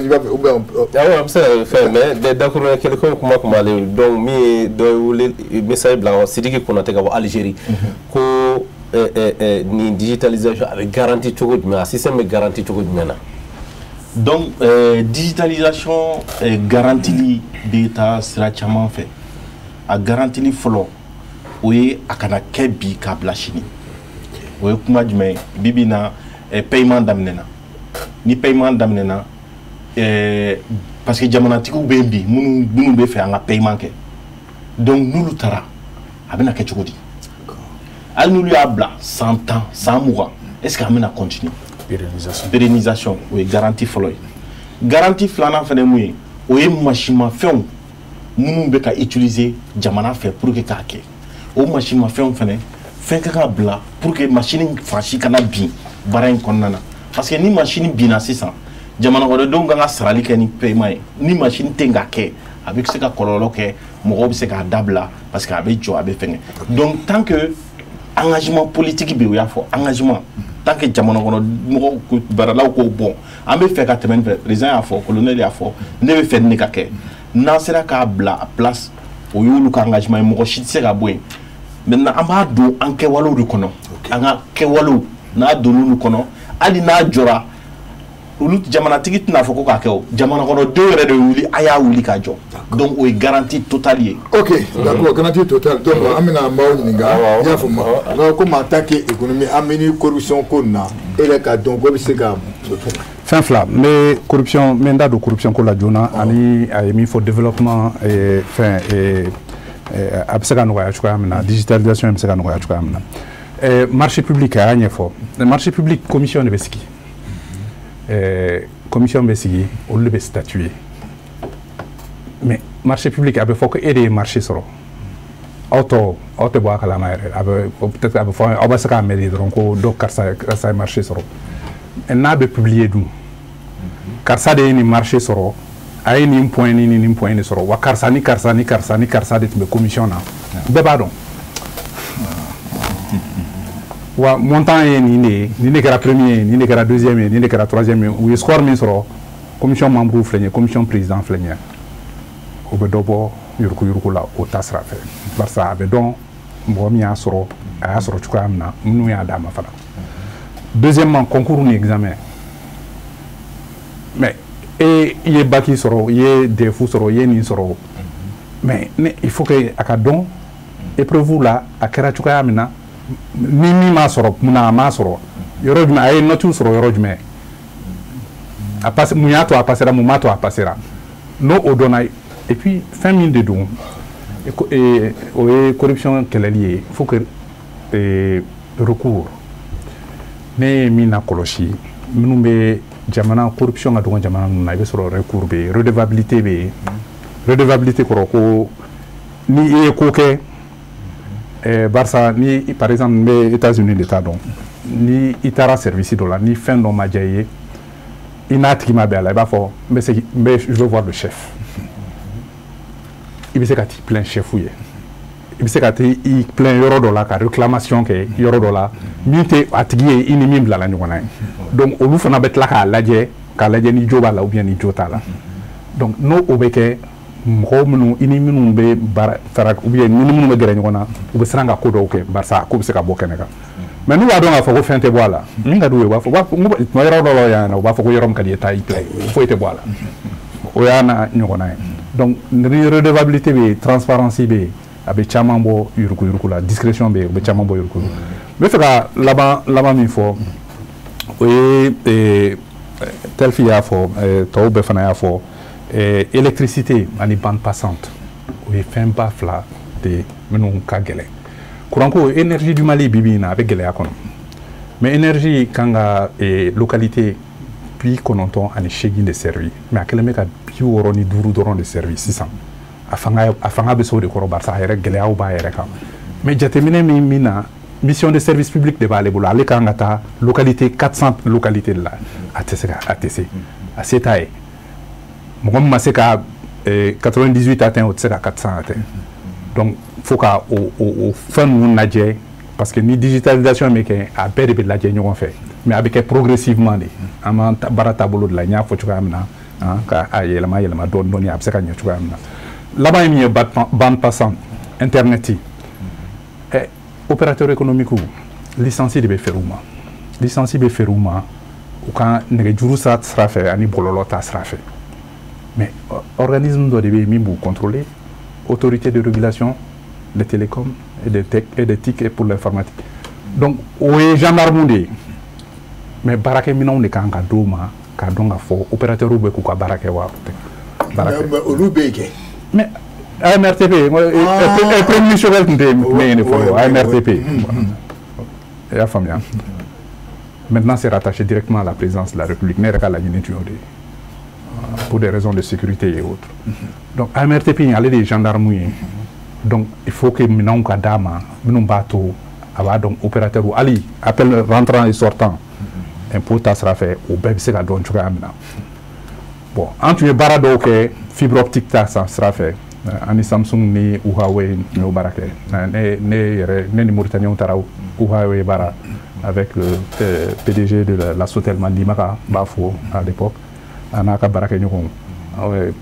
mais d'accord, quelqu'un comme donc mi de message blanc, c'est dit qu'on a été en Algérie, que ni digitalisation avec garantie tout le monde, système garantie tout le monde. Donc digitalisation garantie d'état sera chama fait. A garantie follow, oui, a kana kebi kabla chini. Oui, kuma jumɛn bibina paiement daminɛna. Ni paiement daminɛna parce que jamanatigiw bɛ yen bi minnu bɛ fɛ an ka paiement kɛ donc n'olu taara a bɛna kɛ cogo di hali n'olu y'a bila 100 ans 120 est-ce que an bɛna continuer pérennisation o ye garantie fɔlɔ ye garantie filanan fɛnɛ mun ye o ye mansimafɛnw minnu bɛ ka utiliser jamana fɛ pour que k'a kɛ o mansimafɛnw fɛnɛ fɛn ka kan bila pour que machine fansi kana bin baara in kɔnɔna na. Parce que ni machine bina sisan jamana kɔnɔdenw kan ka sarali kɛ ni paiement ye ni machine tɛ ka kɛ a bɛ se ka kɔlɔlɔ kɛ mɔgɔw bɛ se k'a dabila parce que a bɛ jɔ a bɛ fɛngɛ donc tant que engagement politique bɛ o y'a fɔ engagement tant que jamana kɔnɔ mɔgɔw baaralaw ko bon an bɛ fɛ ka tɛmɛ nin fɛ président y'a fɔ colonel y'a fɔ ne bɛ fɛ nin de ka kɛ n'an sera k'a bila a place o y'olu ka engagement ye mɔgɔ si tɛ se ka bɔ yen maintenant an b'a don an kɛwalew de kɔnɔ an ka kɛwalew n'a donn'olu kɔnɔ hali n'a jɔra olu jamanatigi tɛna fɔ ko k'a kɛ o jamana kɔnɔdenw yɛrɛ de wuli a y'a wuli k'a jɔ donc o ye garantie totale ye. ok d'accord garantie totale donc an bɛna n b'aw ɲininka i y'a faamu nka komi en tant que économie an bɛ ni corruption ko nin na e yɛrɛ k'a dɔn ko bɛ se ka. fɛn fila n bɛ corruption n bɛ n da don corruption ko la joona ani a ye min fɔ développement fɛn a bɛ se ka nɔgɔya cogoya min na digitalisation bɛ se ka nɔgɔya cogoya min na marché public a y'a ɲɛfɔ marché public commission de bɛ sigi. Commission bɛ sigi olu de bɛ statuer mais marché public a bɛ fɔ ko e de ye marché sɔrɔ aw tɛ bɔ a kalama yɛrɛ peut-être a bɛ fɔ aw bɛ se k'a mɛn dɔrɔn ko dɔ karisa ye marché sɔrɔ n'a bɛ publier dun karisa de ye nin marché sɔrɔ a ye nin point ni nin point de sɔrɔ wa karisa ni karisa ni karisa ni karisa de tun bɛ commission na bɛɛ b'a dɔn. wa montant ye nin de ye nin de kɛra premier ye nin de kɛra deuxième ye nin de kɛra troisième ye u ye score min sɔrɔ commission membre filɛ nin ye commission président filɛ nin ye o bɛ dɔ bɔ yuruku la o ta sira fɛ barisa a bɛ dɔn mɔgɔ min y'a sɔrɔ a y'a sɔrɔ cogoya min na minnu y'a d'a ma fana deuxièmement concours ni examen mais i ye bac sɔrɔ i ye DEF sɔrɔ i ye nin sɔrɔ mais il faut que a ka dɔn épreuve la a kɛra cogoya min na ni min m'a sɔrɔ munna a m'a sɔrɔ yɔrɔ jumɛn a ye note sɔrɔ yɔrɔ jumɛn a passe mun y'a to a passera mun m'a to a passera n'o o dɔnna et puis fɛn min de don o ye corruption kɛlɛli ye il faut que recours ne ye min na kɔlɔsi minnu bɛ jamana corruption ka dɔgɔ jamana ninnu na i bɛ sɔrɔ recours bɛ yen redevabilité bɛ yen redevabilité kɔrɔ ko ni i ye ko kɛ barisa ni par exemple n bɛ États-Unis de t'a dɔn ni i taara service dɔ la ni fɛn dɔ ma diya i ye i n'a tigi ma bɛn a la i b'a fɔ je veux voir le chef i bɛ se ka t'i plaint chef ye i bɛ se ka t'i plaint yɔrɔ dɔ la ka réclamation kɛ yɔrɔ dɔ la min tɛ a tigi ye i ni min bilala ɲɔgɔn na ye donc olu fana bɛ tila k'a lajɛ ni jo b'a la ou bien ni jo t'a la donc n'o o bɛ kɛ mɔgɔw minnu i ni minnu bɛ baara fara ou bien ni minnu bɛ gɛrɛ ɲɔgɔn na u bɛ siran ka ko dɔw kɛ barisa ko bɛ se ka bɔ kɛnɛ kan mais n'u b'a dɔn k'a fɔ ko fɛn tɛ bɔ a la min ka d'u ye u b'a fɔ tuma yɔrɔ dɔ la yan u b'a fɔ ko yɔrɔ min ka di ye taa i plaît foyi tɛ bɔ a la o y'a n'a ɲɔgɔnna ye donc ni redevabilité bɛ yen transparency bɛ yen a bɛ caman bɔ yuruku la discrétion bɛ yen u bɛ caman bɔ yuruku n bɛ fɛ ka laban min fɔ o ye Telfi y'a fɔ tɔw bɛɛ fana y'a fɔ électricité ani bande passante o ye fɛnba fila de minnu ka gɛlɛn courant ko énergie du Mali bi bi in na a bɛ gɛlɛya kɔnɔ mais énergie kan ka localité 98 de servi mais a kɛlen bɛ ka 65 dɔrɔn de servi sisan a fanga bɛ se o de kɔrɔ barisa a yɛrɛ gɛlɛyaw b'a yɛrɛ kan mais jateminɛ min na mission de service public de b'ale bolo ale kan ka taa localité 400 localité de la a tɛ se a se t'a ye mɔgɔ min ma se ka 98 atteint o tɛ se ka 400 atteint donc faut ka o fɛn ninnu lajɛ parce que ni digitalisation bɛ kɛ a bɛɛ de bɛ lajɛ ɲɔgɔn fɛ mais a bɛ kɛ progressivement de an b'an baara taabolo de la n y'a fɔ cogoya min na ka a yɛlɛma dɔɔni a bɛ se ka ɲɛ cogoya min na laban ye min ye bande passante internet opérateur économique licence de bɛ feere u ma licence bɛ feere u ma u ka nɛgɛjuru sira fɛ ani bɔlɔlɔ ta sira fɛ mais organisme dɔ de bɛ yen min b'u contrôler autorité de régulation des télécoms et des TIC et pour l'informatique donc o ye gendarme de ye mais baarakɛminɛnw de kan ka d'u ma k'a dɔn k'a fɔ opérateur bɛ k'u ka baara kɛ wa mais olu bɛ yen kɛ mais AMRTP premier chauffeur tun tɛ ne ye ne fɔlɔ AMRTP i y'a faamuya maintenant c'est rattaché directement à la présidence de la République ne yɛrɛ ka laɲini tun y'o de ye pour des raisons de sécurité et autres donc AMRTP ale de ye gendarme ye donc il faut que minɛnw ka d'a ma minnu b'a to a b'a dɔn opérateur hali appel rentrant et sortant impôt ta sira fɛ o bɛɛ bɛ se ka dɔn cogoya min na bon an tun ye baara dɔw kɛ fibre optique ta sira fɛ ani Samsung ni Huawei no barake ne ni Mauritanien tara Huawei bara avec le PDG de la Sotelma Limaka Bafo à l'époque anaka barake nyoko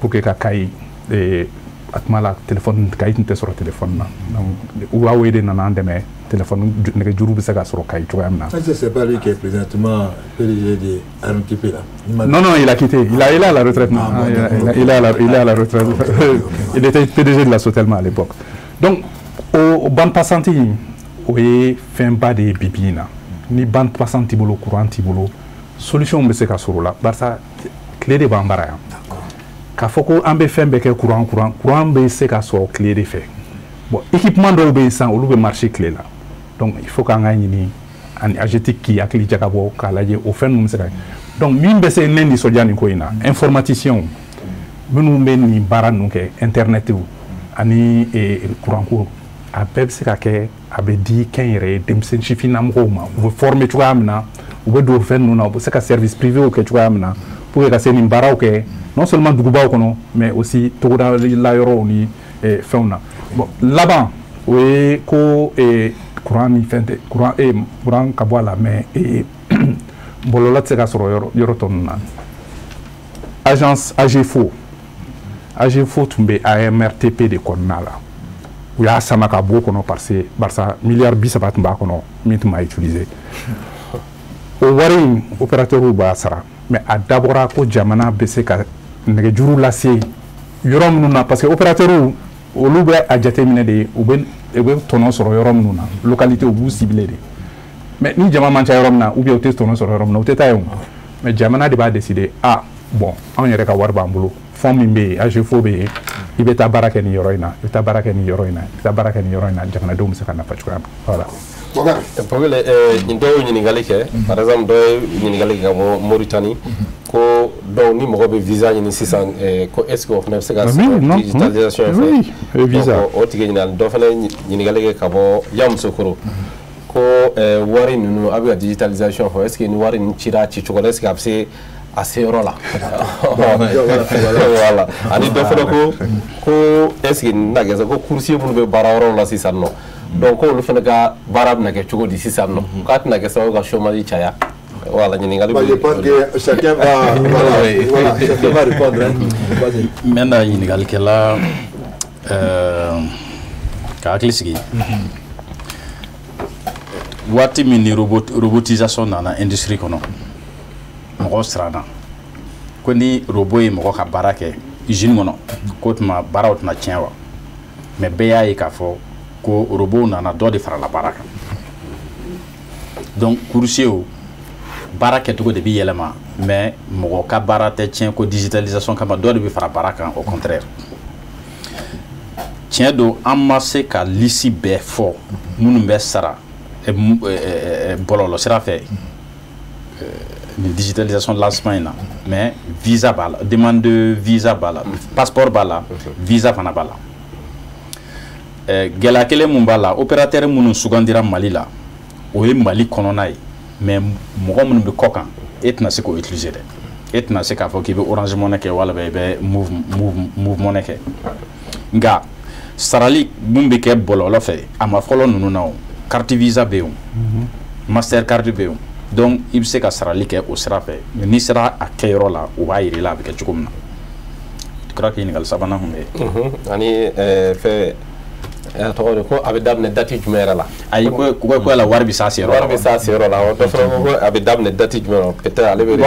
pour que ka kai atmala téléphone kai tinte sur téléphone na donc Huawei de nana ndeme téléphone ne juru bi saka sur kai to amna c'est pas lui qui est présentement PDG de RMTP là. Non, il a quitté. Il est à la retraite. Il est à la retraite. Il était PDG de la Sotelma à l'époque. Donc, au bande passante, il fait un pas de bibina. Ni bande passante tibolo, courant tibolo. Solution me se ka soro la. Barça clé de bambara. Ka foko ambe fait un courant be se ka soro clé de fait. Bon, équipement do be sans ou be marché clé là. Donc, il faut qu'on aille ni an agétique qui a clé jakabo ka laje au fin nous se ka. Donc, min be se nendi sojani ko ina informaticien minu be ni bara nuke internet ou ani courant ko a beb se ka ke a be di kenre dem se chifina mo ma ou former tu amna ou be do fen nuna ou se ka service privé ou ke tu amna pour que se ni bara o ke non seulement duguba ko no mais aussi to da la yoro ni fauna bon là-bas oui ko courant ni fente courant ka bola mais bolola tseka soro yoro tonna agence AGFO tumbe AMRTP de konnala ou ya sama ka bo kono parce barça milliard bisaba tumba kono mituma utiliser o wari opérateur ba sara mais a dabora ko jamana bese ka nege juru lase yorom nuna parce que opérateur olu be a jatemine de u be tono soro yorom nuna localité u bu ciblé de mais ni jama mancha yorom na ou bien test tono soro yorom na o teta yon mais jamana de ba décider bon on yere ka war bambulo fond mimbe AGFO be ibeta baraka ni yoroina jamana do musa kana fatu voilà pour le ndo nyingali ke par exemple do nyingali ke mo Mauritanie ko do ni mo be visa ni 600 ko est-ce que on se gase digitalisation oui visa o tigénal do fala nyingali ke kabo yam sokoro ko wari nunu abiga digitalisation ko est-ce que ni wari ni chira ci ko est-ce que abse assez rola voilà ani do fala ko est-ce que nagaza ko coursier mun be barawro la 600 no donc ko lu fana ga barab na ke chugo di 600 no kat na ke so ga chômage chaya voilà ni ngali je pense que chacun va chacun va répondre maintenant ni ngali ke la ka aklisigi wati mini robotisation na industrie kono mo strana ko ni robot mo ka barake usine kono ko tuma barawt na tienwa mais beya yi ka fo ko robot na do de fara la baraka donc coursier baraka to ko de bi yelema mais mo ka barate tien ko digitalisation kama do de bi fara baraka au contraire tien do amassé ka lisi be fo munu be sara bololo sera fait digitalisation de l'Allemagne mais visa bala demande de visa bala passeport bala visa fana bala gela kele mun bala opérateur mun sugandira Mali la o ye Mali konona yi mais mogo mun be kokan etna se ko utiliser de etna se ka fo ki be Orange Money ke wala be move money ke nga sarali mun be ke bololo fe ama folo nunu nawo carte visa be master card be donc il se ka sarali ke o sera fe ni sera a kayro la o ba yiri la be ke chukumna to kra ke ni gal sabana humbe ani fe to ko abe dabne dati jumera la ay ko la warbi sa sero la o to ko abe dabne dati jumera peut-être ale be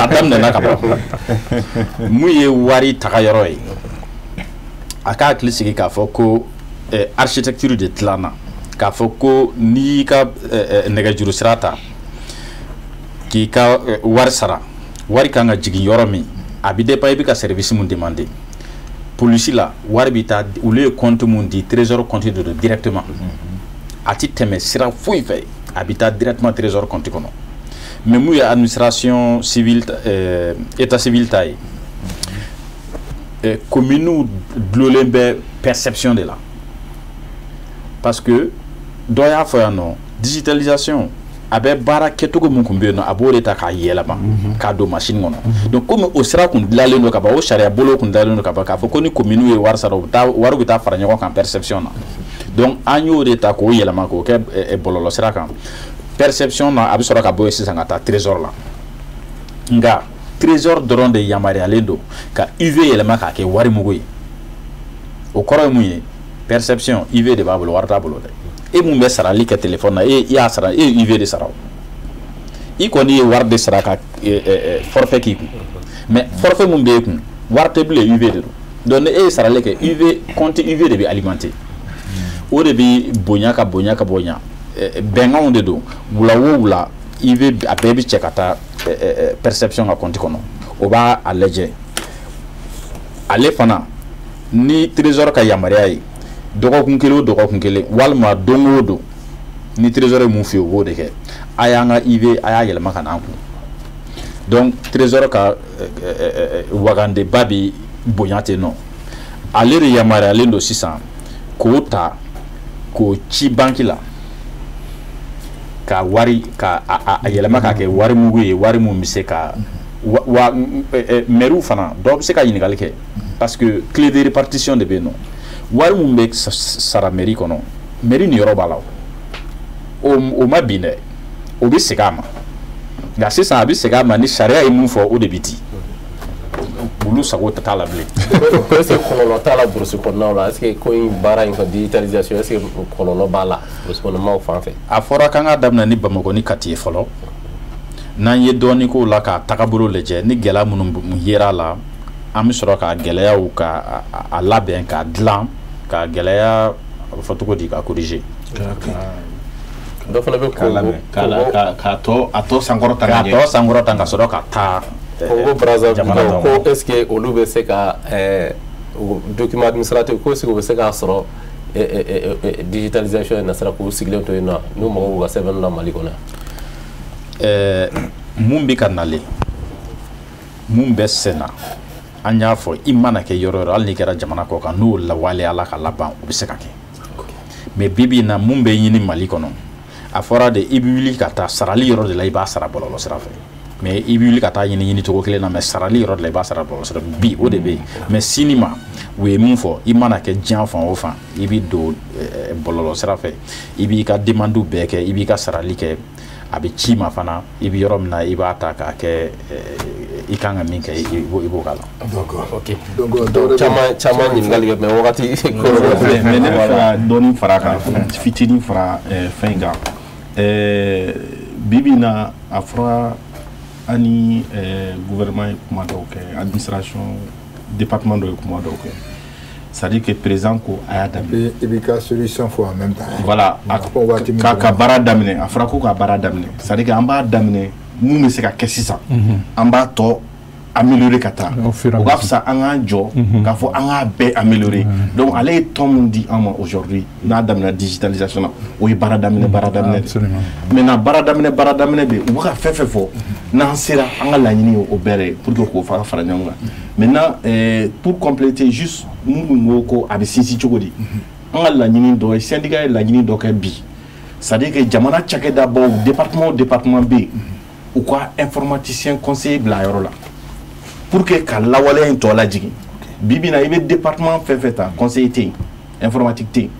adamne nakaba muye wari takayro yi aka klisigi ka fo ko architecture de tlana ka fo ko ni ka nega juru sirata ki ka war sara wari kanga jigi yoromi abide pa ibi ka service mun demander police la wari bita ou le compte mun di trésor compte de directement ati teme sira foi fait habita directement trésor compte kono mais mu administration civile état civil taille commune dlolembe perception de là parce que doya fa non digitalisation a bɛ baara kɛcogo min kun bɛ yen nɔ a b'o de ta k'a yɛlɛma k'a don machine kɔnɔ donc komi o sira kun dilanlen don ka ban o sariya bolo kun dilanlen don ka ban k'a fɔ ko ni commune ye wari sara wari bɛ taa fara ɲɔgɔn kan perception na donc an y'o de ta k'o yɛlɛma k'o kɛ bɔlɔlɔ sira kan perception na a bɛ sɔrɔ ka bɔ yen sisan ka taa trésor la nka trésor dɔrɔn de yamaruyalen don ka UV yɛlɛma k'a kɛ wari mugu ye o kɔrɔ ye mun ye perception UV de b'a bolo wari t'a bolo dɛ e mun bɛ sarali kɛ téléphone na e y'a sara e ye UV de sara o i kɔni ye wari de sara ka forfait k'i kun mais forfait mun b'e kun wari tɛ bilen UV de don donc ni e ye sarali kɛ UV compte UV de bɛ alimenter o de bɛ bonya ka bonya ka bonya bɛnkanw de don wula o wula UV a bɛɛ bɛ cɛ ka taa perception ka compte kɔnɔ o b'a a lajɛ ale fana ni trésor ka yamaruya ye dɔgɔkun kelen o dɔgɔkun kelen walima don o don ni trésor ye mun f'i ye o b'o de kɛ a y'an ka UV a y'a yɛlɛma ka n'an kun donc trésor ka wagandeba bi bonya ten nɔ ale de yamaruyalen don sisan k'o ta k'o ci banki la ka wari ka a yɛlɛma k'a kɛ wari mugu ye wari mun bɛ se ka maire fana dɔw bɛ se ka ɲininkali kɛ parce que clé de répartition de bɛ yen nɔ wari mun bɛ sara mairie kɔnɔ mairie ni yɔrɔ b'a la o ma bin dɛ o bɛ segin a ma nka sisan a bɛ segin a ma ni sariya ye mun fɔ o de bɛ di olu sago t'a la bilen. Est ce que kɔlɔlɔ t'a la burusi kɔnɔnaw la est ce que ko in baara in ka digitalisation est ce que kɔlɔlɔ b'a la burusi kɔnɔnaw fan fɛ. A fɔra k'an ka daminɛ ni Bamakɔ ni Kati ye fɔlɔ n'an ye dɔɔnin k'o la k'a tagabolo lajɛ ni gɛlɛya minnu yera la an bɛ sɔrɔ ka gɛlɛyaw ka a labɛn k'a dilan ka gɛlɛya a bɛ fɔ cogo di ka corriger. Dɔ fana bɛ k'a tɔ sankɔrɔta ka sɔrɔ ka taa Congo Brazzaville ko est ce que olu bɛ se ka document administratif ko est ce que u bɛ se k'a sɔrɔ digitalisation na sira k'u sigilen to yen nɔ n'u mago b'u ka sɛbɛnw la Mali kɔnɔ mun bɛ ka nalen mun bɛ senna an y'a fɔ i mana kɛ yɔrɔ yɔrɔ hali n'i kɛra jamana kɔ kan n'o lawaleyala ka laban o bɛ se ka kɛ mais bi bi in na mun bɛ ɲini Mali kɔnɔ a fɔra de i bɛ wuli ka taa sarali yɔrɔ de la i b'a sara bɔlɔlɔ sira fɛ mais i bɛ wuli ka taa ɲini cogo kelen na mais sarali yɔrɔ de la i b'a sara bɔlɔlɔ sira fɛ bi o de bɛ yen mais sini ma u ye mun fɔ i mana kɛ diɲɛ fan o fan i bɛ don bɔlɔlɔ sira fɛ i b'i ka demandes bɛɛ kɛ i b'i ka sarali kɛ a bɛ ci ma fana i bɛ yɔrɔ min na i b'a ta k'a kɛ i kan ka min kɛ i b'o k'a la. D'accord ok donc caman ɲininkali kɛ mais wagati mais ne bɛ fɛ ka dɔɔnin fara a kan fitinin fara fɛn in kan bi bi in na a fɔra ani gouvernement ye kuma dɔw kɛ administration département dɔ ye kuma dɔw kɛ c'est à dire que président ko a y'a daminɛ i b'i ka solution fɔ en même temps voilà ka baara daminɛ a fɔra ko ka baara daminɛ c'est à dire que an b'a daminɛ mun bɛ se ka kɛ sisan an b'a tɔ améliorer ka taa o ka fisa an k'an jɔ k'a fɔ an k'a bɛɛ améliorer donc ale ye tɔn mun di an ma aujourd'hui n'a daminɛ digitalisation na o ye baara daminɛ de maintenant baara daminɛ bɛ u bɛ ka fɛn fɛn fɔ n'an sera an ka laɲini ye o bɛɛ ye pour que k'o fara ɲɔgɔn kan maintenant pour compléter juste mun ko a bɛ sinsin cogo di an ka laɲini dɔ ye syndicat ye laɲini dɔ kɛ bi c'est à dire que jamana cakɛdabaw département bɛ yen u ka informaticien conseiller bila a yɔrɔ la pour que ka lawaleya in tɔ lajigin bi bi in na i bɛ département fɛn fɛn ta conseiller tɛ yen informatique tɛ yen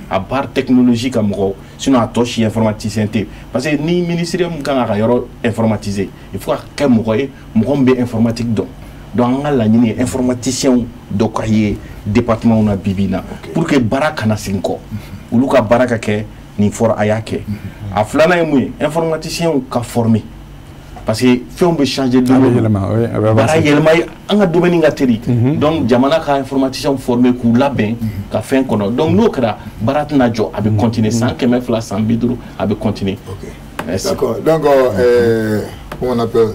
à part technologie ka mɔgɔ sinon a tɔ si informaticien tɛ yen parce que ni ministère mun kan ka yɔrɔ informatiser il faut ka kɛ mɔgɔ ye mɔgɔ min bɛ informatique dɔn donc an ka laɲini ye informaticien dɔ ka ye département na bi bi in na pour que baara kana segin kɔ olu ka baara ka kɛ nin fɔra a y'a kɛ a filanan ye mun ye informaticien ka former parce que fɛnw bɛ changer baara yɛlɛma an ka domaine ka teli donc jamana ka informaticien former k'u labɛn ka fɛn kɔnɔ donc n'o kɛra baara tɛna jɔ a bɛ continuer san 200 san 50 a bɛ continuer. D'accord donc comment on appelle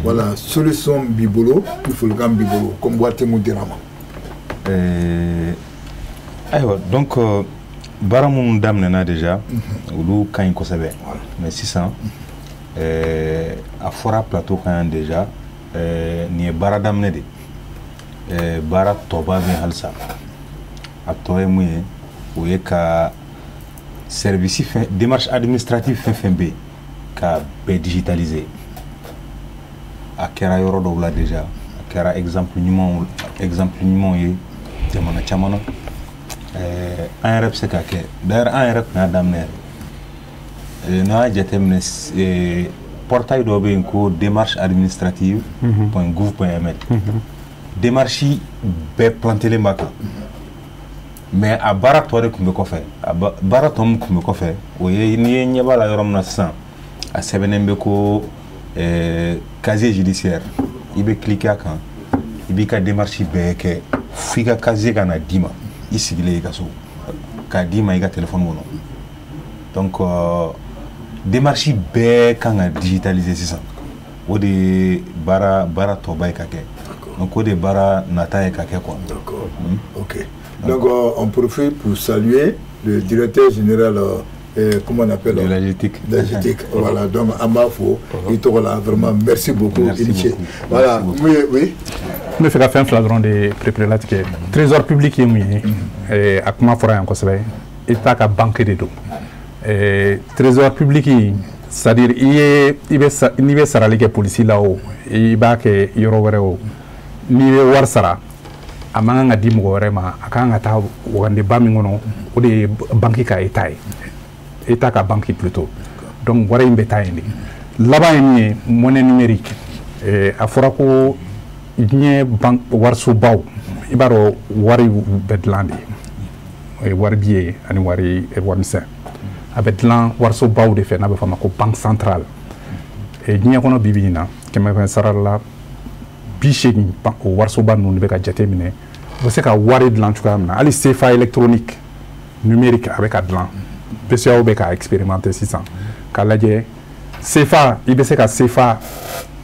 voilà solution b'i bolo folikan b'i bolo comme waati mun dira ma. Ayiwa donc baara minnu daminɛna déjà olu ka ɲi kosɛbɛ mais sisan a fɔra plateau kan yan déjà nin ye baara daminɛ de baara tɔba bɛ halisa a tɔ ye mun ye o ye ka service fɛn démarche administrative fɛn fɛn bɛ yen ka bɛɛ digitaliser a kɛra yɔrɔ dɔw la déjà a kɛra exemple ɲumanw ye jamana caman na an yɛrɛ bɛ se ka kɛ d'ailleurs an yɛrɛ tun y'a daminɛ n'a y'a jateminɛ portail dɔ bɛ yen ko démarche administrative.gouv.ml démarche bɛɛ plantelen b'a kan mais a baara tɔ de tun bɛ kɔfɛ baara tɔ min tun bɛ kɔfɛ o ye n'i ye ɲɛ b'a la yɔrɔ min na sisan a sɛbɛnnen bɛ ko casier judiciaire i bɛ cliquer a kan i b'i ka démarche bɛɛ kɛ f'i ka casier ka na d'i ma i sigilen i ka so k'a d'i ma i ka téléphone kɔnɔ donc démarche bɛɛ kan ka digitaliser sisan o de ye baara tɔba ye ka kɛ donc o de ye baara nata ye ka kɛ quoi. D'accord. Ok. Donc on profite pour saluer le directeur général comment on appelle de l'AGETIC. Voilà, donc Amafo, il te voilà vraiment merci beaucoup. Voilà, oui. Ne fait faire un flagrant de préplatique. Trésor public est mis à comment faire un conseil et pas qu'à banque de dos. Trésor public, c'est-à-dire il va s'arrêter les policiers là-haut, il va que yoro ni warsara. A man ka di mɔgɔ wɛrɛ ma a kan ka taa wagandenba min kɔnɔ o de ye banque ka état ye état ka banque plutôt donc wari in bɛ taa yen de laban ye min ye monnaie numérique a fɔra ko diɲɛ warisobaw i b'a dɔn wari bɛ dilan de o ye wari biye ani warimisɛn a bɛ dilan warisobaw de fɛ n'a bɛ fɔ a ma ko banque centrale diɲɛ kɔnɔ bi bi in na kɛmɛ sara la B8 o warisoba ninnu de bɛ ka jate minɛ u bɛ se ka wari dilan cogoya min na hali CFA électronique numérique a bɛ ka dilan BCEAO bɛ ka expérimenter sisan k'a lajɛ CFA i bɛ se ka CFA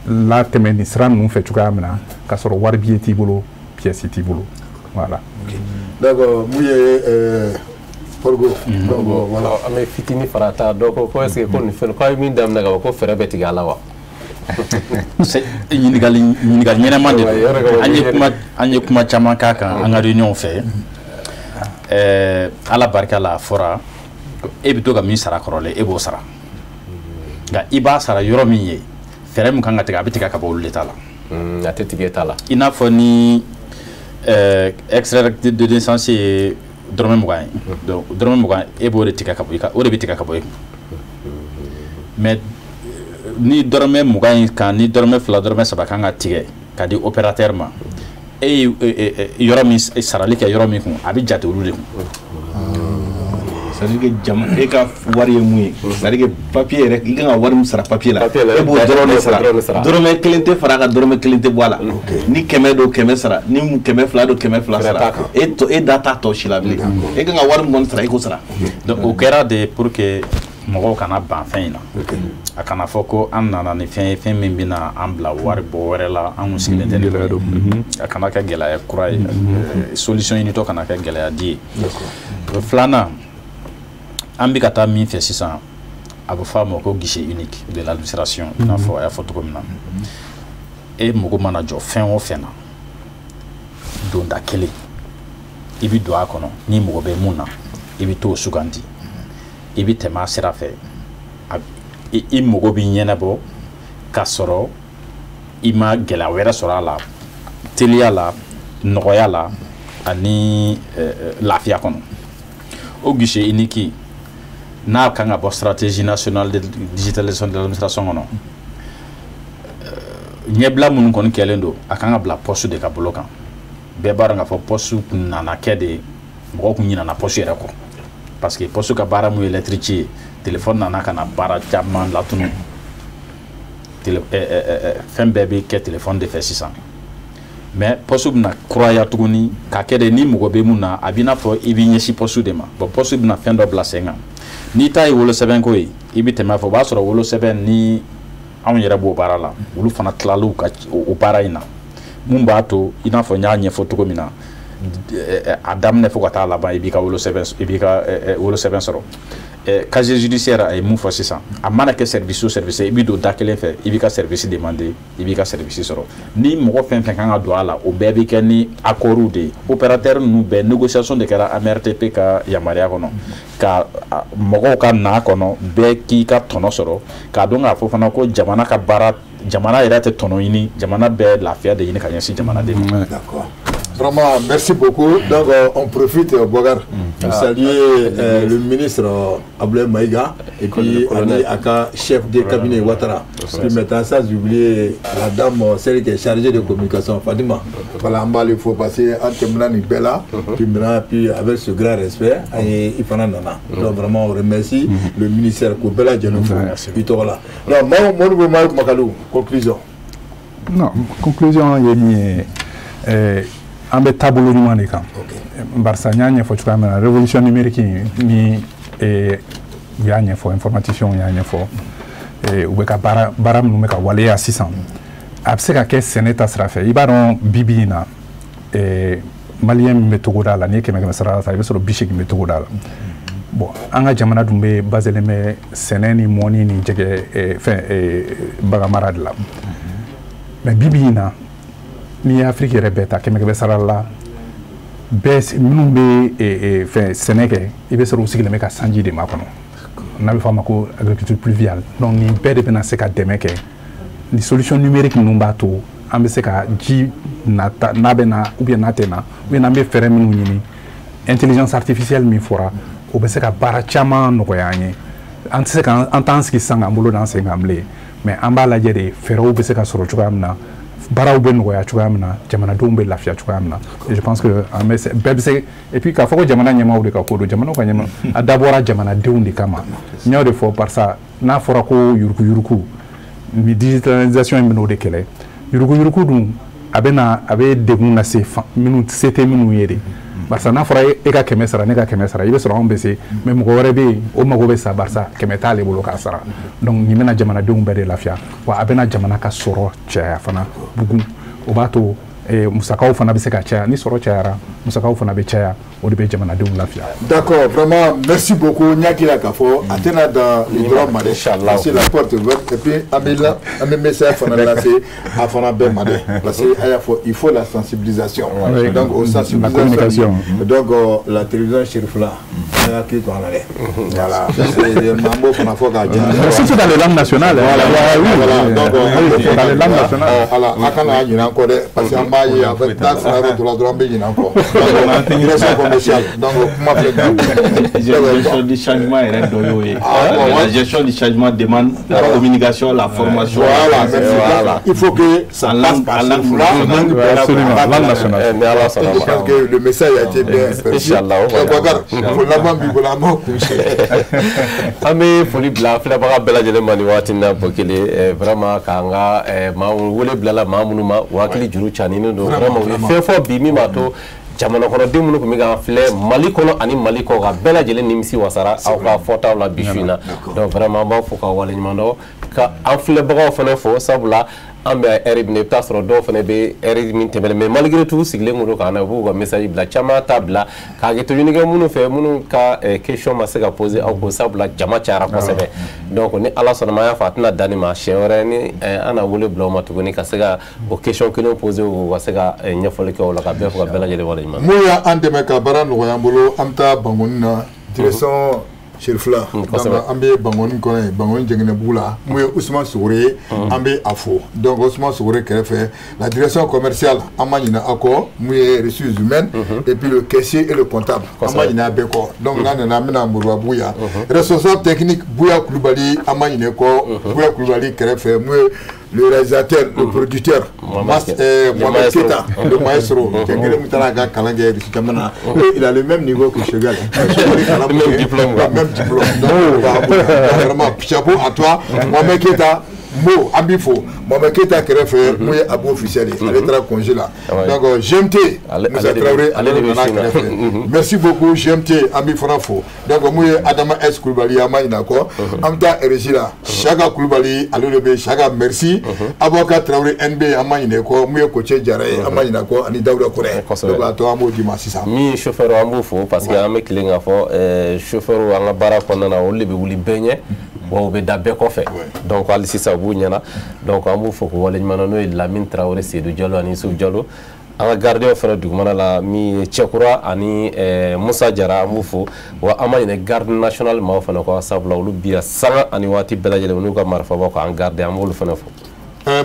latɛmɛ nin sira ninnu fɛ cogoya min na k'a sɔrɔ wari billet t'i bolo pièce t'i bolo voilà. D'accord mun ye Forgo donc voilà an bɛ fitinin fara ta dɔ ko est ce que ko nin fɛn ko a ye min daminɛ ka bɔ ko fɛɛrɛ bɛ tigɛ a la wa. ɲininkali ɲɛnɛman de don an ye kuma caman k'a kan an ka réunion fɛ ala barika la a fɔra e bɛ to ka min sara kɔrɔlen e b'o sara nka i b'a sara yɔrɔ min ye fɛɛrɛ min kan ka tigɛ a bɛ tigɛ ka bɔ olu de ta la a tɛ tigɛ ta la i n'a fɔ ni extrait de naissance ye dɔrɔmɛ 20 ye donc dɔrɔmɛ 20 e b'o de tigɛ ka bɔ i kan o de bɛ tigɛ ka bɔ i kun mais ni dɔrɔmɛ 20 in kan ni dɔrɔmɛ 2 dɔrɔmɛ 3 kan ka tigɛ ka di opérateur ma e ye yɔrɔ min sarali kɛ yɔrɔ min kun a bɛ jate olu de kun c'est à dire que e ka wari ye mun ye c'est à dire que papier yɛrɛ i kan ka wari min sara papier la e b'o dɔrɔn de sara dɔrɔmɛ 1 tɛ fara a kan dɔrɔmɛ 1 tɛ bɔ a la ni 100 don 100 sara ni 200 don 200 sara e da t'a tɔ si la bilen e kan ka wari min kɔni sara i k'o sara donc o kɛra de pour que mɔgɔw kana ban fɛn in na a kana fɔ ko an nana ni fɛn ye fɛn min bɛna an bila wari bɔ wɛrɛ la an kun sigilen tɛ nin a kana kɛ gɛlɛya kura ye solution ɲinitɔ kana kɛ gɛlɛya di ye filanan an bɛ ka taa min fɛ sisan a bɛ fɔ a ma ko guichet unique de l'administration i n'a fɔ a y'a fɔ cogo min na e mago mana jɔ fɛn o fɛn na donda kelen i bɛ don a kɔnɔ ni mago bɛ mun na i bɛ t'o sugandi i bɛ tɛmɛ a sira fɛ i mago bɛ ɲɛnabɔ k'a sɔrɔ i ma gɛlɛya wɛrɛ sɔrɔ a la teliya la nɔgɔya la ani lafiya kɔnɔ o guichet unique n'a kan ka bɔ stratégie nationale de digitalisation de l'administration kɔnɔ ɲɛbila minnu kɔni kɛlen don a kan ka bila poste de ka bolo kan bɛɛ b'a dɔn k'a fɔ poste kun nana kɛ de mɔgɔw kun ɲinana poste yɛrɛ kɔ parce que poste ka baara mun ye lettre ci ye téléphone nana ka na baara caman latunu fɛn bɛɛ bɛ kɛ téléphone de fɛ sisan mais poste bɛna kuraya tuguni k'a kɛ de ni mɔgɔ bɛ mun na a b'i n'a fɔ i b'i ɲɛsin poste de ma bon poste bɛna fɛn dɔ bila sen kan n'i ta ye wolosɛbɛnko ye i bɛ tɛmɛ a fɛ o b'a sɔrɔ wolosɛbɛn ni anw yɛrɛ b'o baara la olu fana tilal'u ka o baara in na mun b'a to i n'a fɔ n y'a ɲɛfɔ cogo min na a daminɛ fo ka taa laban i b'i ka wolosɛbɛn sɔrɔ casier judiciaire a ye mun fɔ sisan a mana kɛ service o service i b'i don da kelen fɛ i b'i ka service demander i b'i ka service sɔrɔ ni mɔgɔ fɛn fɛn kan ka don a la o bɛɛ bɛ kɛ ni accords de ye opérateur ninnu bɛɛ négociation de kɛra AMRTP ka yamaruya kɔnɔ ka mɔgɔw ka na kɔnɔ bɛɛ k'i ka tɔnɔ sɔrɔ k'a dɔn k'a fɔ fana ko jamana ka baara jamana yɛrɛ tɛ tɔnɔ ɲini jamana bɛɛ lafiya de ɲini ka ɲɛsin jamanaden ma. D'accord. Vraiment, merci beaucoup. Donc, on profite, Bogar, pour saluer le ministre Abdoulaye Maïga et puis Ali Aka, chef de cabinet Ouattara. Puis maintenant, ça, j'ai oublié la dame, celle qui est chargée de communication, Fatima. Voilà, il faut passer en témoignant Bella, puis maintenant, puis avec ce grand respect, il faut nana. Donc, vraiment, on remercie le ministère Koubela Djanoufou. Puis voilà. Alors, moi, Makalou, conclusion. Non, conclusion, il y a an bɛ taabolo ɲuman de kan barisa n y'a ɲɛfɔ cogoya min na révolution numérique ni u y'a ɲɛfɔ informaticiens y'a ɲɛfɔ u bɛ ka baara minnu bɛ ka waleya sisan a bɛ se ka kɛ sɛnɛ ta sira fɛ i b'a dɔn bi in na maliyɛn min bɛ togoda la n'i ye 100 sara la i bɛ sɔrɔ 80 bɛ togoda la bon an ka jamana dun bɛ baselen bɛ sɛnɛ ni mɔni ni jɛgɛ baganmara de la mais bi in na n'i ye Afrique yɛrɛ bɛɛ ta 100 sara la bɛɛ minnu bɛ sɛnɛ kɛ i bɛ sɔrɔ u sigilen bɛ ka sanji de makɔnɔ n'a bɛ fɔ a ma ko agriculture pluviale donc nin bɛɛ de bɛna se ka dɛmɛ kɛ ni solution numérique ninnu b'a to an bɛ se ka ji nata n'a bɛ na ou bien n'a tɛ na ou bien n'an bɛ fɛɛrɛ minnu ɲini intelligence artificielle min fɔra o bɛ se ka baara caman nɔgɔya an ye an tɛ se ka an t'an sigi sisan k'an bolo d'an sen kan bilen mais an b'a lajɛ de fɛɛrɛw bɛ se ka sɔrɔ cogoya min na baaraw bɛ nɔgɔya cogoya min na jamanadenw bɛ lafiya cogoya min na et je pense que bɛɛ bɛ se et puis k'a fɔ ko jamana ɲɛmaaw de ka ko don jamanaw ka ɲɛma a dabɔra jamanadenw de kama n y'o de fɔ barisa n'a fɔra ko yuruku-yuruku ni digitalisation in bɛn'o de kɛlɛ yuruku-yuruku dun a bɛ degun lase minnu se tɛ minnu ye de barisa n'a fɔra e ka 100 sara ne ka 100 sara i bɛ sɔrɔ anw bɛ se mais mɔgɔ wɛrɛ bɛ yen o mago bɛ sa barisa 100 t'ale bolo k'a sara donc nin bɛna jamanadenw bɛɛ de lafiya wa a bɛna jamana ka sɔrɔ caya fana bugun o b'a to musakaw fana bɛ se ka caya ni sɔrɔ cayara musakaw fana bɛ caya o de bɛ jamanadenw lafiya. D'accord, vraiment merci beaucoup Nyakila Kafo a tena dans les droits madé c'est la porte ouverte et puis Amila un message fana lancé à fana ben madé parce que il faut la sensibilisation donc au sensibilisation donc la télévision Chérifla a qui qu'on allait voilà c'est mambo fana faut ka c'est dans les langues nationales voilà donc dans les langues nationales ala akana yina encore parce que amba yi avec taxe la droit be yina encore donc la gestion du changement est la gestion du changement demande la communication, la formation. Voilà. Il faut que ça passe par la langue nationale. Je pense que le message a été bien perçu. Il faut l'avant coucher. Ami foli bila filɛbaga bɛɛ lajɛlen ma nin waati in na bɔ kelen vraiment k'an ka maa wele bilala maa minnu ma u hakili juru caninen don vraiment u ye fɛn fɔ bi min b'a to jamana kɔnɔden minnu tun bɛ k'an filɛ Mali kɔnɔ ani Mali kɔ ka bɛɛ lajɛlen nimisi wasara aw ka fɔtaw la bi su in na donc vraiment an b'aw fo k'aw waleɲuman dɔn ka an filɛbagaw fana fo sabula an bɛ heure min na i bɛ taa sɔrɔ dɔw fana bɛ heure min tɛmɛlen mais malgré tout sigilen kun don k'an na u b'u ka message bila caman t'a bila k'a kɛ ɲini kɛ minnu fɛ minnu ka question ma se ka poser aw ko sabula jama cayara kosɛbɛ donc ni Ala sɔnna ma an y'a fɔ a tɛna dan nin ma siɲɛ wɛrɛ ni an na wele bila o ma tuguni ka se ka o question kelen poser o ka se ka ɲɛfɔli kɛ o la ka bɛɛ fo ka bɛɛ lajɛlen waleɲuman. Mun y'an dɛmɛ ka baara nɔgɔya an bolo an bɛ taa Bangoni na direction Chérifla donc an bɛ Bangoni kɔnɔ yen Bangoni Jɛngɛnɛbugu la mun ye Ousmane Sogore ye an bɛ a fo donc Ousmane Sogore kɛrɛfɛ la direction commerciale an ma ɲinɛ a kɔ mun ye ressources humaines et puis le caissier et le comptable an ma ɲinɛ a bɛɛ kɔ donc n'an nana an bɛna Moribabugu yan responsable technique Bouya Kulubali an ma ɲinɛ kɔ Bouya Kulubali kɛrɛfɛ mun ye le réalisateur, le producteur, Mohamed Keita, le maestro, il a le même niveau que Chegal. Même diplôme. Donc, vraiment, chapeau à toi, Mohamed Keita. Mo Ambifo Mohamed Keita Kerefe moi Abou officiel elle est congé là donc GMT Moussa Traoré merci beaucoup GMT Ambifo donc moi Adama S Koulibaly Amaina ko amta Erejila Chaga Koulibaly alolebe Chaga merci avocat Traoré NB Amaina ko moi coach Jare Amaina ko ani Daouda Kone donc à toi mo dimanche ça mi chauffeur Ambufo parce que ame kilenga fo chauffeur anga bara kondana o lebe wuli benye wa be dabbe ko fe donc ali sisa bu nyana donc Ambufo ko wala nyama no Lamine Traoré Seydou Diallo ani Souf Diallo anga gardien fana dugumana la mi Tchekura ani Moussa Diarra Ambufo wa amane garde national ma fana ko sabla lu biya sanga ani wati belajele nu ko marfa ba ko en garde amul fana fo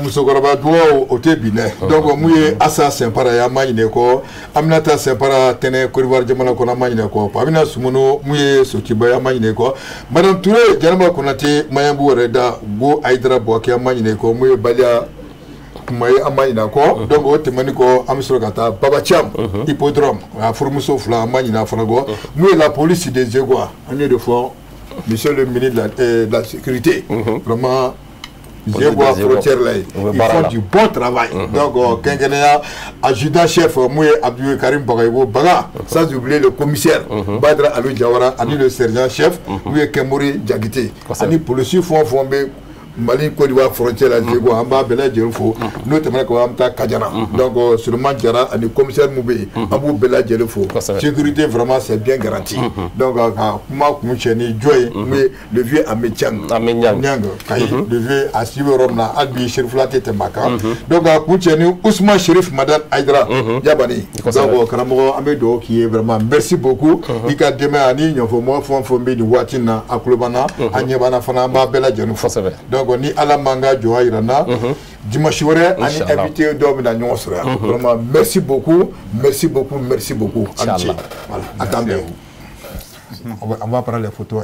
musokoroba duwa o te bine donc muye asa sempara ya manyine ko aminata sempara tene Côte jamana ko na manyine ko pamina sumuno muye sokiba ya manyine ko madame Touré Janaba Konate mayambu reda go aidra boke ya manyine ko muye balia maye amanyina ko donc o temani ko amisro kata Baba Cham hippodrome a formuso fla manyina fanago muye la police des Égois année de fois monsieur le ministre de la sécurité vraiment je vois frontière là ils font du bon travail donc Kengenea adjudant chef Mouye Abdou Karim Bagaybo Baga sans oublier le commissaire Badra Alou Diawara ani le sergent chef Mouye Kemori Diagité ani policiers font Mali Côte d'Ivoire frontière là je vois amba bela jelfo notamment ko amta Kadiana donc sûrement Diara ani commissaire Moubé Abou bela jelfo sécurité vraiment c'est bien garanti donc comment kumcheni joy mais le vieux Ametiang Nyang kay le vieux Asibe Romna Albi Chérif Laté Maka donc kumcheni Ousmane Chérif Madan Aïdra Yabani donc Karamo Amedo qui est vraiment merci beaucoup ika demain ani nyofo mo fombe ni watina akulobana anyebana fana ma bela jelfo donc ni ala manga joairana dimanche wore ani invité do na nyosra vraiment merci beaucoup Anti. Voilà, attendez on va prendre les photos